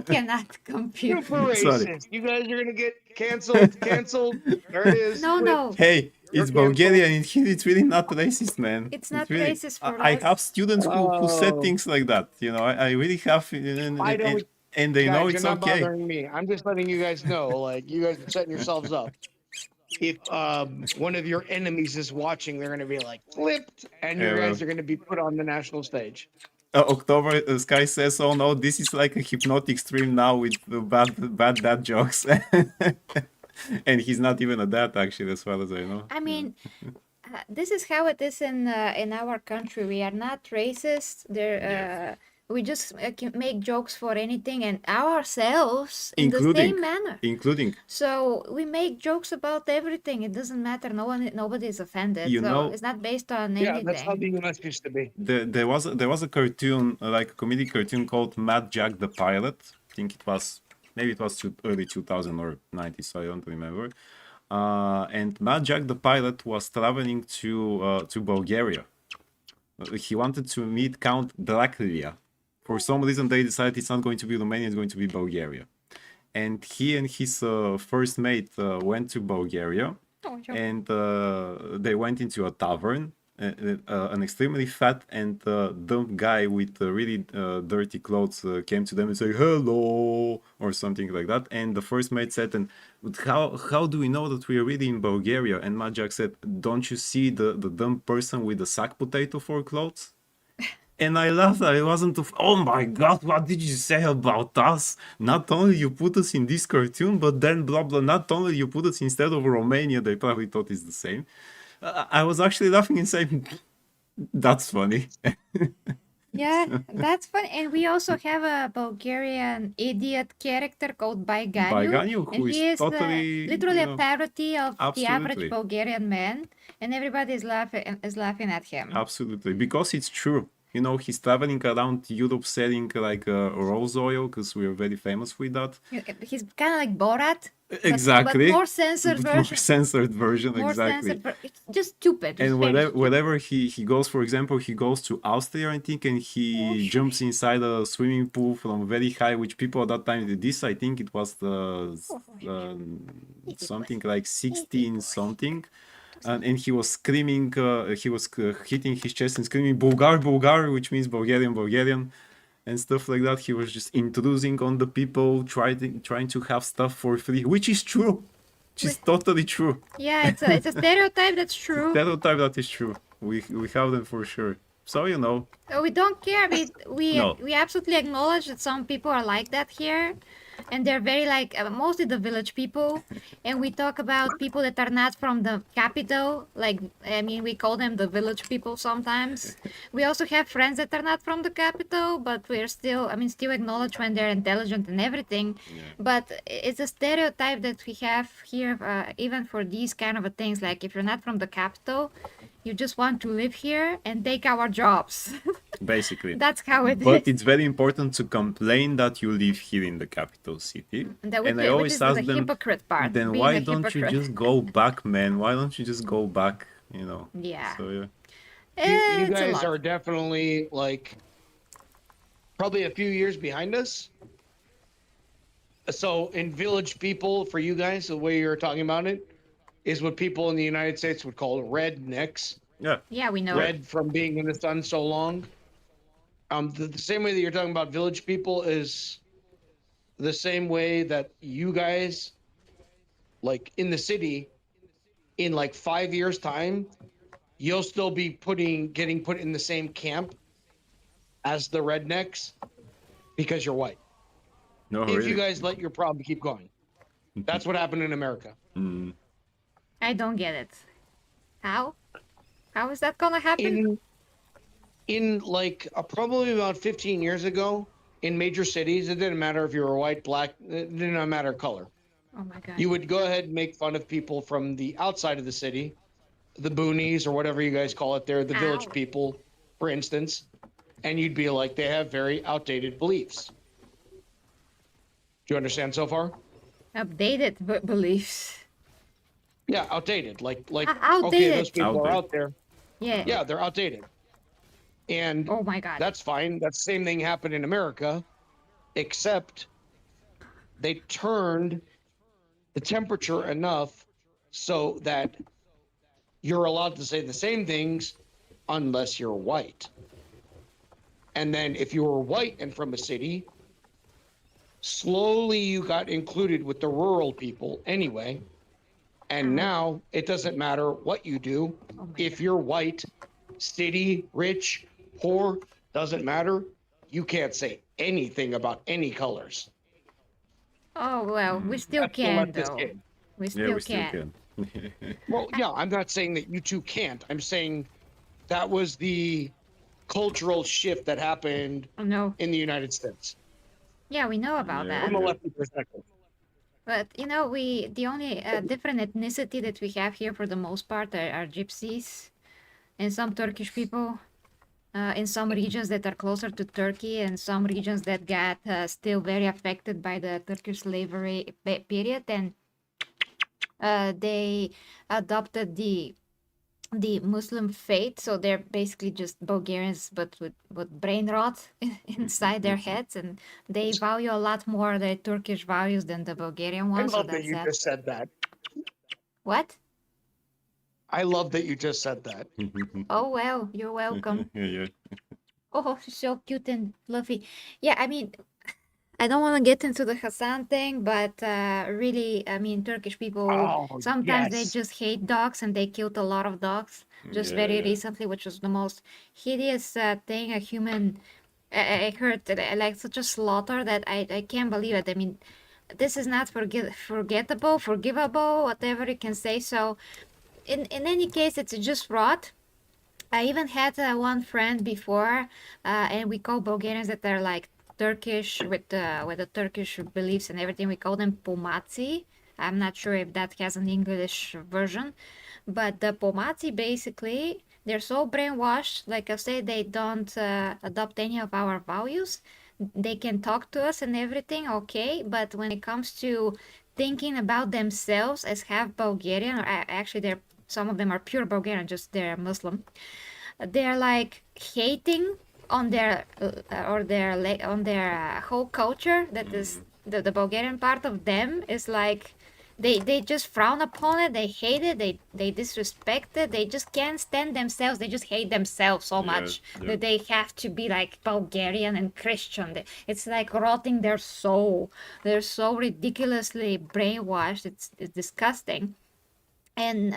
Speaker 3: cannot compute.
Speaker 4: Super
Speaker 5: Sorry.
Speaker 4: racist. You guys are gonna get canceled. Canceled. There it is.
Speaker 3: No.
Speaker 5: Hey, it's
Speaker 4: You're
Speaker 5: Bulgarian and here it's really not racist, man.
Speaker 3: It's not
Speaker 5: really,
Speaker 3: racist for
Speaker 5: I
Speaker 3: us.
Speaker 5: have students who said
Speaker 4: Oh.
Speaker 5: things like that, you know. I really have,
Speaker 4: I don't.
Speaker 5: and they know
Speaker 4: Guys,
Speaker 5: it's
Speaker 4: you're not
Speaker 5: okay.
Speaker 4: bothering me. I'm just letting you guys know. Like you guys are setting yourselves up. If one of your enemies is watching, they're gonna be like flipped, and you
Speaker 5: Yeah,
Speaker 4: guys
Speaker 5: well.
Speaker 4: are gonna be put on the national stage.
Speaker 5: October Sky says, "Oh no, this is like a hypnotic stream now with the bad dad jokes," and he's not even a dad actually, as far as I know.
Speaker 3: I mean, this is how it is in our country. We are not racist. We just can make jokes for anything and ourselves in the same manner.
Speaker 5: Including.
Speaker 3: So we make jokes about everything. It doesn't matter. Nobody is offended.
Speaker 5: You
Speaker 3: so
Speaker 5: know-
Speaker 3: it's not based on
Speaker 4: Yeah,
Speaker 3: anything.
Speaker 4: that's how the U.S. used to be.
Speaker 5: There was a cartoon, like a comedy cartoon called Mad Jack the Pilot. I think it was early 2000 or 90s, so I don't remember. And Mad Jack the Pilot was traveling to Bulgaria. He wanted to meet Count Dracula. For some reason, they decided it's not going to be Romania; it's going to be Bulgaria. And he and his first mate went to Bulgaria, and they went into a tavern. An extremely fat and dumb guy with really dirty clothes came to them and said hello or something like that. And the first mate said, "And how do we know that we are really in Bulgaria?" And Majak said, "Don't you see the dumb person with the sack potato for clothes?" And I laughed. I wasn't. Oh my God! What did you say about us? Not only you put us in this cartoon, but then blah blah. Not only you put us instead of Romania, they probably thought it's the same. I was actually laughing and saying, "That's funny."
Speaker 3: Yeah, that's fun. And we also have a Bulgarian idiot character called
Speaker 5: Baiganiu,
Speaker 3: and
Speaker 5: who
Speaker 3: he
Speaker 5: is
Speaker 3: is
Speaker 5: totally,
Speaker 3: literally
Speaker 5: you know,
Speaker 3: a parody of the average
Speaker 5: absolutely.
Speaker 3: Bulgarian man, and everybody is laughing at him.
Speaker 5: Absolutely, because it's true. You know, he's traveling around Europe selling like rose oil because we're very famous with that.
Speaker 3: He's kind of like Borat.
Speaker 5: Exactly.
Speaker 3: But more censored version.
Speaker 5: More censored version,
Speaker 3: More
Speaker 5: exactly.
Speaker 3: censored. It's just stupid.
Speaker 5: And
Speaker 3: It's very
Speaker 5: wherever he goes, for example, he goes to Austria, I think, and he jumps inside a swimming pool from very high, which people at that time did this. I think it was the something like 16 something. and he was screaming, he was hitting his chest and screaming Bulgar, Bulgar, which means Bulgarian, Bulgarian, and stuff like that. He was just intruding on the people, trying to have stuff for free, which is true. Which is totally true.
Speaker 3: Yeah, it's a stereotype that's true.
Speaker 5: Stereotype that is true. We have them for sure. So you know.
Speaker 3: We don't care.
Speaker 5: No.
Speaker 3: We absolutely acknowledge that some people are like that here, and they're very like mostly the village people. And we talk about people that are not from the capital. Like I mean, we call them the village people sometimes. We also have friends that are not from the capital, but we're still still acknowledge when they're intelligent and everything.
Speaker 5: Yeah.
Speaker 3: But it's a stereotype that we have here, even for these kind of things. Like if you're not from the capital, you just want to live here and take our jobs.
Speaker 5: Basically.
Speaker 3: That's how it is.
Speaker 5: But it's very important to complain that you live here in the capital city. And I always ask
Speaker 3: the
Speaker 5: them,
Speaker 3: hypocrite part.
Speaker 5: then
Speaker 3: being
Speaker 5: why
Speaker 3: a
Speaker 5: don't you
Speaker 3: hypocrite.
Speaker 5: just go back, man? Why don't you just go back? You know.
Speaker 3: Yeah.
Speaker 5: So yeah.
Speaker 4: You
Speaker 3: It's a
Speaker 4: guys
Speaker 3: lot.
Speaker 4: are definitely like probably a few years behind us. So in village people, for you guys, the way you're talking about it, is what people in the United States would call rednecks.
Speaker 5: Yeah.
Speaker 3: Yeah, we know.
Speaker 4: Red from being in the sun so long. The same way that you're talking about village people is the same way that you guys, like in the city, in like 5 years' time, you'll still be getting put in the same camp as the rednecks because you're white.
Speaker 5: No,
Speaker 4: If
Speaker 5: really.
Speaker 4: you guys let your problem keep going. That's what happened in America.
Speaker 3: I don't get it. How? How is that gonna happen?
Speaker 4: In like probably about 15 years ago, in major cities, it didn't matter if you were white, black, it didn't matter color.
Speaker 3: Oh my god.
Speaker 4: You would go ahead and make fun of people from the outside of the city, the boonies or whatever you guys call it there, the village
Speaker 3: Ow.
Speaker 4: people, for instance, and you'd be like, they have very outdated beliefs. Do you understand so far?
Speaker 3: Updated beliefs.
Speaker 4: Yeah, outdated. Like okay,
Speaker 3: Outdated.
Speaker 4: those people are
Speaker 5: Outdated.
Speaker 4: out there.
Speaker 3: Yeah.
Speaker 4: Yeah, they're outdated. And
Speaker 3: Oh my god.
Speaker 4: that's fine. That same thing happened in America, except they turned the temperature enough so that you're allowed to say the same things unless you're white. And then if you were white and from a city, slowly you got included with the rural people anyway. And now it doesn't matter what you do. If you're white, city, rich, poor, doesn't matter. You can't say anything about any colors.
Speaker 3: Oh well, we still
Speaker 4: That's the
Speaker 3: can
Speaker 4: leftist
Speaker 3: though.
Speaker 4: game.
Speaker 3: We
Speaker 5: Yeah,
Speaker 3: still
Speaker 5: we still
Speaker 3: can.
Speaker 5: can.
Speaker 4: Well, yeah, I'm not saying that you two can't. I'm saying that was the cultural shift that happened
Speaker 3: Oh no.
Speaker 4: in the United States
Speaker 3: Yeah, we know about
Speaker 5: Yeah.
Speaker 4: from
Speaker 3: that.
Speaker 4: a lefty perspective.
Speaker 3: But you know, the only different ethnicity that we have here for the most part are gypsies and some Turkish people. In some regions that are closer to Turkey and some regions that got still very affected by the Turkish slavery period, and they adopted the Muslim faith, so they're basically just Bulgarians but with brain rot inside their heads, and they value a lot more the Turkish values than the Bulgarian
Speaker 4: I
Speaker 3: ones. So
Speaker 4: love that
Speaker 3: that's
Speaker 4: you
Speaker 3: that.
Speaker 4: just said that.
Speaker 3: What?
Speaker 4: I love that you just said that.
Speaker 3: Oh well, you're welcome.
Speaker 5: Yeah.
Speaker 3: Oh, she's so cute and fluffy. Yeah, I mean, I don't want to get into the Hassan thing, but really, I mean, Turkish people
Speaker 4: Oh,
Speaker 3: sometimes they
Speaker 4: yes.
Speaker 3: just hate dogs, and they killed a lot of dogs just
Speaker 5: Yeah,
Speaker 3: very
Speaker 5: yeah.
Speaker 3: recently, which was the most hideous thing a human. I heard like such a slaughter that I can't believe it. I mean, this is not forgettable, forgivable, whatever you can say. So, in any case, it's just rot. I even had one friend before, and we call Bulgarians that are like Turkish with the Turkish beliefs and everything. We call them pomaci. I'm not sure if that has an English version, but the pomaci basically they're so brainwashed. Like I say, they don't adopt any of our values. They can talk to us and everything, okay, but when it comes to thinking about themselves as half Bulgarian, or actually they're some of them are pure Bulgarian, just they're Muslim. They're like hating on their whole culture. That is the Bulgarian part of them is like they just frown upon it, they hate it, they disrespect it, they just can't stand themselves, they just hate themselves so much that they have to be like Bulgarian and Christian. It's like rotting their soul. They're so ridiculously brainwashed, it's disgusting. And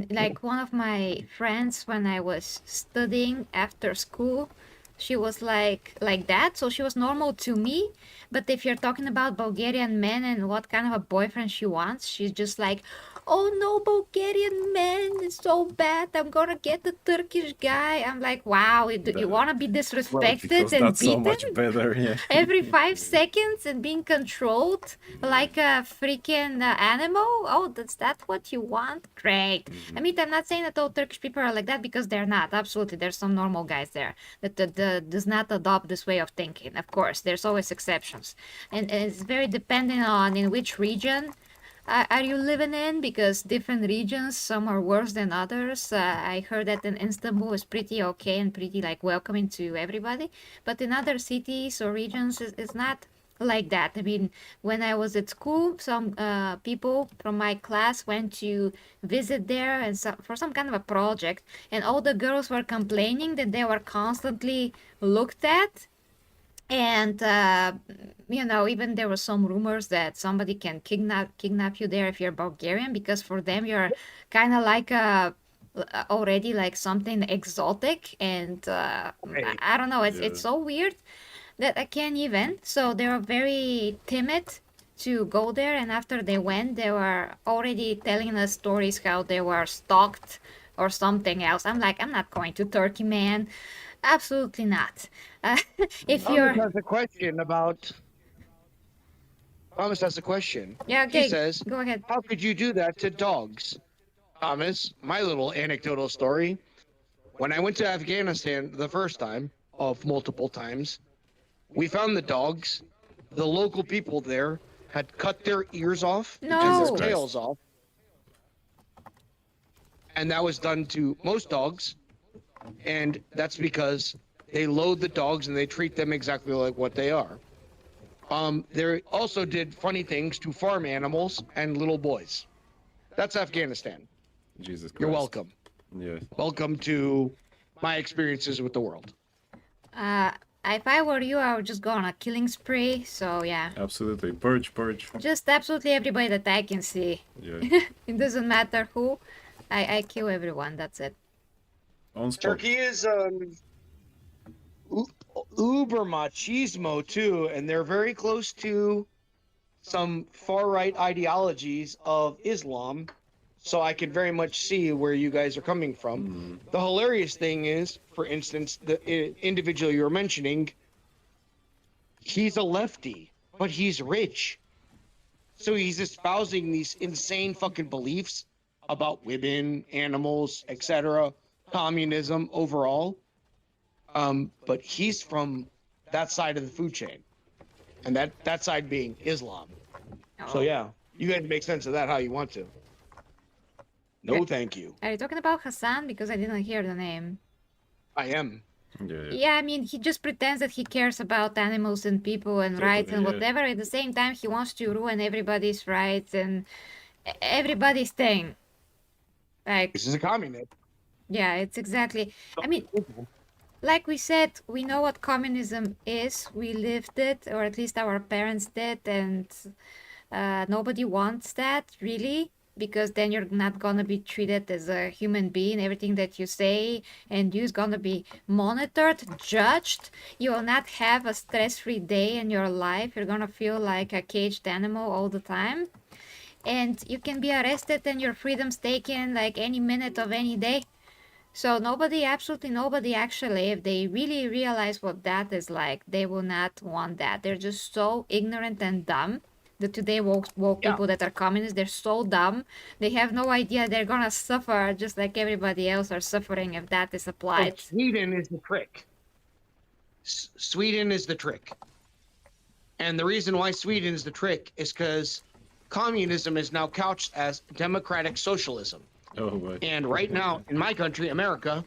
Speaker 3: like one of my friends when I was studying after school, she was like that, so she was normal to me. But if you're talking about Bulgarian men and what kind of a boyfriend she wants, she's just like, oh no, Bulgarian men is so bad, I'm gonna get the Turkish guy. I'm like, wow, you wanna be disrespected
Speaker 5: because
Speaker 3: and
Speaker 5: that's so
Speaker 3: beaten
Speaker 5: much better, yeah.
Speaker 3: every 5 seconds and being controlled like a freaking animal? Oh, that's that what you want? Great. I mean, I'm not saying that all Turkish people are like that, because they're not. Absolutely, there's some normal guys there that does not adopt this way of thinking. Of course, there's always exceptions, and it's very dependent on in which region are you living in, because different regions, some are worse than others. I heard that in Istanbul is pretty okay and pretty like welcoming to everybody, but in other cities or regions it's not like that. I mean, when I was at school, some people from my class went to visit there and for some kind of a project, and all the girls were complaining that they were constantly looked at. And even there were some rumors that somebody can kidnap you there if you're Bulgarian, because for them you're kind of like already like something exotic. And I don't know, it's so weird that I can't even. So they were very timid to go there, and after they went, they were already telling us stories how they were stalked or something else. I'm like, I'm not going to Turkey, man. Absolutely not. If you're...
Speaker 4: Thomas has a question about... Thomas has a question.
Speaker 3: Yeah, okay.
Speaker 4: He says,
Speaker 3: go ahead.
Speaker 4: how could you do that to dogs? Thomas, my little anecdotal story. When I went to Afghanistan the first time, of multiple times, we found the dogs. The local people there had cut their ears off and
Speaker 3: No.
Speaker 4: their tails off. And that was done to most dogs. And that's because they load the dogs and they treat them exactly like what they are. They also did funny things to farm animals and little boys. That's Afghanistan.
Speaker 5: Jesus Christ.
Speaker 4: You're welcome.
Speaker 5: Yeah.
Speaker 4: Welcome to my experiences with the world.
Speaker 3: If I were you, I would just go on a killing spree. So yeah.
Speaker 5: Absolutely. Purge.
Speaker 3: Just absolutely everybody that I can see.
Speaker 5: Yeah.
Speaker 3: It doesn't matter who. I kill everyone. That's it.
Speaker 5: On spot.
Speaker 4: Turkey is uber machismo too, and they're very close to some far right ideologies of Islam. So I can very much see where you guys are coming from. The hilarious thing is, for instance, the individual you were mentioning, he's a lefty, but he's rich. So he's espousing these insane fucking beliefs about women, animals, etc., communism overall. But he's from that side of the food chain, and that side being Islam. So yeah, you guys make sense of that how you want to. No, thank you.
Speaker 3: Are you talking about Hassan? Because I didn't hear the name.
Speaker 4: I am.
Speaker 5: Yeah.
Speaker 3: Yeah, I mean, he just pretends that he cares about animals and people and rights and whatever. At the same time, he wants to ruin everybody's rights and everybody's thing. Like,
Speaker 4: This is a communist.
Speaker 3: yeah, it's exactly. I mean, like we said, we know what communism is. We lived it, or at least our parents did, and nobody wants that, really, because then you're not gonna be treated as a human being. Everything that you say and do is gonna be monitored, judged. You will not have a stress-free day in your life. You're gonna feel like a caged animal all the time. And you can be arrested and your freedom's taken like any minute of any day. So nobody, absolutely nobody actually, if they really realize what that is like, they will not want that. They're just so ignorant and dumb. The today woke people that are communists, they're so dumb. They have no idea they're gonna suffer just like everybody else are suffering if that is applied.
Speaker 4: So Sweden is the trick. Sweden is the trick. And the reason why Sweden is the trick is because communism is now couched as democratic socialism.
Speaker 5: Oh, right.
Speaker 4: And right now, in my country, America,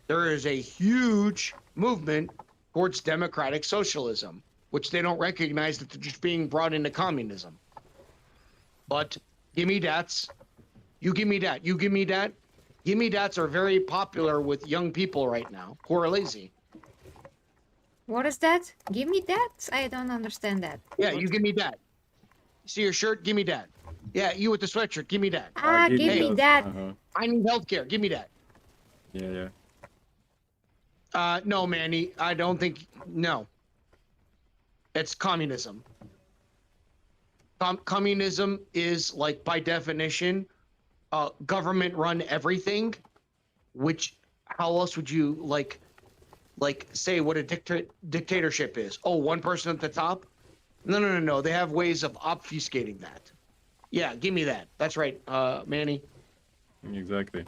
Speaker 4: there is a huge movement towards democratic socialism, which they don't recognize that they're just being brought into communism. but gimme dats. You give me dat. You give me dat. Gimme dats are very popular with young people right now who are lazy.
Speaker 3: What is that? Give me that? I don't understand that.
Speaker 4: Yeah, you give me dat. See your shirt? Give me dat. Yeah, you with the sweatshirt? Give me dat.
Speaker 3: Give me
Speaker 5: us.
Speaker 3: that.
Speaker 4: I need healthcare. Give me that.
Speaker 5: Yeah.
Speaker 4: No, Manny. I don't think. No. It's communism. Communism is like by definition, government run everything. Which, how else would you like say what a dictatorship is? Oh, one person at the top? No. They have ways of obfuscating that. Yeah, give me that. That's right, Manny.
Speaker 5: Exactly.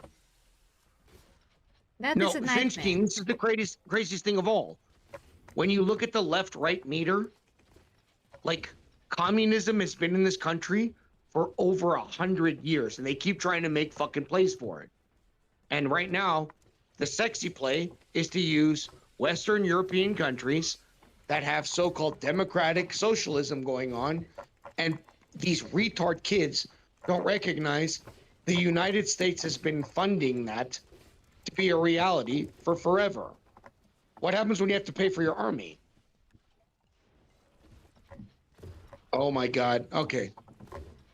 Speaker 3: That
Speaker 4: No,
Speaker 3: is a nightmare.
Speaker 4: Finch King, this is the craziest thing of all. When you look at the left-right meter, like communism has been in this country for over 100 years, and they keep trying to make fucking plays for it. And right now, the sexy play is to use Western European countries that have so-called democratic socialism going on, and these retard kids don't recognize the United States has been funding that to be a reality for forever. What happens when you have to pay for your army? Oh my God. Okay.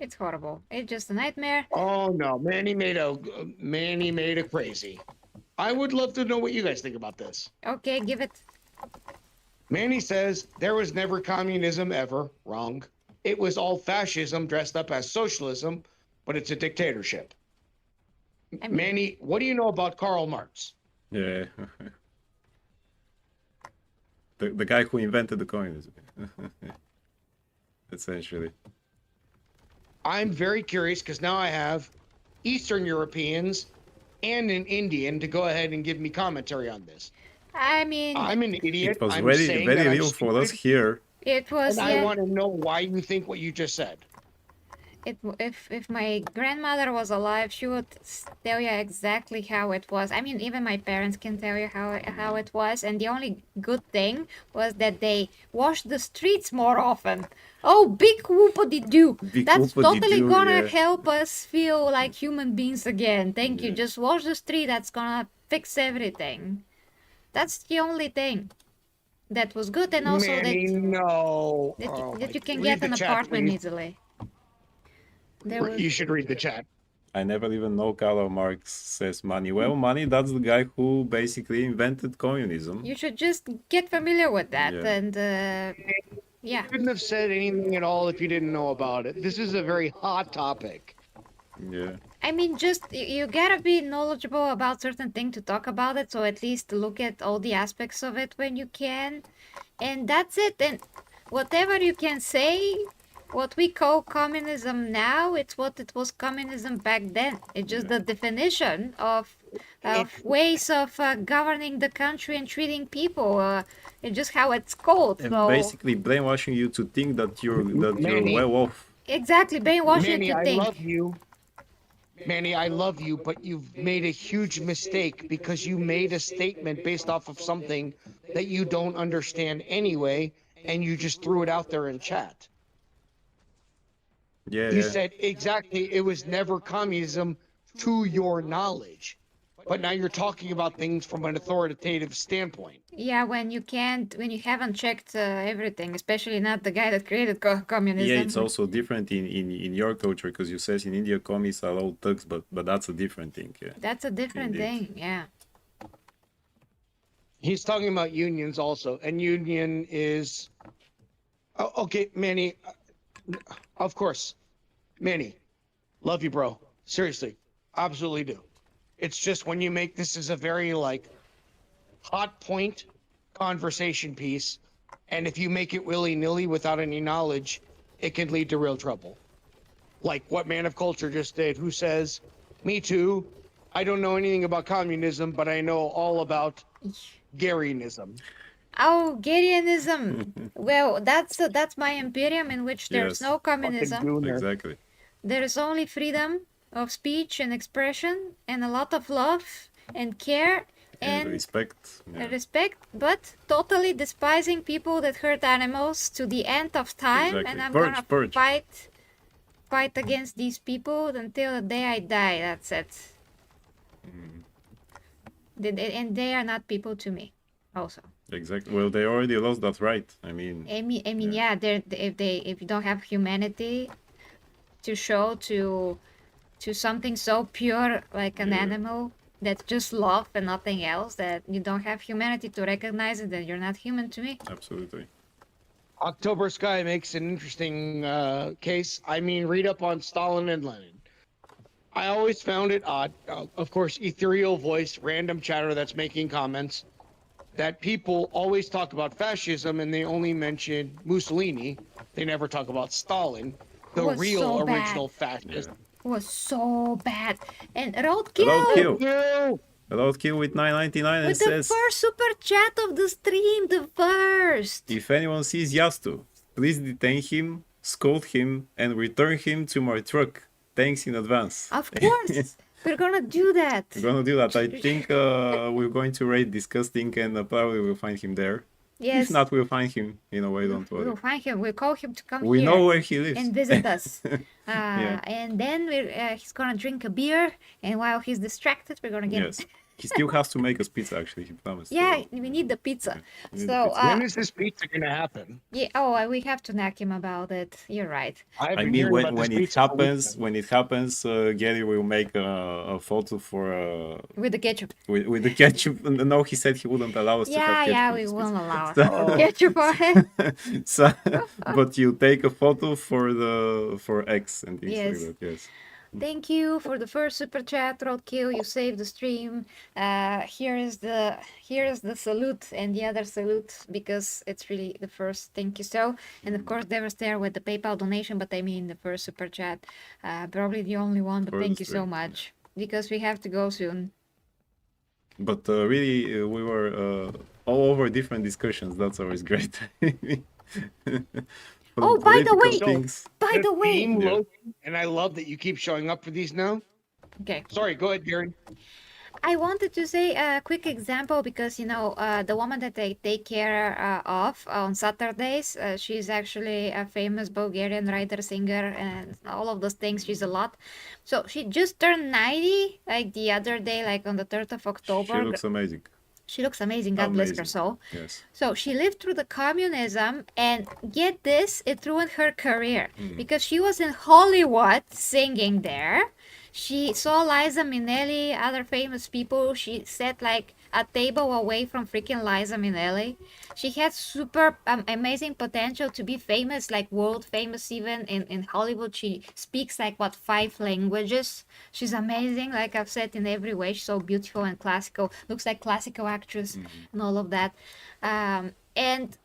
Speaker 3: It's horrible. It's just a nightmare.
Speaker 4: Oh no, Manny made a crazy. I would love to know what you guys think about this.
Speaker 3: Okay, give it.
Speaker 4: Manny says there was never communism ever. Wrong. It was all fascism dressed up as socialism, but it's a dictatorship.
Speaker 3: I mean-
Speaker 4: Manny, what do you know about Karl Marx?
Speaker 5: Yeah. the guy who invented the communism. Essentially.
Speaker 4: I'm very curious because now I have Eastern Europeans and an Indian to go ahead and give me commentary on this.
Speaker 3: I mean,
Speaker 4: I'm an idiot.
Speaker 5: It was
Speaker 4: I'm
Speaker 5: very,
Speaker 4: saying
Speaker 5: very
Speaker 4: that I'm
Speaker 5: real for us
Speaker 4: stupid,
Speaker 5: here.
Speaker 3: it was,
Speaker 4: and I
Speaker 3: yeah.
Speaker 4: want to know why you think what you just said.
Speaker 3: If my grandmother was alive, she would tell you exactly how it was. I mean, even my parents can tell you how it was. And the only good thing was that they washed the streets more often. Oh, big whoopity-doo.
Speaker 5: Big
Speaker 3: That's totally
Speaker 5: whoopity-doo,
Speaker 3: gonna
Speaker 5: yeah.
Speaker 3: help us feel like human beings again. Thank you.
Speaker 5: Yeah.
Speaker 3: Just wash the street. That's gonna fix everything. That's the only thing that was good, and also
Speaker 4: Manny, no.
Speaker 3: that
Speaker 4: Oh
Speaker 3: you
Speaker 4: my-
Speaker 3: can
Speaker 4: read
Speaker 3: get
Speaker 4: the
Speaker 3: an
Speaker 4: chat,
Speaker 3: apartment
Speaker 4: please.
Speaker 3: easily. There was...
Speaker 4: You should read the chat.
Speaker 5: I never even know Karl Marx, says Manny. Well, Manny, that's the guy who basically invented communism.
Speaker 3: You should just get familiar with that,
Speaker 5: Yeah.
Speaker 3: and yeah.
Speaker 4: You couldn't have said anything at all if you didn't know about it. This is a very hot topic.
Speaker 5: Yeah.
Speaker 3: I mean, just you gotta be knowledgeable about certain thing to talk about it, so at least look at all the aspects of it when you can, and that's it. And whatever you can say, what we call communism now, it's what it was communism back then. It's just the definition of ways of governing the country and treating people. It's just how it's called.
Speaker 5: And
Speaker 3: So
Speaker 5: basically brainwashing you to think that you're
Speaker 4: Manny.
Speaker 5: well off.
Speaker 3: exactly, brainwashing
Speaker 4: Manny,
Speaker 3: you to
Speaker 4: I
Speaker 3: think.
Speaker 4: love you. Manny, I love you, but you've made a huge mistake because you made a statement based off of something that you don't understand anyway, and you just threw it out there in chat.
Speaker 5: Yeah,
Speaker 4: You
Speaker 5: yeah.
Speaker 4: said exactly it was never communism to your knowledge. But now you're talking about things from an authoritative standpoint.
Speaker 3: Yeah, when you haven't checked everything, especially not the guy that created communism.
Speaker 5: Yeah, it's also different in your culture because you says in India commies are all thugs, but that's a different thing. Yeah.
Speaker 3: That's a different
Speaker 5: Indeed.
Speaker 3: thing, yeah.
Speaker 4: He's talking about unions also, and union is okay, Manny. Of course, Manny, love you, bro. Seriously, absolutely do. It's just when you make this as a very like hot point conversation piece, and if you make it willy-nilly without any knowledge, it can lead to real trouble. Like what Man of Culture just did, who says, "Me too. I don't know anything about communism, but I know all about Garyanism."
Speaker 3: Oh, Gideonism. Well, that's my imperium in which there's
Speaker 5: Yes.
Speaker 3: no communism.
Speaker 4: Fucking gooner.
Speaker 5: Exactly.
Speaker 3: There is only freedom of speech and expression, and a lot of love and care
Speaker 5: And
Speaker 3: and
Speaker 5: respect. Yeah.
Speaker 3: respect, but totally despising people that hurt animals to the end of time.
Speaker 5: Exactly.
Speaker 3: And I'm
Speaker 5: Purge,
Speaker 3: gonna
Speaker 5: purge.
Speaker 3: fight fight against these people until the day I die. That's it. And they are not people to me. Also,
Speaker 5: Exactly. Well, they already lost that right. I mean,
Speaker 3: yeah, if you don't have humanity to show to something so pure like an
Speaker 5: Yeah.
Speaker 3: animal that's just love and nothing else, that you don't have humanity to recognize it, then you're not human to me.
Speaker 5: absolutely.
Speaker 4: October Sky makes an interesting case. I mean, read up on Stalin and Lenin. I always found it odd, of course, ethereal voice, random chatter that's making comments, that people always talk about fascism and they only mention Mussolini. They never talk about Stalin, the
Speaker 3: Was
Speaker 4: real
Speaker 3: so bad.
Speaker 4: original fascist.
Speaker 3: Was so bad. And roadkill
Speaker 5: Roadkill.
Speaker 4: You!
Speaker 5: Roadkill with 9.99 and
Speaker 3: with the
Speaker 5: says,
Speaker 3: first super chat of the stream, the first.
Speaker 5: if anyone sees Yastu, please detain him, scold him, and return him to my truck. Thanks in advance.
Speaker 3: Of course, we're gonna do that.
Speaker 5: We're gonna do that. I think we're going to raid Disgusting and probably we'll find him there.
Speaker 3: Yes.
Speaker 5: If not, we'll find him in a way, don't worry.
Speaker 3: We'll find him. We'll call him to come
Speaker 5: We
Speaker 3: here
Speaker 5: know where he lives.
Speaker 3: and visit us.
Speaker 5: Yeah.
Speaker 3: And then he's gonna drink a beer, and while he's distracted, we're gonna get.
Speaker 5: Yes. He still has to make us pizza, actually, he promised.
Speaker 3: Yeah,
Speaker 5: so-
Speaker 3: we need the pizza.
Speaker 5: we need
Speaker 3: So,
Speaker 5: the pizza.
Speaker 4: When is this pizza gonna happen?
Speaker 3: yeah. Oh, we have to nag him about it. You're right.
Speaker 4: I've
Speaker 5: I
Speaker 4: been
Speaker 5: mean,
Speaker 4: hearing about
Speaker 5: when
Speaker 4: this
Speaker 5: it
Speaker 4: pizza for weeks
Speaker 5: happens, Gary will make a photo for
Speaker 3: With the ketchup.
Speaker 5: with the ketchup. No, he said he wouldn't allow us to have
Speaker 3: Yeah,
Speaker 5: ketchup.
Speaker 3: yeah,
Speaker 5: on
Speaker 3: we
Speaker 5: this
Speaker 3: won't
Speaker 5: pizza.
Speaker 3: allow
Speaker 5: So-
Speaker 3: ketchup on it.
Speaker 5: So, but you take a photo for X and things
Speaker 3: Yes.
Speaker 5: like that. Yes.
Speaker 3: Thank you for the first super chat, Roadkill. You saved the stream. Here is the salute and the other salute, because it's really the first. Thank you so. And of course, there was there with the PayPal donation, but I mean the first super chat. Probably the only one, but
Speaker 5: For
Speaker 3: thank
Speaker 5: the
Speaker 3: you so
Speaker 5: stream,
Speaker 3: much, because we have to go soon.
Speaker 5: But really, we were all over different discussions. That's always great.
Speaker 3: Oh, by the way-
Speaker 5: Political things.
Speaker 3: By the way,
Speaker 4: theme,
Speaker 5: Yeah.
Speaker 4: Logan, and I love that you keep showing up for these now.
Speaker 3: okay.
Speaker 4: Sorry, go ahead, Gary.
Speaker 3: I wanted to say a quick example, because the woman that I take care of on Saturdays, she's actually a famous Bulgarian writer, singer, and all of those things. She's a lot. So she just turned 90, like the other day, like on the 3rd of October.
Speaker 5: She looks amazing.
Speaker 3: She looks amazing. God bless her
Speaker 5: Amazing.
Speaker 3: soul.
Speaker 5: Yes.
Speaker 3: So she lived through the communism, and get this, it ruined her career because she was in Hollywood singing there. She saw Liza Minnelli, other famous people. She sat like a table away from freaking Liza Minnelli. She had super amazing potential to be famous, like world famous even in Hollywood. She speaks like 5 languages. She's amazing, like I've said, in every way. She's so beautiful and classical. Looks like classical actress and all of that. And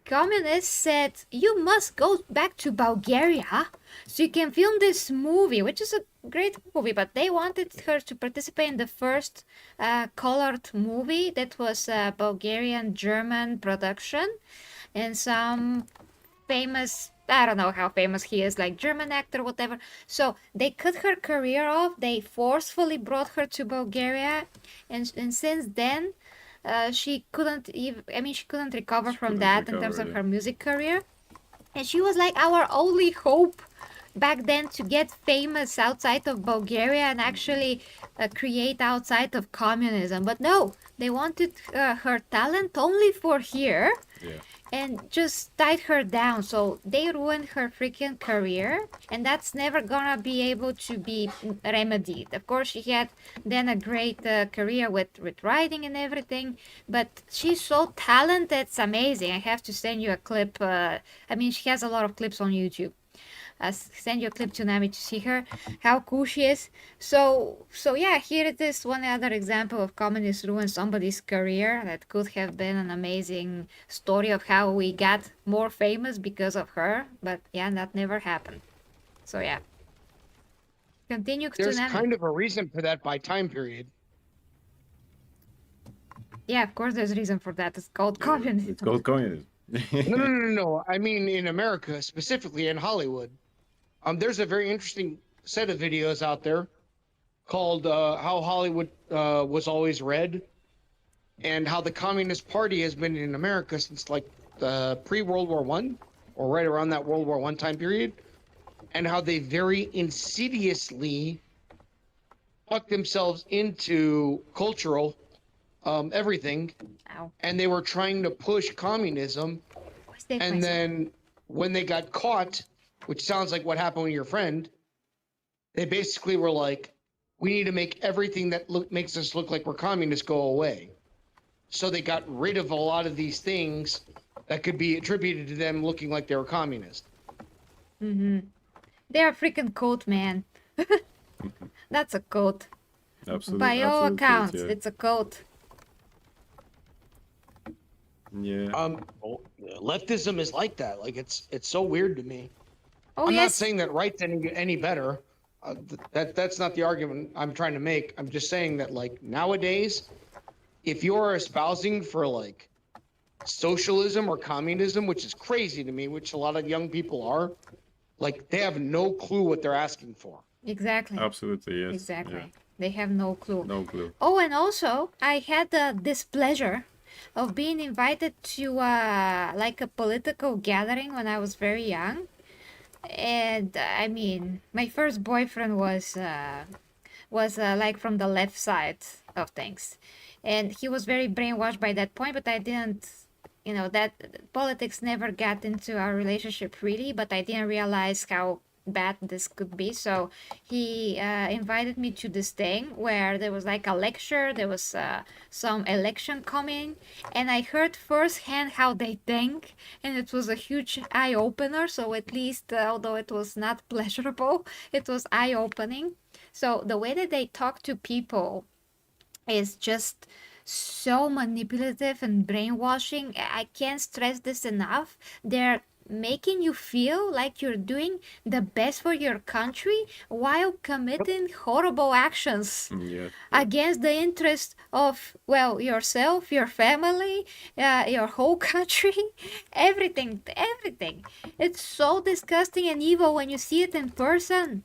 Speaker 3: communists said, you must go back to Bulgaria so you can film this movie, which is a great movie, but they wanted her to participate in the first colored movie that was a Bulgarian German production, and some famous, I don't know how famous he is, like German actor, whatever. So they cut her career off. They forcefully brought her to Bulgaria, and since then she couldn't even, she couldn't recover from
Speaker 5: couldn't
Speaker 3: that in terms
Speaker 5: recover,
Speaker 3: of
Speaker 5: yeah.
Speaker 3: her music career. And she was like our only hope back then to get famous outside of Bulgaria and actually create outside of communism. But no, they wanted her talent only for here
Speaker 5: Yeah.
Speaker 3: and just tied her down. So they ruined her freaking career, and that's never gonna be able to be remedied. Of course, she had then a great career with writing and everything, but she's so talented, it's amazing. I have to send you a clip. She has a lot of clips on YouTube. Send you a clip to Nami to see her, how cool she is. So yeah, here it is, one other example of communists ruin somebody's career. That could have been an amazing story of how we got more famous because of her, but yeah, that never happened. So yeah, continue to
Speaker 4: There's
Speaker 3: Nami.
Speaker 4: kind of a reason for that by time period.
Speaker 3: Yeah, of course there's a reason for that. It's called communism.
Speaker 5: It's called communism.
Speaker 4: No. I mean, in America, specifically in Hollywood, there's a very interesting set of videos out there called "How Hollywood Was Always Red," and how the Communist Party has been in America since like pre-World War I, or right around that World War I time period. and how they very insidiously tucked themselves into cultural everything,
Speaker 3: Ow.
Speaker 4: and they were trying to push communism.
Speaker 3: Stay
Speaker 4: And then when they got caught, which sounds like what happened with your friend, they basically were like, we need to make everything that makes us look like we're communists go away. So they got rid of a lot of these things that could be attributed to them looking like they were communist.
Speaker 3: They're a freaking cult, man. That's a cult.
Speaker 5: Absolutely.
Speaker 3: By all
Speaker 5: absolute
Speaker 3: accounts,
Speaker 5: yeah.
Speaker 3: it's a cult.
Speaker 5: Yeah.
Speaker 4: Leftism is like that. Like it's so weird to me.
Speaker 3: Oh,
Speaker 4: I'm not
Speaker 3: yes.
Speaker 4: saying that right's any better. That's not the argument I'm trying to make. I'm just saying that like nowadays, if you're espousing for like socialism or communism, which is crazy to me, which a lot of young people are, like they have no clue what they're asking for.
Speaker 3: Exactly.
Speaker 5: Absolutely, yes.
Speaker 3: Exactly.
Speaker 5: Yeah.
Speaker 3: They have no clue.
Speaker 5: No clue.
Speaker 3: Oh, and also, I had the displeasure of being invited to like a political gathering when I was very young. And I mean, my first boyfriend was like from the left side of things, and he was very brainwashed by that point. But I didn't, that politics never got into our relationship really. But I didn't realize how bad this could be. So he invited me to this thing where there was like a lecture, there was some election coming, and I heard firsthand how they think, and it was a huge eye opener. So at least, although it was not pleasurable, it was eye opening. So the way that they talk to people is just so manipulative and brainwashing. I can't stress this enough. They're making you feel like you're doing the best for your country while committing horrible actions
Speaker 5: Yeah.
Speaker 3: against the interest of, well, yourself, your family, your whole country, everything. It's so disgusting and evil when you see it in person.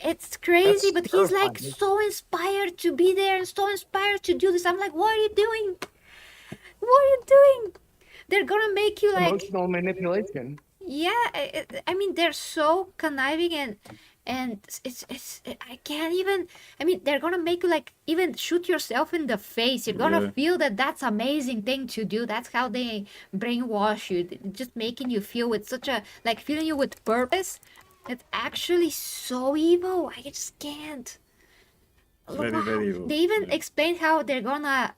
Speaker 3: It's crazy, but he's like so inspired to be there and so inspired to do this. I'm like, what are you doing? What are you doing? They're gonna make you like,
Speaker 4: Emotional manipulation.
Speaker 3: yeah. I mean, they're so conniving and I can't even. I mean, they're gonna make you like even shoot yourself in the face. You're gonna
Speaker 5: Yeah.
Speaker 3: feel that that's amazing thing to do. That's how they brainwash you, just making you feel with such a like filling you with purpose. It's actually so evil. I just can't.
Speaker 5: Very,
Speaker 3: Wow.
Speaker 5: very evil.
Speaker 3: They even
Speaker 5: Yeah.
Speaker 3: explained how they're gonna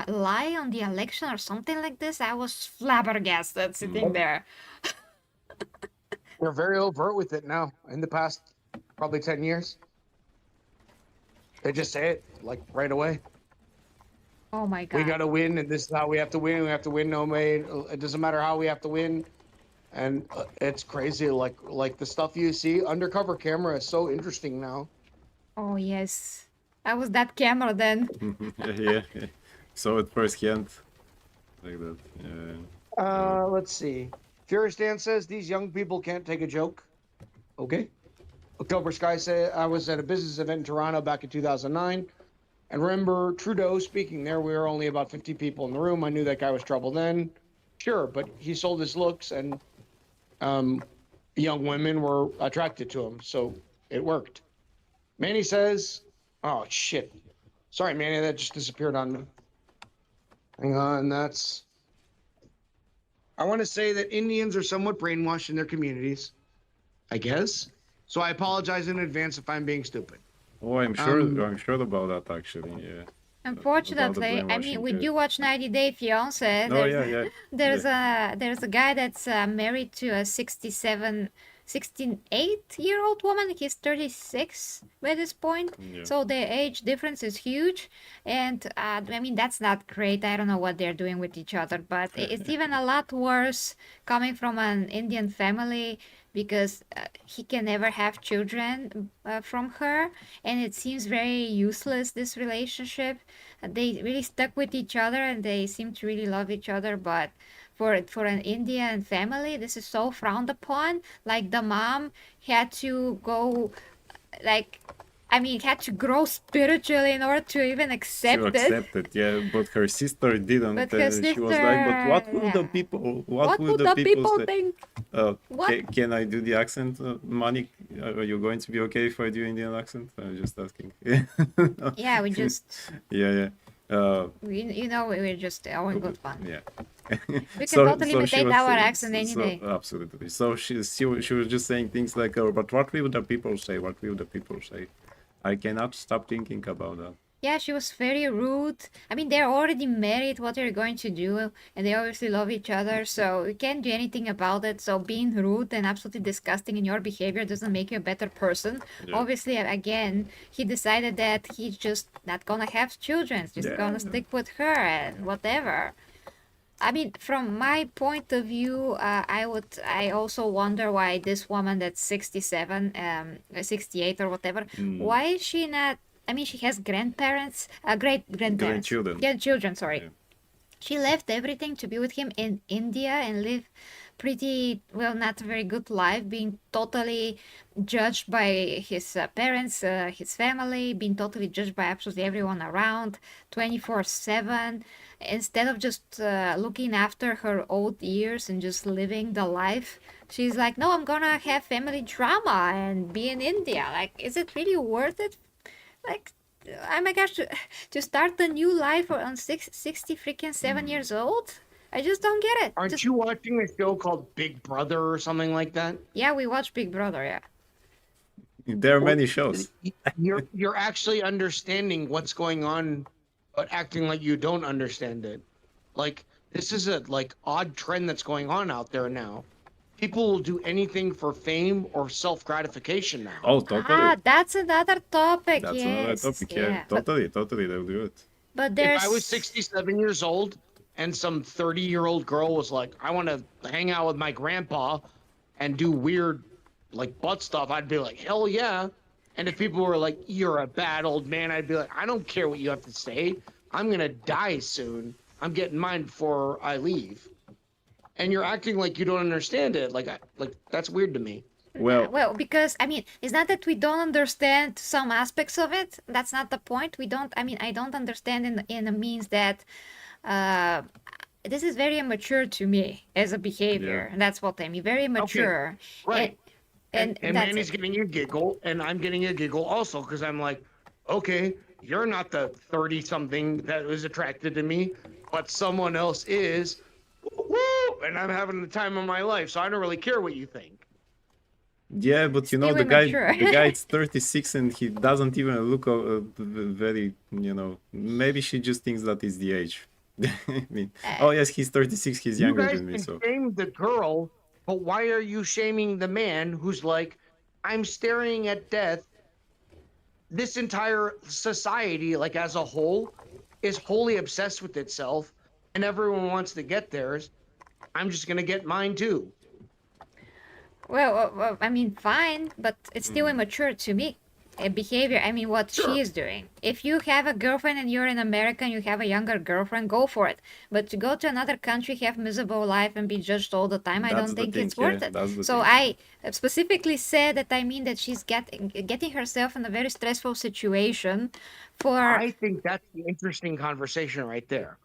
Speaker 3: lie on the election or something like this. I was flabbergasted sitting there.
Speaker 4: They're very overt with it now. In the past, probably 10 years, they just say it like right away.
Speaker 3: Oh my
Speaker 4: We
Speaker 3: god.
Speaker 4: got to win, and this is how we have to win. We have to win no way. It doesn't matter how we have to win, and it's crazy. Like the stuff you see undercover camera is so interesting now.
Speaker 3: Oh yes. I was that camera then.
Speaker 5: Yeah. So at first hand. Like that. Yeah.
Speaker 4: Let's see. Furistan says these young people can't take a joke. Okay. October Sky said I was at a business event in Toronto back in 2009, and remember Trudeau speaking there. We were only about 50 people in the room. I knew that guy was trouble then. Sure, but he sold his looks, and young women were attracted to him, so it worked. Manny says, "Oh shit, sorry, Manny, that just disappeared on me. Hang on, that's." I want to say that Indians are somewhat brainwashed in their communities, I guess. So I apologize in advance if I'm being stupid.
Speaker 5: Oh, I'm sure about that actually. Yeah.
Speaker 3: Unfortunately, I mean, when you watch 90 Day Fiance,
Speaker 5: Oh yeah.
Speaker 3: there's a guy that's married to a 68-year-old woman. He's 36 by this point.
Speaker 5: Yeah.
Speaker 3: So the age difference is huge. And I mean, that's not great. I don't know what they're doing with each other, but it's even a lot worse coming from an Indian family because he can never have children from her. And it seems very useless, this relationship. They really stuck with each other and they seem to really love each other, but for an Indian family, this is so frowned upon. Like the mom had to go, like I mean, had to grow spiritually in order to even
Speaker 5: To
Speaker 3: accept it.
Speaker 5: accept it, yeah, but her sister didn't.
Speaker 3: But her
Speaker 5: She was like, "But what will the
Speaker 3: sister,
Speaker 5: people?
Speaker 3: what
Speaker 5: will
Speaker 3: would
Speaker 5: the
Speaker 3: the
Speaker 5: people
Speaker 3: people
Speaker 5: say?"
Speaker 3: think? What?
Speaker 5: Can I do the accent, Manik? Are you going to be okay if I do Indian accent? I'm just asking.
Speaker 3: Yeah, we just,
Speaker 5: Yeah, yeah.
Speaker 3: you know, we're just having good fun.
Speaker 5: Yeah.
Speaker 3: We can totally
Speaker 5: so she
Speaker 3: imitate
Speaker 5: was
Speaker 3: our
Speaker 5: saying-
Speaker 3: accent any
Speaker 5: so,
Speaker 3: day.
Speaker 5: absolutely. So she was just saying things like, "Oh, but what will the people say? What will the people say?" I cannot stop thinking about that.
Speaker 3: Yeah, she was very rude. I mean, they're already married. What are you going to do? And they obviously love each other, so you can't do anything about it. So being rude and absolutely disgusting in your behavior doesn't make you a better person.
Speaker 5: Yeah.
Speaker 3: Obviously, again, he decided that he's just not gonna have children. He's just gonna stick with her and whatever. I mean, from my point of view, I also wonder why this woman that's 67, 68 or whatever, why is she not, I mean, she has grandparents, great grandparents, grandchildren, sorry.
Speaker 5: Yeah.
Speaker 3: She left everything to be with him in India and live pretty, well, not a very good life, being totally judged by his parents, his family, being totally judged by absolutely everyone around 24/7. Instead of just looking after her old years and just living the life, she's like, no, I'm gonna have family drama and be in India. Like, is it really worth it? Like, oh my gosh, to start a new life on 60 freaking 7 years old? I just don't get it.
Speaker 4: Aren't you watching a show called Big Brother or something like that?
Speaker 3: Yeah, we watch Big Brother, yeah.
Speaker 5: There are many shows.
Speaker 4: You're actually understanding what's going on, but acting like you don't understand it. Like, this is a odd trend that's going on out there now. People will do anything for fame or self-gratification now.
Speaker 5: Oh, totally.
Speaker 3: Ah, that's another topic,
Speaker 5: That's
Speaker 3: yes.
Speaker 5: another topic. Yeah, totally, they'll do it.
Speaker 3: But there's...
Speaker 4: If I was 67 years old and some 30-year-old girl was like, I want to hang out with my grandpa and do weird, butt stuff, I'd be like, hell yeah. And if people were like, you're a bad old man, I'd be like, I don't care what you have to say. I'm going to die soon. I'm getting mine before I leave. And you're acting like you don't understand it. That's weird to me.
Speaker 3: Well, because, I mean, it's not that we don't understand some aspects of it. That's not the point. We don't, I mean, I don't understand in a means that this is very immature to me as a behavior.
Speaker 5: Yeah.
Speaker 3: And that's what I mean, very mature.
Speaker 4: Okay. Right. And
Speaker 3: that's
Speaker 4: Manny's
Speaker 3: it.
Speaker 4: getting a giggle, and I'm getting a giggle also, because I'm like, okay, you're not the 30-something that was attracted to me, but someone else is. Woo! And I'm having the time of my life, so I don't really care what you think.
Speaker 5: Yeah, but you know,
Speaker 3: Still
Speaker 5: the
Speaker 3: immature.
Speaker 5: guy is 36 and he doesn't even look very, you know, maybe she just thinks that is the age. I mean, oh yes, he's 36, he's younger than me,
Speaker 4: You
Speaker 5: so.
Speaker 4: guys can shame the girl, but why are you shaming the man who's like, I'm staring at death? This entire society, as a whole, is wholly obsessed with itself, and everyone wants to get theirs. I'm just gonna get mine too.
Speaker 3: Well, I mean, fine, but it's still immature to me. Behavior, I mean, what she is doing. If you have a girlfriend and you're in America and you have a younger girlfriend, go for it. But to go to another country, have miserable life and be judged all the time, I
Speaker 5: That's
Speaker 3: don't
Speaker 5: the
Speaker 3: think
Speaker 5: thing,
Speaker 3: it's worth
Speaker 5: yeah,
Speaker 3: it.
Speaker 5: that's the
Speaker 3: So
Speaker 5: thing.
Speaker 3: I specifically said that I mean that she's getting herself in a very stressful situation for...
Speaker 4: I think that's the interesting conversation right there.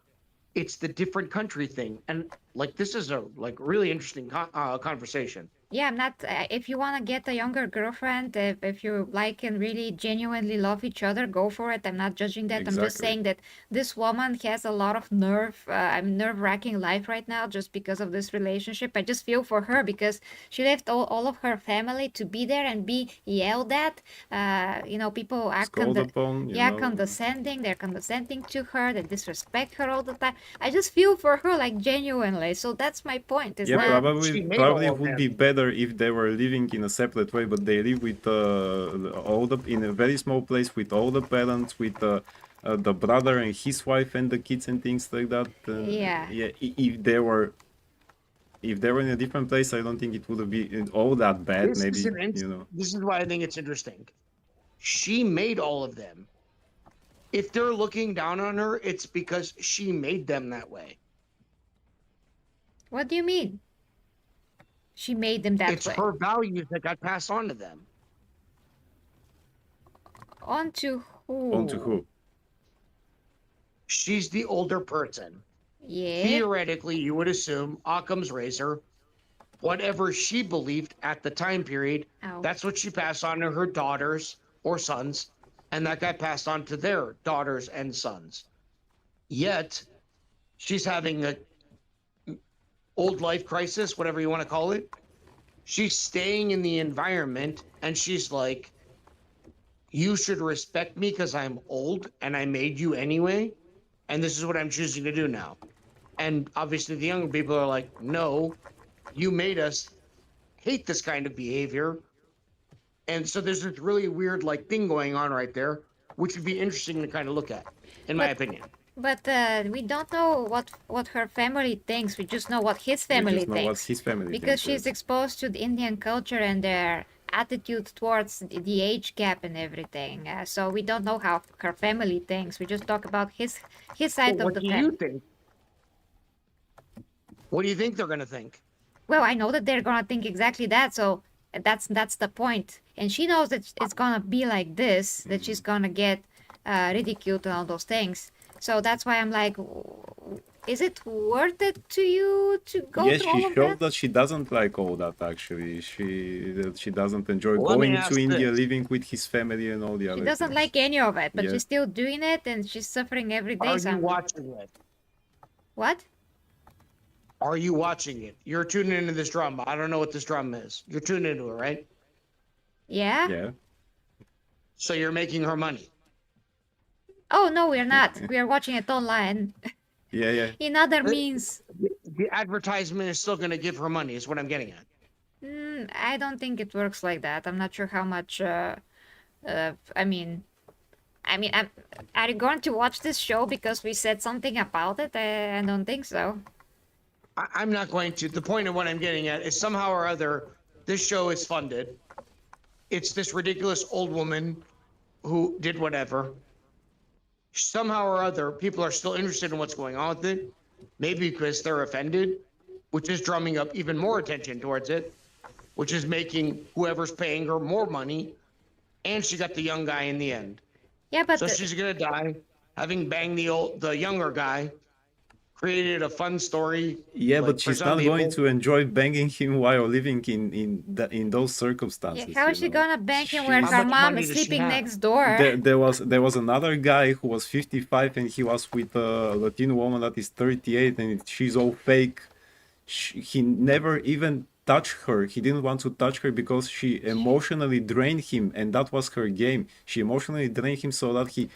Speaker 4: It's the different country thing, and this is a really interesting conversation.
Speaker 3: Yeah, I'm not. If you want to get a younger girlfriend, if you like and really genuinely love each other, go for it. I'm not judging that. I'm just
Speaker 5: Exactly.
Speaker 3: saying that this woman has a lot of nerve-wracking life right now just because of this relationship. I just feel for her because she left all of her family to be there and be yelled at. You know, people act
Speaker 5: Scold upon, you know.
Speaker 3: condescending. They're condescending to her. They disrespect her all the time. I just feel for her, genuinely. So that's my point. It's
Speaker 5: Yeah,
Speaker 3: not...
Speaker 4: She made
Speaker 5: probably
Speaker 4: all of
Speaker 5: would be
Speaker 4: them.
Speaker 5: better if they were living in a separate way, but they live with in a very small place with all the parents, with the brother and his wife and the kids and things like that.
Speaker 3: Yeah.
Speaker 5: Yeah. If they were in a different place, I don't think it would be all that bad.
Speaker 4: This
Speaker 5: Maybe,
Speaker 4: is
Speaker 5: you know.
Speaker 4: This is why I think it's interesting. She made all of them. If they're looking down on her, it's because she made them that way.
Speaker 3: What do you mean? She made them that
Speaker 4: It's
Speaker 3: way.
Speaker 4: her values that got passed on to them.
Speaker 3: On to who?
Speaker 5: On to who?
Speaker 4: She's the older person.
Speaker 3: Yeah.
Speaker 4: Theoretically, you would assume Occam's razor, whatever she believed at the time period,
Speaker 3: Ow.
Speaker 4: that's what she passed on to her daughters or sons, and that got passed on to their daughters and sons. Yet, she's having a old life crisis, whatever you want to call it. She's staying in the environment, and she's like, you should respect me because I'm old and I made you anyway, and this is what I'm choosing to do now. And obviously the younger people are like, no, you made us hate this kind of behavior. And so there's this really weird like thing going on right there, which would be interesting to kind of look at, in my opinion.
Speaker 3: But we don't know what her family thinks. We just know what his family
Speaker 5: We just know
Speaker 3: thinks.
Speaker 5: what his family
Speaker 3: Because
Speaker 5: thinks,
Speaker 3: she's
Speaker 5: yes.
Speaker 3: exposed to the Indian culture and their attitude towards the age gap and everything. So we don't know how her family thinks. We just talk about his side
Speaker 4: Well,
Speaker 3: of
Speaker 4: what
Speaker 3: the
Speaker 4: do you
Speaker 3: family.
Speaker 4: think? What do you think they're gonna think?
Speaker 3: Well, I know that they're gonna think exactly that. So that's the point. And she knows that it's gonna be like this. That she's gonna get ridiculed and all those things. So that's why I'm like, is it worth it to you to go
Speaker 5: Yes,
Speaker 3: through all
Speaker 5: she
Speaker 3: of
Speaker 5: showed
Speaker 3: that?
Speaker 5: that she doesn't like all that actually. She doesn't enjoy
Speaker 4: Let me
Speaker 5: going
Speaker 4: ask
Speaker 5: to India,
Speaker 4: this.
Speaker 5: living with his family and all the
Speaker 3: She
Speaker 5: other
Speaker 3: doesn't
Speaker 5: things.
Speaker 3: like any of it, but
Speaker 5: Yeah.
Speaker 3: she's still doing it and she's suffering every day.
Speaker 4: Are
Speaker 3: So
Speaker 4: you
Speaker 3: I'm-
Speaker 4: watching it?
Speaker 3: What?
Speaker 4: Are you watching it? You're tuning into this drama. I don't know what this drama is. You're tuning into it, right?
Speaker 3: Yeah?
Speaker 5: Yeah.
Speaker 4: So you're making her money.
Speaker 3: Oh no, we're not. We are watching it online
Speaker 5: Yeah, yeah.
Speaker 3: in other means.
Speaker 4: The advertisement is still going to give her money, is what I'm getting at.
Speaker 3: I don't think it works like that. I'm not sure how much. I mean, are you going to watch this show because we said something about it? I don't think so.
Speaker 4: I'm not going to. The point of what I'm getting at is somehow or other, this show is funded. It's this ridiculous old woman who did whatever. Somehow or other, people are still interested in what's going on with it. Maybe because they're offended, which is drumming up even more attention towards it, which is making whoever's paying her more money. And she got the young guy in the end.
Speaker 3: Yeah, but
Speaker 4: So she's gonna die, having banged the younger guy. Created a fun story.
Speaker 5: Yeah,
Speaker 4: like,
Speaker 5: but
Speaker 4: for
Speaker 5: she's
Speaker 4: some
Speaker 5: not going
Speaker 4: people.
Speaker 5: to enjoy banging him while living in those circumstances.
Speaker 3: how
Speaker 5: you
Speaker 3: is she
Speaker 5: know.
Speaker 3: gonna bang him where
Speaker 5: She's-
Speaker 3: her
Speaker 4: much
Speaker 3: mom
Speaker 4: money
Speaker 3: is
Speaker 4: does she
Speaker 3: sleeping
Speaker 4: have?
Speaker 3: next door?
Speaker 5: There was another guy who was 55 and he was with a Latino woman that is 38 and she's all fake. He never even touched her. He didn't want to touch her because she emotionally drained him, and that was her game. She emotionally drained him so that he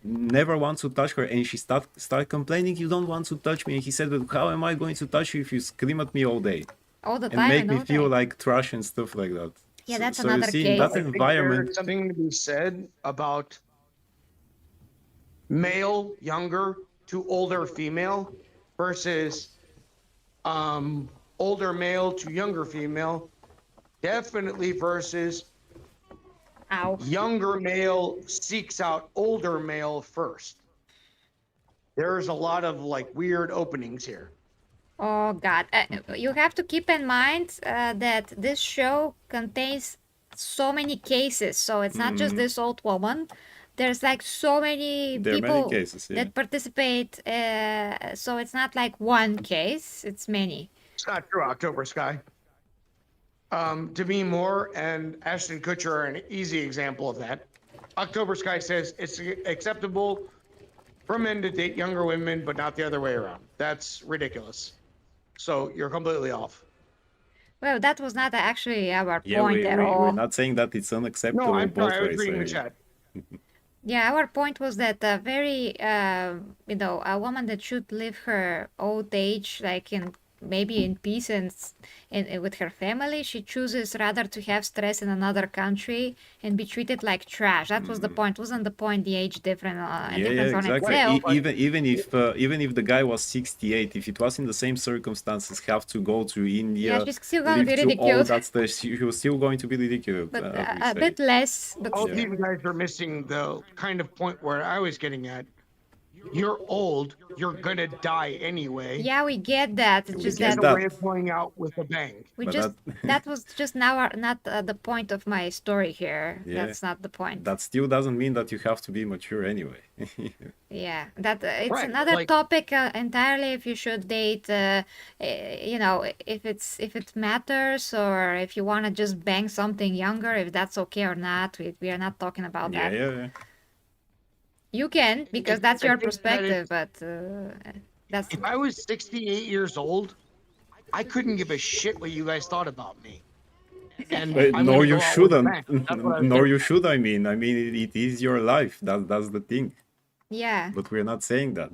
Speaker 5: never wants to touch her, and she start complaining, "You don't want to touch me." And he said, "But how am I going to touch you if you scream at me all day
Speaker 3: All the
Speaker 5: and
Speaker 3: time
Speaker 5: make
Speaker 3: and
Speaker 5: me
Speaker 3: all
Speaker 5: feel
Speaker 3: day.
Speaker 5: like trash and stuff like that?"
Speaker 3: Yeah,
Speaker 5: So-
Speaker 3: that's
Speaker 5: so you
Speaker 3: another
Speaker 5: see, in that
Speaker 3: case.
Speaker 4: I think
Speaker 5: environment,
Speaker 4: there's something to be said about male younger to older female versus older male to younger female. Definitely versus
Speaker 3: Ow.
Speaker 4: younger male seeks out older male first. There's a lot of like weird openings here.
Speaker 3: Oh God! You have to keep in mind that this show contains so many cases, so it's not just this old woman. There's like so many
Speaker 5: There are many
Speaker 3: people
Speaker 5: cases, yeah.
Speaker 3: that participate. So it's not like one case; it's many.
Speaker 4: It's not true, October Sky. Demi Moore and Ashton Kutcher are an easy example of that. October Sky says it's acceptable for men to date younger women, but not the other way around. That's ridiculous. So you're completely off.
Speaker 3: Well, that was not actually our
Speaker 5: yeah,
Speaker 3: point at all.
Speaker 5: we're not saying that it's unacceptable
Speaker 4: No, I'm
Speaker 5: both
Speaker 4: sorry. I was
Speaker 5: ways.
Speaker 4: reading the
Speaker 5: I-
Speaker 4: chat.
Speaker 3: Yeah, our point was that a woman that should live her old age, like maybe in peace and with her family, she chooses rather to have stress in another country and be treated like trash. That was the point. Wasn't the point the age difference
Speaker 5: Yeah,
Speaker 3: difference on
Speaker 5: exactly.
Speaker 3: itself?
Speaker 5: Even if the guy was 68, if it was in the same circumstances, have to go to India,
Speaker 3: Yeah, she's still gonna be
Speaker 5: live through all
Speaker 3: ridiculed.
Speaker 5: that stuff, she was still going to be ridiculed.
Speaker 3: But
Speaker 5: as we
Speaker 3: a
Speaker 5: say.
Speaker 3: bit less. But
Speaker 4: All
Speaker 3: still.
Speaker 4: these guys are missing the kind of point where I was getting at. You're old. You're gonna die anyway.
Speaker 3: Yeah, we get that. It's just
Speaker 4: It's
Speaker 3: that
Speaker 4: a way of going out with a bang.
Speaker 3: we
Speaker 5: But
Speaker 3: just
Speaker 5: that-
Speaker 3: that was just now not the point of my story here.
Speaker 5: Yeah.
Speaker 3: That's not the point.
Speaker 5: That still doesn't mean that you have to be mature anyway.
Speaker 3: Yeah, that it's
Speaker 4: Right,
Speaker 3: another
Speaker 4: like-
Speaker 3: topic entirely. If you should date, you know, if it matters, or if you want to just bang something younger, if that's okay or not. We are not talking about
Speaker 5: Yeah,
Speaker 3: that.
Speaker 5: yeah.
Speaker 3: You can, because
Speaker 4: I
Speaker 3: that's your
Speaker 4: think that
Speaker 3: perspective, but that's
Speaker 4: If I was 68 years old, I couldn't give a shit what you guys thought about me. And I'm
Speaker 5: No,
Speaker 4: gonna
Speaker 5: you
Speaker 4: go out with a
Speaker 5: shouldn't.
Speaker 4: bang. That's what I was
Speaker 5: Nor
Speaker 4: doing.
Speaker 5: you should. I mean, it is your life. That's the thing.
Speaker 3: yeah,
Speaker 5: But we're not saying that.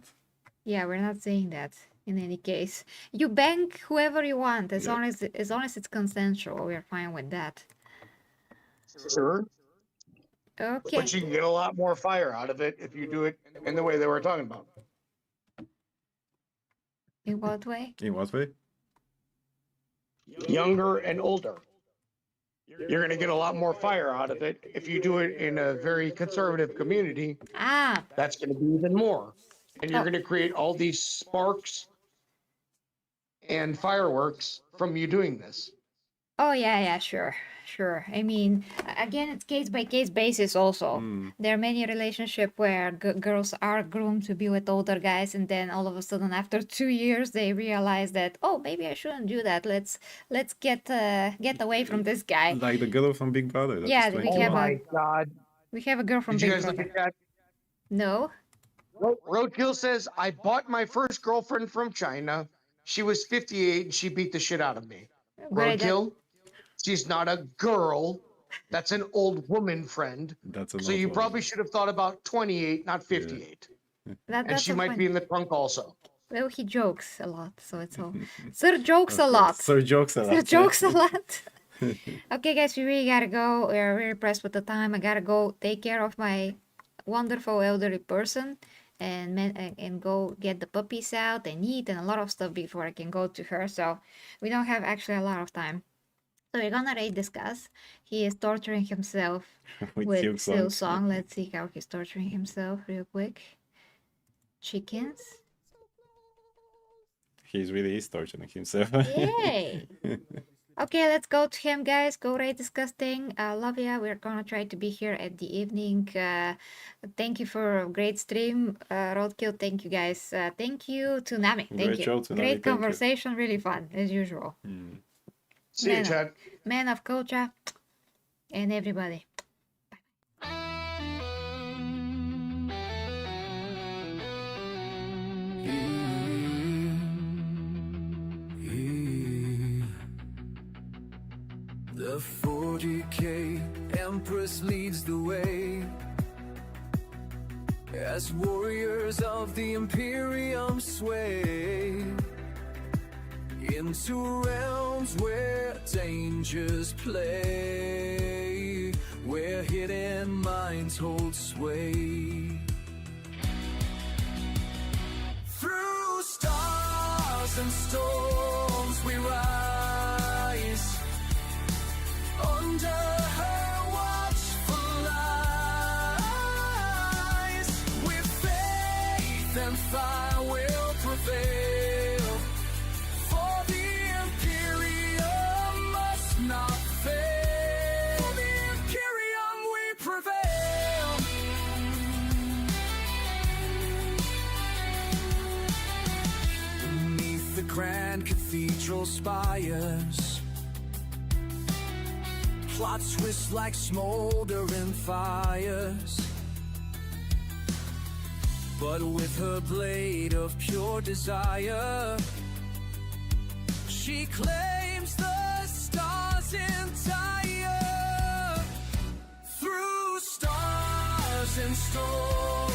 Speaker 3: yeah. We're not saying that in any case. You bang whoever you want, as
Speaker 5: Yeah.
Speaker 3: long as it's consensual. We're fine with that.
Speaker 4: Sure.
Speaker 3: Okay.
Speaker 4: But you can get a lot more fire out of it if you do it in the way that we're talking about.
Speaker 3: In what way?
Speaker 5: In what way?
Speaker 4: Younger and older. You're going to get a lot more fire out of it if you do it in a very conservative community.
Speaker 3: Ah,
Speaker 4: That's going to be even more. And you're
Speaker 3: Oh.
Speaker 4: going to create all these sparks and fireworks from you doing this.
Speaker 3: oh yeah, sure. I mean, again, it's case by case basis also. There are many relationships where girls are groomed to be with older guys, and then all of a sudden, after 2 years, they realize that, oh, maybe I shouldn't do that. Let's get away from this guy.
Speaker 5: Like the girl from Big Brother. that
Speaker 3: Yeah,
Speaker 5: is
Speaker 3: we
Speaker 5: 21.
Speaker 3: have
Speaker 4: Oh
Speaker 3: a-
Speaker 4: my God.
Speaker 3: We have a girl from
Speaker 4: Did you
Speaker 3: Big
Speaker 4: guys look
Speaker 3: Brother.
Speaker 4: at that?
Speaker 3: No.
Speaker 4: Roadkill says, I bought my first girlfriend from China. She was 58 and she beat the shit out of me.
Speaker 3: But I don't-
Speaker 4: Roadkill, she's not a girl. That's an old woman friend.
Speaker 5: That's a
Speaker 4: So
Speaker 5: lot
Speaker 4: you
Speaker 5: of-
Speaker 4: probably should have thought about 28, not 58. And
Speaker 3: That's
Speaker 4: she
Speaker 3: a
Speaker 4: might
Speaker 3: fun-
Speaker 4: be in the trunk also.
Speaker 3: Well, he jokes a lot, so it's all. Sir jokes a lot.
Speaker 5: Sir jokes a lot.
Speaker 3: Sir jokes a lot. Okay, guys, we really gotta go. We're really pressed with the time. I gotta go take care of my wonderful elderly person and go get the puppies out and eat and a lot of stuff before I can go to her. So we don't have actually a lot of time. So we're gonna rate discuss. He is torturing himself
Speaker 5: With
Speaker 3: with
Speaker 5: Silk
Speaker 3: Silk
Speaker 5: Song.
Speaker 3: Song. Let's see how he's torturing himself real quick. Chickens.
Speaker 5: He's really is torturing himself.
Speaker 3: Yay! Okay, let's go to him, guys. Go rate disgusting. Love ya. We're gonna try to be here at the evening. Thank you for a great stream, Roadkill. Thank you, guys. Thank you, Tsunami. Thank
Speaker 5: Great
Speaker 3: you.
Speaker 5: show, Tsunami.
Speaker 3: Great
Speaker 5: Thank you.
Speaker 3: conversation. Really fun as usual.
Speaker 4: See you,
Speaker 3: Man,
Speaker 4: Chad.
Speaker 3: Man of culture and everybody.
Speaker 1: The 40k Empress leads the way as warriors of the imperium sway into realms where dangers play, where hidden minds hold sway. Through stars and storms we rise, under her watchful eyes, with faith and fire will prevail, for the imperium must not fail. For the imperium we prevail. Beneath the grand cathedral spires, plots twist like smoldering fires, but with her blade of pure desire, she claims the stars entire. Through stars and storms